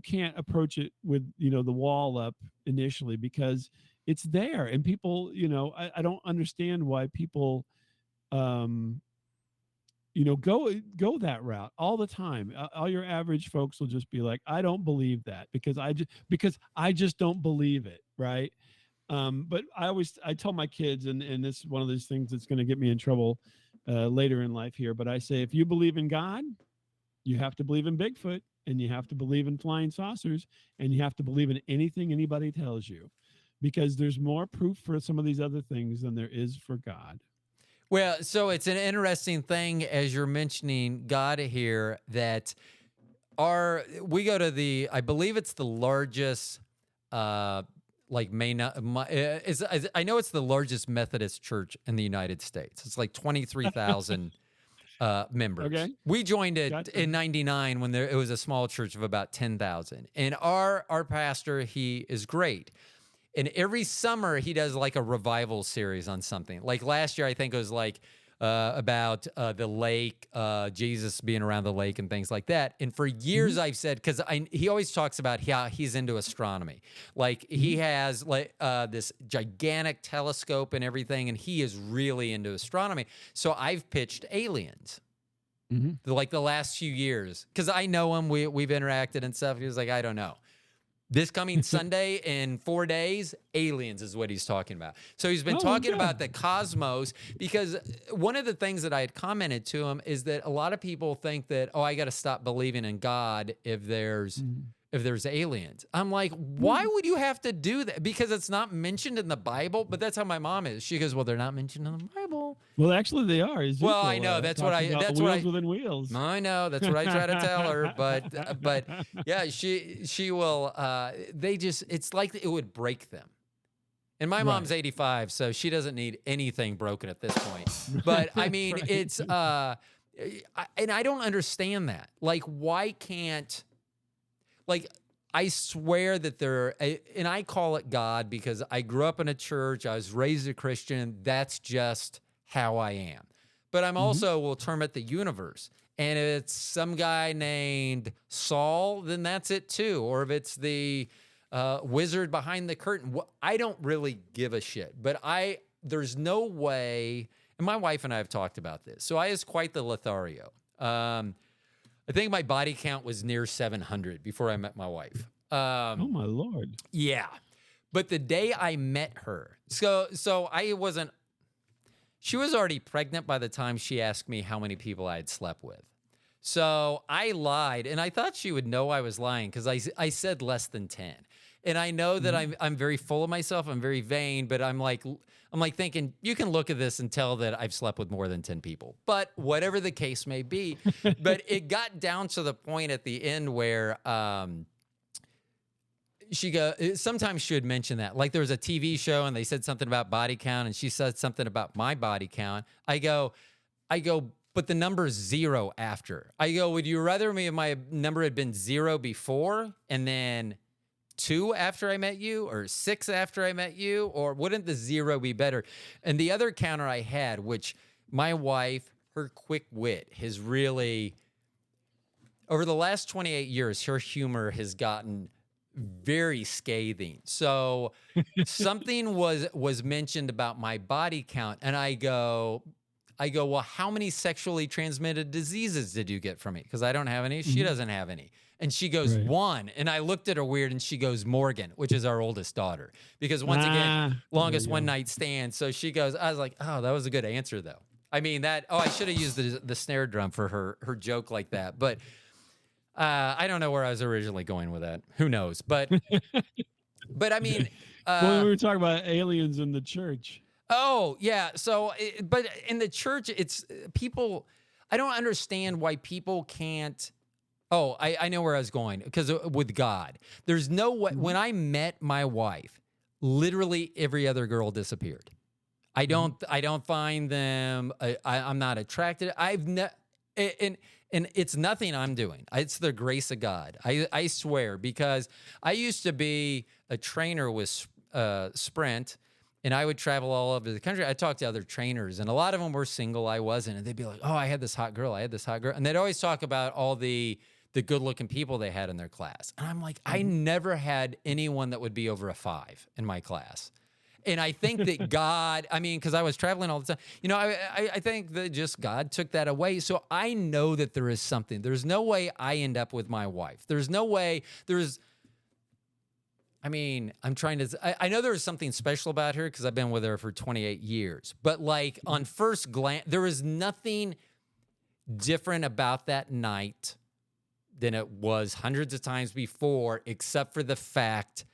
can't approach it with, the wall up initially, because it's there. And people, I don't understand why people, um, go that route all the time. All your average folks will just be like, I don't believe that, because I just don't believe it, right? But I tell my kids, and this is one of those things that's going to get me in trouble later in life here. But I say, if you believe in God, you have to believe in Bigfoot, and you have to believe in flying saucers, and you have to believe in anything anybody tells you, because there's more proof for some of these other things than there is for God. Well, so it's an interesting thing as you're mentioning God here, that we go to I believe it's the largest, like I know it's the largest Methodist church in the United States. It's like 23,000 members. Okay. We joined it Gotcha. in '99 when it was a small church of about 10,000. And our pastor, he is great. And every summer he does like a revival series on something. Like last year, I think it was like about the lake, Jesus being around the lake and things like that. And for years I've said, because he always talks about how he's into astronomy. Like he has like this gigantic telescope and everything, and he is really into astronomy. So I've pitched aliens. Like the last few years, because I know him, we've interacted and stuff. He was like, I don't know. This coming Sunday in 4 days, aliens is what he's talking about. So he's been talking about the cosmos, because one of the things that I had commented to him is that a lot of people think that, I got to stop believing in God if there's aliens. I'm like, why would you have to do that? Because it's not mentioned in the Bible. But that's how my mom is. She goes, well, they're not mentioned in the Bible. Well, actually, they are. Ezekiel, well, I know that's what wheels within wheels. I know that's what I try to tell her. But yeah, she will. It's like it would break them. And my mom's 85, so she doesn't need anything broken at this point. But I mean, it's and I don't understand that. Like, why can't? Like, I swear that and I call it God because I grew up in a church. I was raised a Christian. That's just how I am. But I'm also, we'll term it the universe. And if it's some guy named Saul, then that's it too. Or if it's the wizard behind the curtain, I don't really give a shit. But there's no way, and my wife and I have talked about this. So I was quite the Lothario. I think my body count was near 700 before I met my wife. Oh my Lord. Yeah. But the day I met her, so I wasn't, she was already pregnant by the time she asked me how many people I had slept with. So I lied, and I thought she would know I was lying because I said less than 10. And I know that I'm very full of myself. I'm very vain, but I'm like thinking, you can look at this and tell that I've slept with more than 10 people. But whatever the case may be, but it got down to the point at the end where sometimes she would mention that. Like there was a TV show and they said something about body count, and she said something about my body count. I go, but the number's 0 after. I go, would you rather me if my number had been 0 before and then 2 after I met you, or 6 after I met you? Or wouldn't the 0 be better? And the other counter I had, which my wife, her quick wit has really, over the last 28 years, her humor has gotten very scathing. So something was mentioned about my body count, and I go, well, how many sexually transmitted diseases did you get from me? Because I don't have any. She doesn't have any. And she goes, 1. And I looked at her weird, and she goes, Morgan, which is our oldest daughter. Because once again, longest one night stand. So she goes, I was like, oh, that was a good answer, though. I mean, I should have used the snare drum for her joke like that. But I don't know where I was originally going with that. Who knows? But I mean. Well, we were talking about aliens in the church. Oh, yeah. So, but in the church, it's people, I don't understand why people can't. Oh, I know where I was going, because with God, there's no way. When I met my wife, literally every other girl disappeared. I don't find them. I'm not attracted. And it's nothing I'm doing. It's the grace of God. I swear, because I used to be a trainer with Sprint. And I would travel all over the country. I talked to other trainers, and a lot of them were single. I wasn't. And they'd be like, oh, I had this hot girl. I had this hot girl. And they'd always talk about all the good looking people they had in their class. And I'm like, I never had anyone that would be over a 5 in my class. And I think that God, I mean, because I was traveling all the time, I think that just God took that away. So I know that there is something. There's no way I end up with my wife. There's no way I'm trying to, I know there was something special about her because I've been with her for 28 years. But like on first glance, there was nothing different about that night than it was hundreds of times before, except for the fact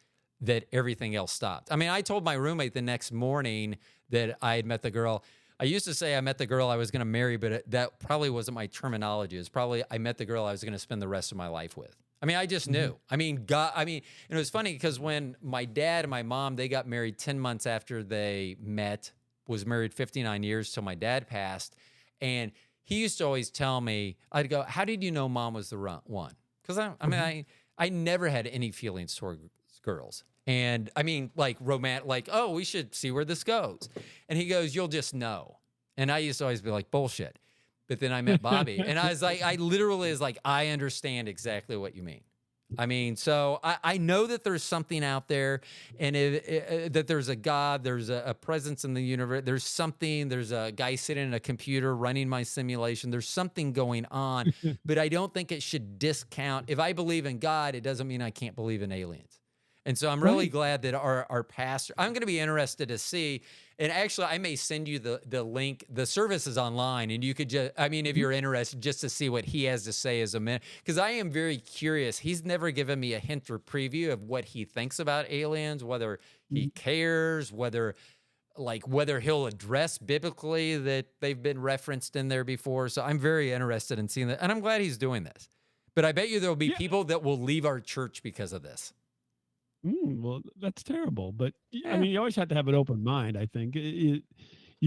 that everything else stopped. I mean, I told my roommate the next morning that I had met the girl. I used to say I met the girl I was going to marry, but that probably wasn't my terminology. It's probably I met the girl I was going to spend the rest of my life with. I mean, I just knew. I mean, God, and it was funny because when my dad and my mom, they got married 10 months after they met, was married 59 years till my dad passed. And he used to always tell me, I'd go, how did you know mom was the one? Because I never had any feelings toward girls. And I mean, like romantic, like, oh, we should see where this goes. And he goes, you'll just know. And I used to always be like, bullshit. But then I met Bobby, and I was like, I literally is like, I understand exactly what you mean. I mean, so I know that there's something out there, and that there's a God, there's a presence in the universe, there's a guy sitting in a computer running my simulation. There's something going on, but I don't think it should discount. If I believe in God, it doesn't mean I can't believe in aliens. And so I'm really glad that our pastor, I'm going to be interested to see, and actually I may send you the link. The service is online, and you could just, if you're interested, just to see what he has to say as a man, because I am very curious. He's never given me a hint or preview of what he thinks about aliens, whether he cares, whether he'll address biblically that they've been referenced in there before. So I'm very interested in seeing that, and I'm glad he's doing this. But I bet you there'll be people that will leave our church because of this. Well, that's terrible. But I mean, you always have to have an open mind. I think you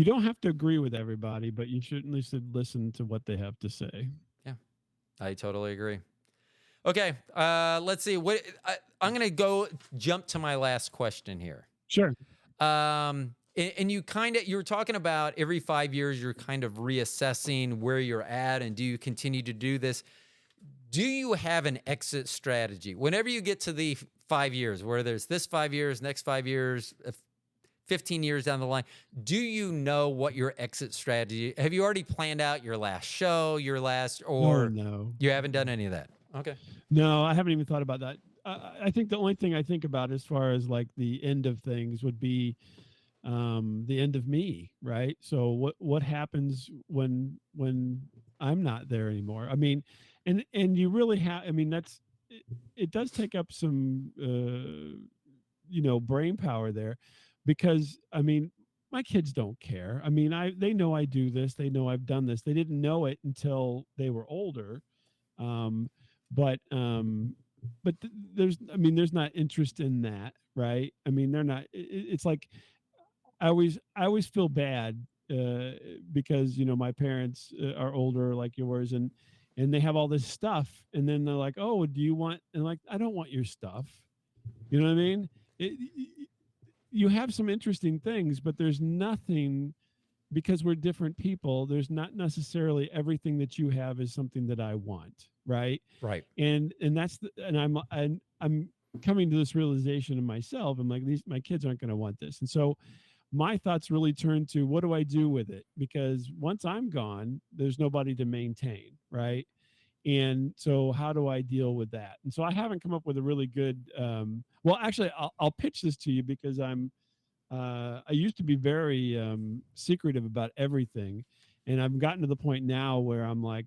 don't have to agree with everybody, but you certainly should listen to what they have to say. Yeah, I totally agree. Okay, let's see. I'm going to jump to my last question here. Sure. And you were talking about every 5 years you're kind of reassessing where you're at, and do you continue to do this? Do you have an exit strategy? Whenever you get to the 5 years, where there's this 5 years, next 5 years, 15 years down the line, do you know what your exit strategy? Have you already planned out your last show, or no, you haven't done any of that? Okay. No, I haven't even thought about that. I think the only thing I think about as far as like the end of things would be the end of me, right? So what happens when I'm not there anymore? I mean, and you really have. I mean, it does take up some brain power there, because I mean, my kids don't care. I mean, they know I do this. They know I've done this. They didn't know it until they were older. But there's not interest in that, right? I mean, they're not. It's like I always feel bad because my parents are older like yours, and they have all this stuff, and then they're like, oh, do you want, and like, I don't want your stuff. You know what I mean? You have some interesting things, but there's nothing, because we're different people. There's not necessarily everything that you have is something that I want, right? Right. And I'm coming to this realization in myself. I'm like, my kids aren't going to want this, and so my thoughts really turn to, what do I do with it? Because once I'm gone, there's nobody to maintain, right? And so how do I deal with that? And so I haven't come up with a really good, well, actually, I'll pitch this to you, because I used to be very secretive about everything. And I've gotten to the point now where I'm like,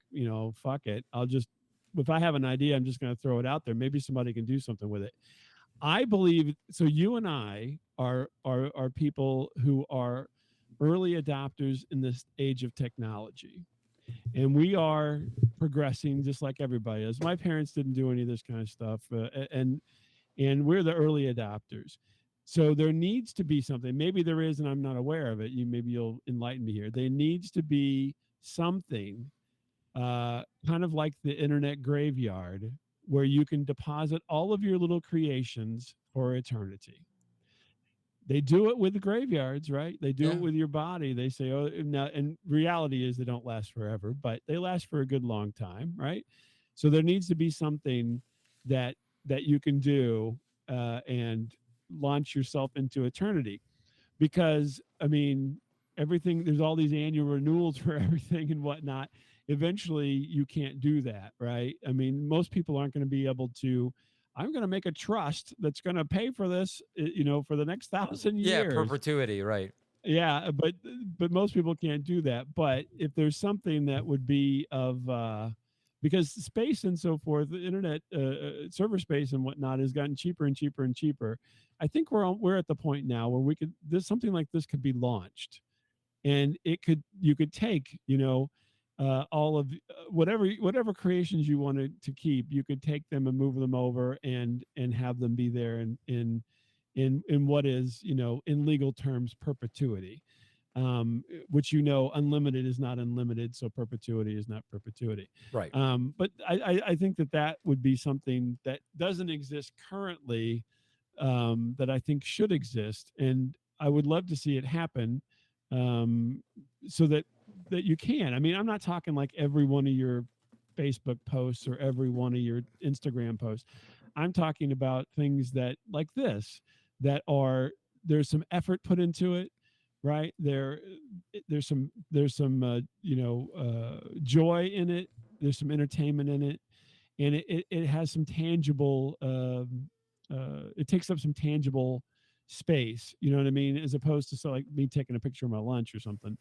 fuck it. If I have an idea, I'm just going to throw it out there. Maybe somebody can do something with it. I believe so. You and I are people who are early adopters in this age of technology, and we are progressing just like everybody is. My parents didn't do any of this kind of stuff, and we're the early adopters. So there needs to be something. Maybe there is, and I'm not aware of it. Maybe you'll enlighten me here. There needs to be something, kind of like the internet graveyard, where you can deposit all of your little creations for eternity. They do it with the graveyards, right? They do Yeah. it with your body. They say, oh, now, and reality is they don't last forever, but they last for a good long time, right? So there needs to be something that you can do and launch yourself into eternity. Because I mean, everything, there's all these annual renewals for everything and whatnot. Eventually, you can't do that, right? I mean, most people aren't going to be able to. I'm going to make a trust that's going to pay for this, for the next 1,000 years. Perpetuity, right? Yeah, but most people can't do that. But if there's something that would be of because space and so forth, the internet, server space and whatnot has gotten cheaper and cheaper and cheaper. I think we're at the point now where we could this something like this could be launched, and you could take all of whatever creations you wanted to keep, you could take them and move them over and have them be there in what is, in legal terms, perpetuity, which, unlimited is not unlimited, so perpetuity is not perpetuity. Right. But I think that would be something that doesn't exist currently, that I think should exist, and I would love to see it happen, so that you can. I mean, I'm not talking like every one of your Facebook posts or every one of your Instagram posts. I'm talking about things that like this, that are there's some effort put into it, right? There's some joy in it. There's some entertainment in it, and it has some tangible. It takes up some tangible space. You know what I mean? As opposed to like me taking a picture of my lunch or something.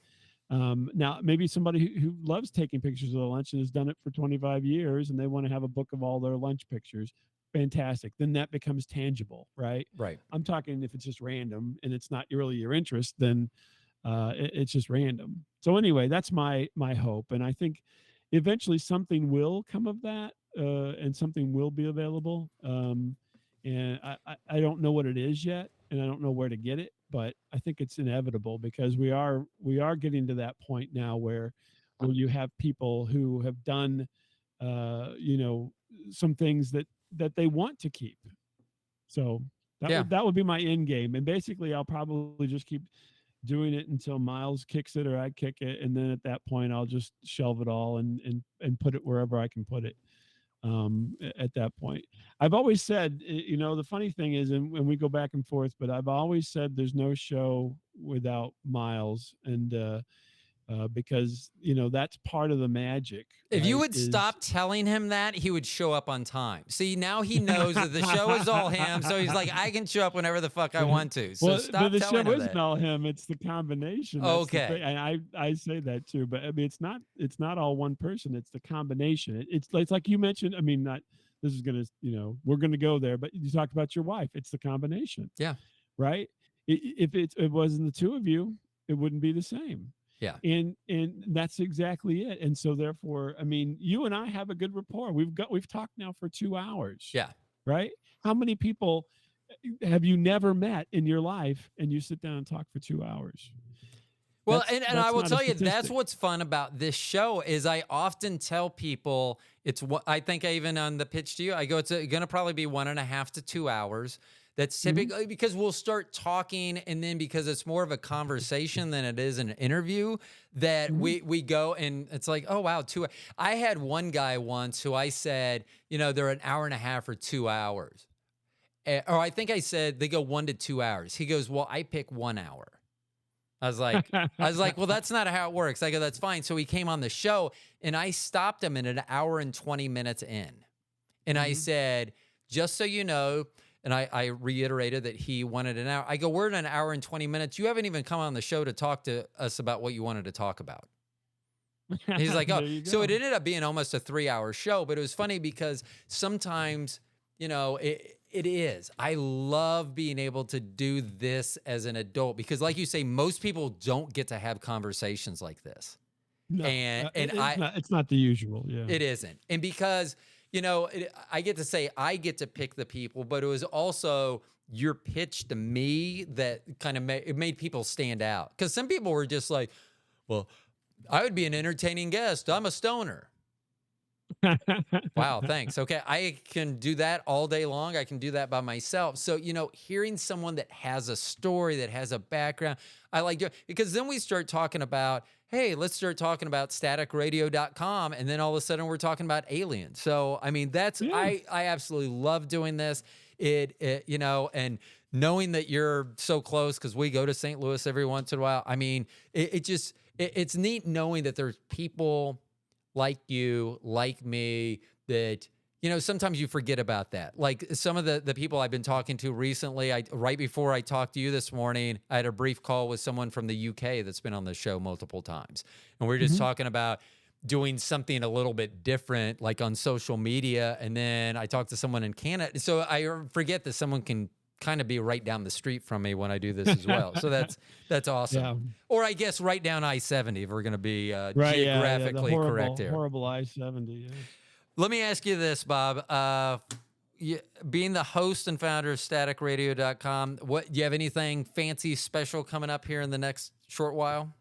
Now, maybe somebody who loves taking pictures of the lunch and has done it for 25 years, and they want to have a book of all their lunch pictures. Fantastic. Then that becomes tangible, right? Right. I'm talking if it's just random and it's not really your interest, then it's just random. So anyway, that's my hope, and I think eventually something will come of that, and something will be available. And I don't know what it is yet, and I don't know where to get it, but I think it's inevitable, because we are getting to that point now where you have people who have done some things that they want to keep. So Yeah. that would be my end game, and basically I'll probably just keep doing it until Miles kicks it or I kick it, and then at that point I'll just shelve it all and put it wherever I can put it. At that point, I've always said, the funny thing is, and we go back and forth, but I've always said there's no show without Miles, and because that's part of the magic. If you right, would stop telling him that, he would show up on time. See, now he knows that the show is all him, so he's like, I can show up whenever the fuck I want to. So well, stop but the telling show him isn't that. all him; it's the combination. That's the Okay. thing. And I say that too, but I mean, it's not all one person. It's the combination. It's like you mentioned. I mean, not this is gonna we're gonna go there, but you talked about your wife. It's the combination. Yeah. Right. If it wasn't the two of you, it wouldn't be the same. Yeah. And that's exactly it. And so therefore, I mean, you and I have a good rapport. We've talked now for 2 hours. Yeah. Right? How many people have you never met in your life and you sit down and talk for 2 hours? Well, and I will tell you, that's statistic. what's fun about this show is I often tell people it's what I think I even on the pitch to you, I go, it's going to probably be 1.5 to 2 hours. That's typically because we'll start talking, and then because it's more of a conversation than it is an interview, that we go and it's like, oh wow, 2 hours. I had one guy once who I said, they're 1.5 or 2 hours, or I think I said they go 1 to 2 hours. He goes, well, I pick 1 hour. I was like, well, that's not how it works. I go, that's fine. So he came on the show, and I stopped him at 1 hour and 20 minutes in, and I said, just so you know. And I reiterated that he wanted an hour. I go, we're at 1 hour and 20 minutes. You haven't even come on the show to talk to us about what you wanted to talk about. He's like, oh, so it ended up being almost a 3-hour show. But it was funny because sometimes, it is. I love being able to do this as an adult because, like you say, most people don't get to have conversations like this. No, and it's not the usual. Yeah, it isn't. And because I get to say I get to pick the people, but it was also your pitch to me that kind of made people stand out. Because some people were just like, well, I would be an entertaining guest. I'm a stoner. Wow, thanks. Okay, I can do that all day long. I can do that by myself. So, hearing someone that has a story, that has a background, I like doing because then we start talking about, hey, let's start talking about staticradio.com. And then all of a sudden we're talking about aliens. So, I mean, Yeah. I absolutely love doing this. And knowing that you're so close because we go to St. Louis every once in a while. I mean, it's neat knowing that there's people like you, like me, that sometimes you forget about that. Like some of the people I've been talking to recently, right before I talked to you this morning, I had a brief call with someone from the UK that's been on the show multiple times, and we're just Mhm. talking about doing something a little bit different, like on social media. And then I talked to someone in Canada, so I forget that someone can kind of be right down the street from me when I do this as well. So that's awesome. Yeah. Or I guess right down I-70 if we're going to be Right. Yeah. Yeah. The geographically correct here. horrible I-70. Yeah. Let me ask you this, Bob. Being the host and founder of staticradio.com, do you have anything fancy special coming up here in the next short while?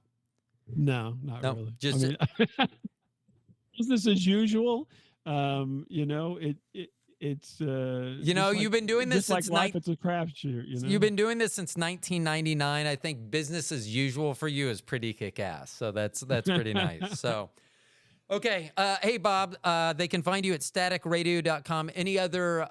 No, not No, really. just Business as usual. It's you've been doing this just like since life. It's a crapshoot. you've been doing this since 1999. I think business as usual for you is pretty kick-ass. So that's pretty nice. So. Okay. Hey, Bob, they can find you at staticradio.com. Any other,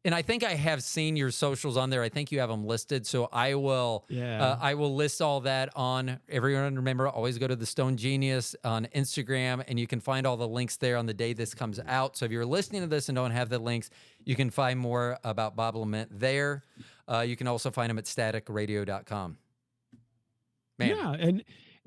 and I think I have seen your socials on there. I think you have them listed. So I will list all that on. Everyone remember, always go to the Stone Genius on Instagram, and you can find all the links there on the day this comes out. So if you're listening to this and don't have the links, you can find more about Bob LeMent there. You can also find him at staticradio.com. Man. Yeah,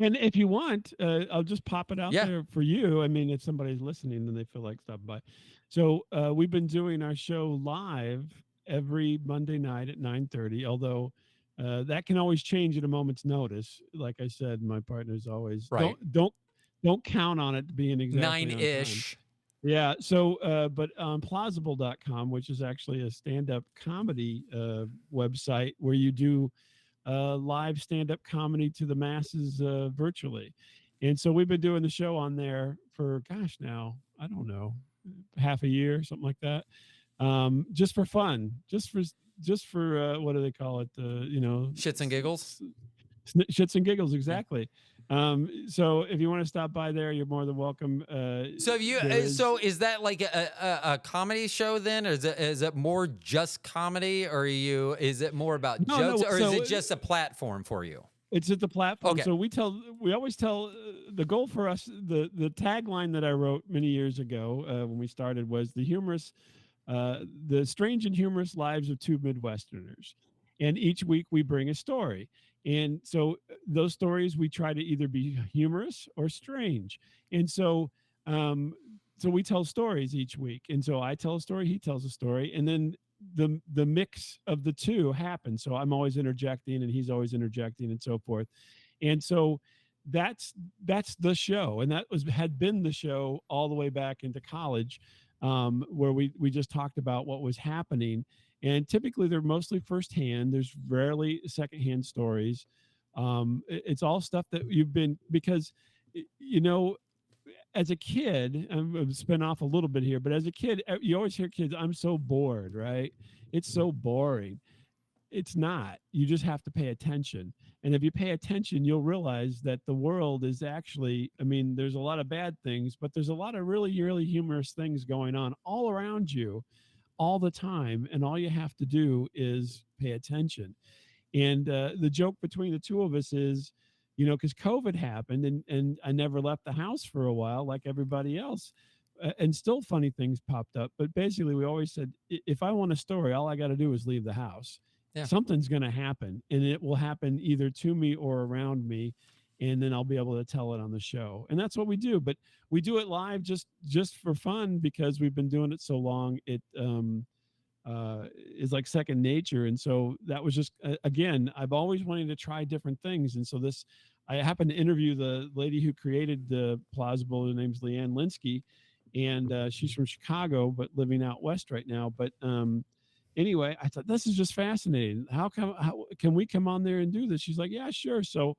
and if you want, I'll just pop it out Yeah. there for you. I mean, if somebody's listening and they feel like stopping by. So we've been doing our show live every Monday night at 9:30. Although that can always change at a moment's notice. Like I said, my partner's always Right. don't count on it being exactly 9-ish. Yeah. So, but on plausible.com, which is actually a stand-up comedy website where you do live stand-up comedy to the masses virtually. And so we've been doing the show on there for, gosh, now, I don't know, half a year, something like that. Just for fun, just for what do they call it? Shits and giggles. Shits and giggles. Exactly. So if you want to stop by there, you're more than welcome. So is that like a comedy show then, or is it more just comedy, or is it more about jokes, or is it just a platform for you? It's at the platform. Okay. So we always tell the goal for us, the tagline that I wrote many years ago when we started was the strange and humorous lives of two Midwesterners. And each week we bring a story. And so those stories, we try to either be humorous or strange. And so we tell stories each week. And so I tell a story, he tells a story, and then the mix of the two happens. So I'm always interjecting and he's always interjecting and so forth. And so that's the show. And that had been the show all the way back into college, where we just talked about what was happening. And typically they're mostly firsthand. There's rarely secondhand stories. It's all stuff that you've been, because, as a kid, I'm going to spin off a little bit here, but as a kid, you always hear kids, I'm so bored, right? It's so boring. It's not. You just have to pay attention. And if you pay attention, you'll realize that the world is actually, I mean, there's a lot of bad things, but there's a lot of really, really humorous things going on all around you all the time. And all you have to do is pay attention. And the joke between the two of us is, because COVID happened and I never left the house for a while like everybody else. And still funny things popped up. But basically, we always said, if I want a story, all I got to do is leave the house. Yeah. Something's going to happen, and it will happen either to me or around me. And then I'll be able to tell it on the show. And that's what we do. But we do it live just for fun, because we've been doing it so long. It is like second nature. And so that was just, again, I've always wanted to try different things. And so I happened to interview the lady who created the Plausible. Her name's Leanne Linsky. And she's from Chicago, but living out west right now. But anyway, I thought, this is just fascinating. How can we come on there and do this? She's like, yeah, sure. So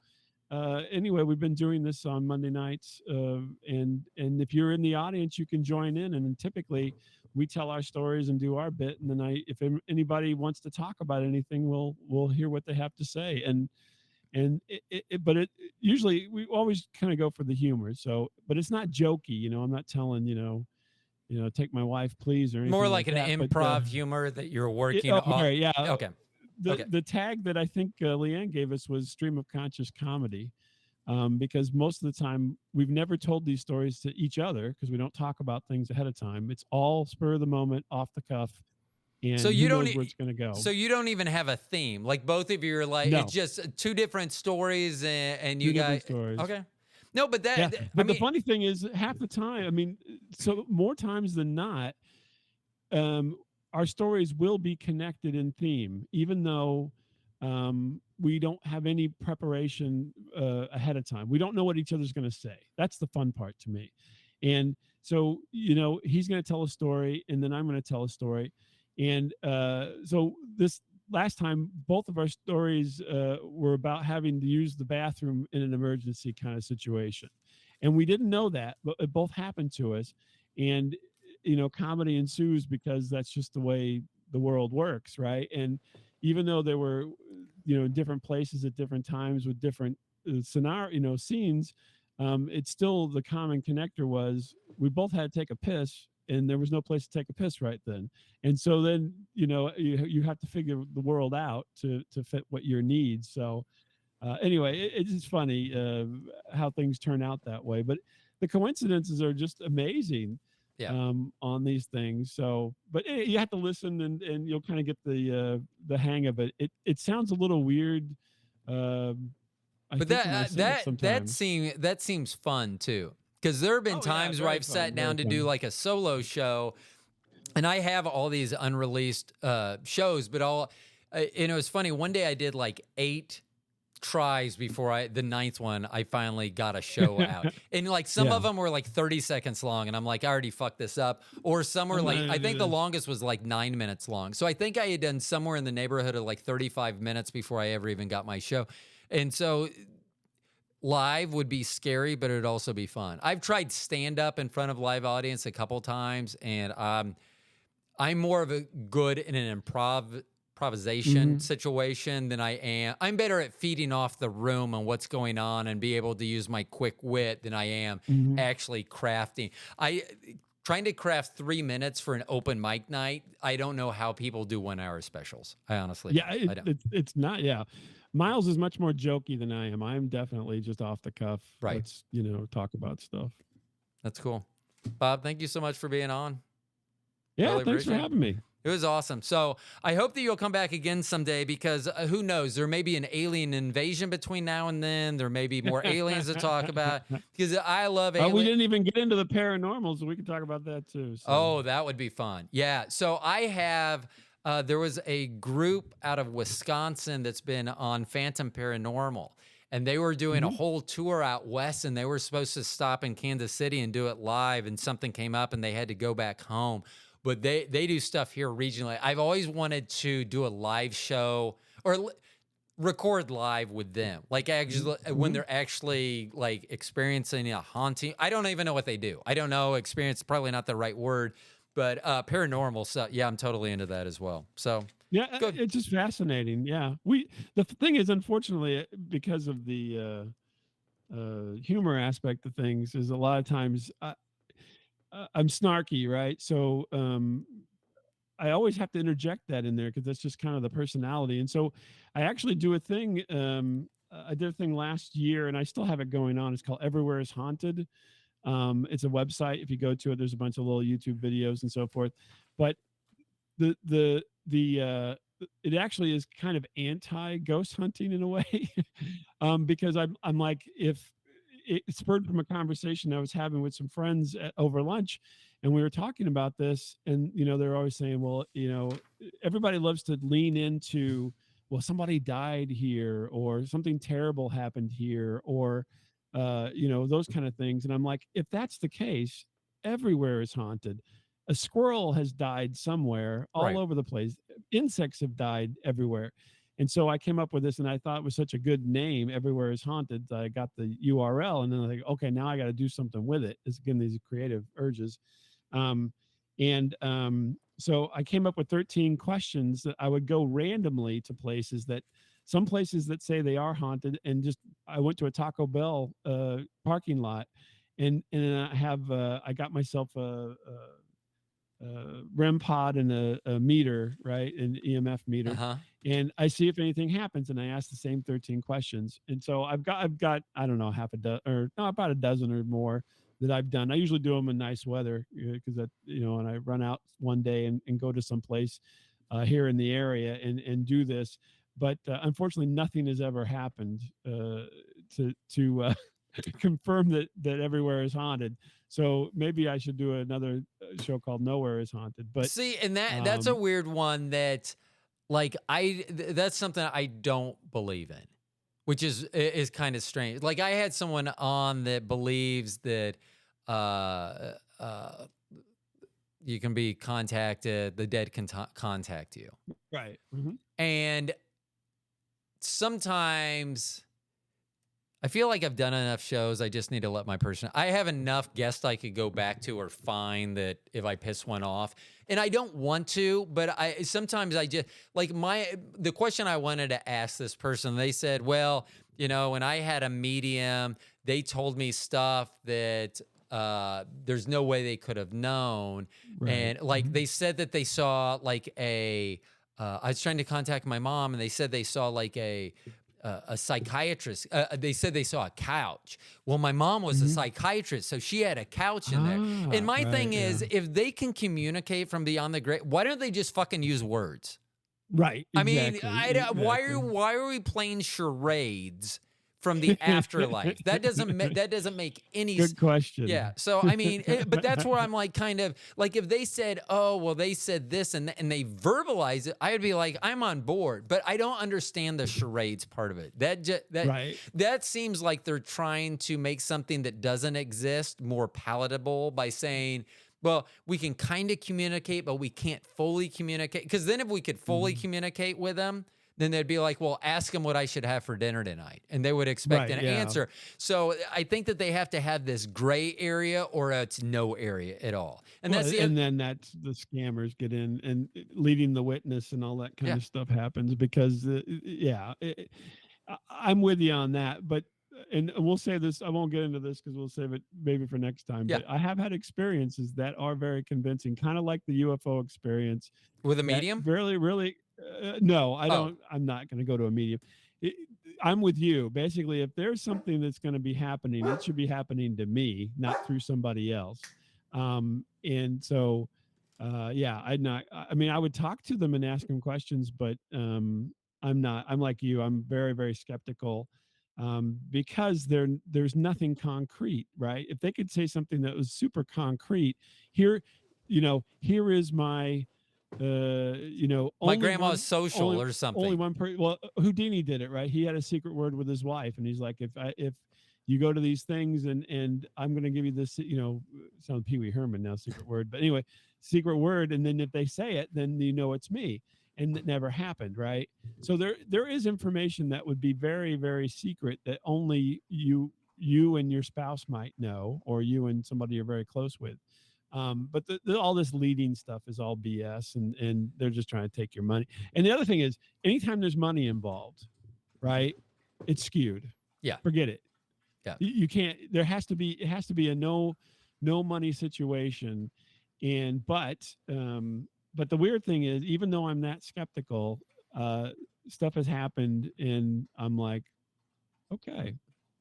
anyway, we've been doing this on Monday nights, and if you're in the audience, you can join in. And then typically, we tell our stories and do our bit, and then if anybody wants to talk about anything, we'll hear what they have to say. And but it usually we always kind of go for the humor. So, but it's not jokey, I'm not telling take my wife, please, or anything More like like an that. improv humor that you're working Oh, on. right, yeah. Okay. Okay. The tag that I think Leanne gave us was stream of conscious comedy, because most of the time we've never told these stories to each other because we don't talk about things ahead of time. It's all spur of the moment, off the cuff, and So who you don't knows where it's going to go. so you don't even have a theme. Like both of you are like No. it's just two different stories and you Two different guys stories. Okay. No, but that Yeah, but I mean, the funny thing is, half the time, I mean, so more times than not, our stories will be connected in theme, even though we don't have any preparation ahead of time. We don't know what each other's going to say. That's the fun part to me. And so, he's going to tell a story, and then I'm going to tell a story. And so this last time, both of our stories were about having to use the bathroom in an emergency kind of situation. And we didn't know that, but it both happened to us. And comedy ensues because that's just the way the world works, right? And even though there were different places at different times with different scenario scenes, it's still the common connector was we both had to take a piss, and there was no place to take a piss right then. And so then you have to figure the world out to fit what your needs. So anyway, it's just funny how things turn out that way, but the coincidences are just amazing. Yeah. On these things. So, but you have to listen, and you'll kind of get the hang of it. It sounds a little weird. But that seems fun too, because there have been times where I've sat down to do like a solo show, and I have all these unreleased shows, but it was funny. One day I did like 8 tries before the 9th one I finally got a show out, and like some of them were like 30 seconds long, and I'm like, I already fucked this up. Or some were like, I think the longest was like 9 minutes long. So I think I had done somewhere in the neighborhood of like 35 minutes before I ever even got my show. And so live would be scary, but it'd also be fun. I've tried stand up in front of live audience a couple times, and I'm more of a good in an improvisation situation than I am. I'm better at feeding off the room and what's going on and be able to use my quick wit than I am actually crafting. Trying to craft 3 minutes for an open mic night. I don't know how people do 1 hour specials. I honestly, I don't. It's not. Yeah. Miles is much more jokey than I am. I'm definitely just off the cuff. Right. Let's, talk about stuff. That's cool. Bob, thank you so much for being on. Yeah. Really thanks for having me. It was awesome. So I hope that you'll come back again someday, because who knows? There may be an alien invasion between now and then. There may be more aliens to talk about, because I love aliens. We didn't even get into the paranormal, so we can talk about that too. So. Oh, that would be fun. Yeah. So I have, there was a group out of Wisconsin that's been on Phantom Paranormal, and they were doing a whole tour out west, and they were supposed to stop in Kansas City and do it live, and something came up and they had to go back home. But they do stuff here regionally. I've always wanted to do a live show or record live with them, like actually when they're actually like experiencing a haunting. I don't even know what they do. I don't know. Experience probably not the right word, but paranormal stuff. Yeah, I'm totally into that as well. So yeah, it's just fascinating. Yeah, the thing is, unfortunately, because of the humor aspect of things, is a lot of times. I'm snarky, right? So I always have to interject that in there because that's just kind of the personality. And so I actually do a thing. I did a thing last year, and I still have it going on. It's called Everywhere is Haunted. It's a website. If you go to it, there's a bunch of little YouTube videos and so forth. But it actually is kind of anti-ghost hunting in a way, because I'm like, if it spurred from a conversation I was having with some friends over lunch, and we were talking about this, and they're always saying, well, everybody loves to lean into, well, somebody died here, or something terrible happened here, or those kind of things. And I'm like, if that's the case, everywhere is haunted. A squirrel has died somewhere all over the place. Insects have died everywhere. And so I came up with this, and I thought it was such a good name, Everywhere is Haunted, that I got the URL, and then I think, okay, now I got to do something with it. It's again these creative urges. Um, so I came up with 13 questions that I would go randomly to places that some places that say they are haunted, and just I went to a Taco Bell parking lot, and I got myself a REM pod and a meter, right, an EMF meter, Uh-huh. and I see if anything happens, and I ask the same 13 questions, and so I've got I don't know half a dozen or no about a dozen or more that I've done. I usually do them in nice weather because that and I run out one day and go to some place here in the area and do this, but unfortunately nothing has ever happened to confirm that everywhere is haunted. So maybe I should do another show called Nowhere is Haunted. But See, and that's a weird one that, like, that's something I don't believe in, which is kind of strange. Like, I had someone on that believes that uh, uh, you can be contacted, the dead can contact you. right. Mm-hmm. And sometimes I feel like I've done enough shows. I just need to let my I have enough guests I could go back to or find that if I piss one off. And I don't want to, but sometimes I just like the question I wanted to ask this person, they said, well, when I had a medium, they told me stuff that there's no way they could have known. Right. And like they said that they saw like I was trying to contact my mom, and they said they saw like a psychiatrist. They said they saw a couch. Well, my mom was a psychiatrist, so she had a couch in there. And my thing is, if they can communicate from beyond the grave, why don't they just fucking use words? Right. Exactly. I mean, exactly. why are we playing charades from the afterlife? That doesn't make any Good question. Yeah. So I mean, but that's where I'm like, kind of like, if they said, oh well, they said this and they verbalize it, I would be like, I'm on board. But I don't understand the charades part of it. That seems like they're trying to make something that doesn't exist more palatable by saying, well, we can kind of communicate, but we can't fully communicate. Because then if we could fully communicate with them, then they'd be like, well, ask them what I should have for dinner tonight. And they would expect an answer. So I think that they have to have this gray area, or it's no area at all. And then that's the scammers get in and leading the witness and all that kind of stuff happens because, I'm with you on that. But, and we'll say this, I won't get into this because we'll save it maybe for next time. Yeah. But I have had experiences that are very convincing, kind of like the UFO experience. With a medium? Really, really. No, I don't. I'm not going to go to a medium. I'm with you. Basically, if there's something that's going to be happening, it should be happening to me, not through somebody else. And so, I'd not. I mean, I would talk to them and ask them questions, but I'm not. I'm like you. I'm very, very skeptical because there's nothing concrete, right? If they could say something that was super concrete, here is my my grandma's social or something. Only one person. Well, Houdini did it, right? He had a secret word with his wife, and he's like, if you go to these things and I'm going to give you this, sounds Pee Wee Herman now, secret word, but anyway, secret word, and then if they say it, then it's me, and it never happened, right? So there is information that would be very, very secret that only you and your spouse might know, or you and somebody you're very close with. But all this leading stuff is all BS, and they're just trying to take your money. And the other thing is, anytime there's money involved, right, it's skewed. Yeah. Forget it. Yeah. You can't. It has to be a no money situation. And but the weird thing is, even though I'm that skeptical, stuff has happened, and I'm like, okay.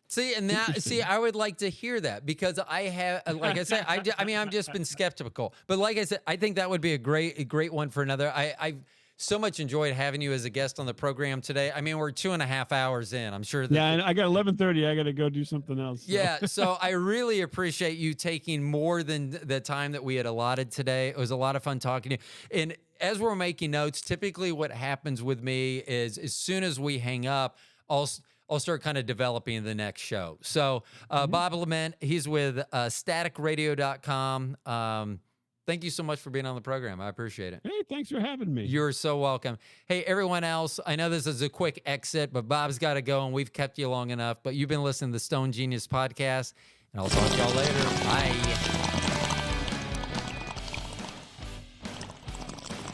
See, and I would like to hear that, because I have, like I said, I've just been skeptical. But like I said, I think that would be a great one for another. I've so much enjoyed having you as a guest on the program today. I mean, we're 2.5 hours in. I'm sure that. Yeah, and I got 11:30. I got to go do something else. So. Yeah, so I really appreciate you taking more than the time that we had allotted today. It was a lot of fun talking to you. And as we're making notes, typically what happens with me is, as soon as we hang up, I'll start kind of developing the next show. So Bob LeMent, he's with staticradio.com. thank you so much for being on the program. I appreciate it. Hey, thanks for having me. You're so welcome. Hey, everyone else, I know this is a quick exit, but Bob's got to go, and we've kept you long enough. But you've been listening to the Stone Genius podcast, and I'll talk to y'all later. Bye.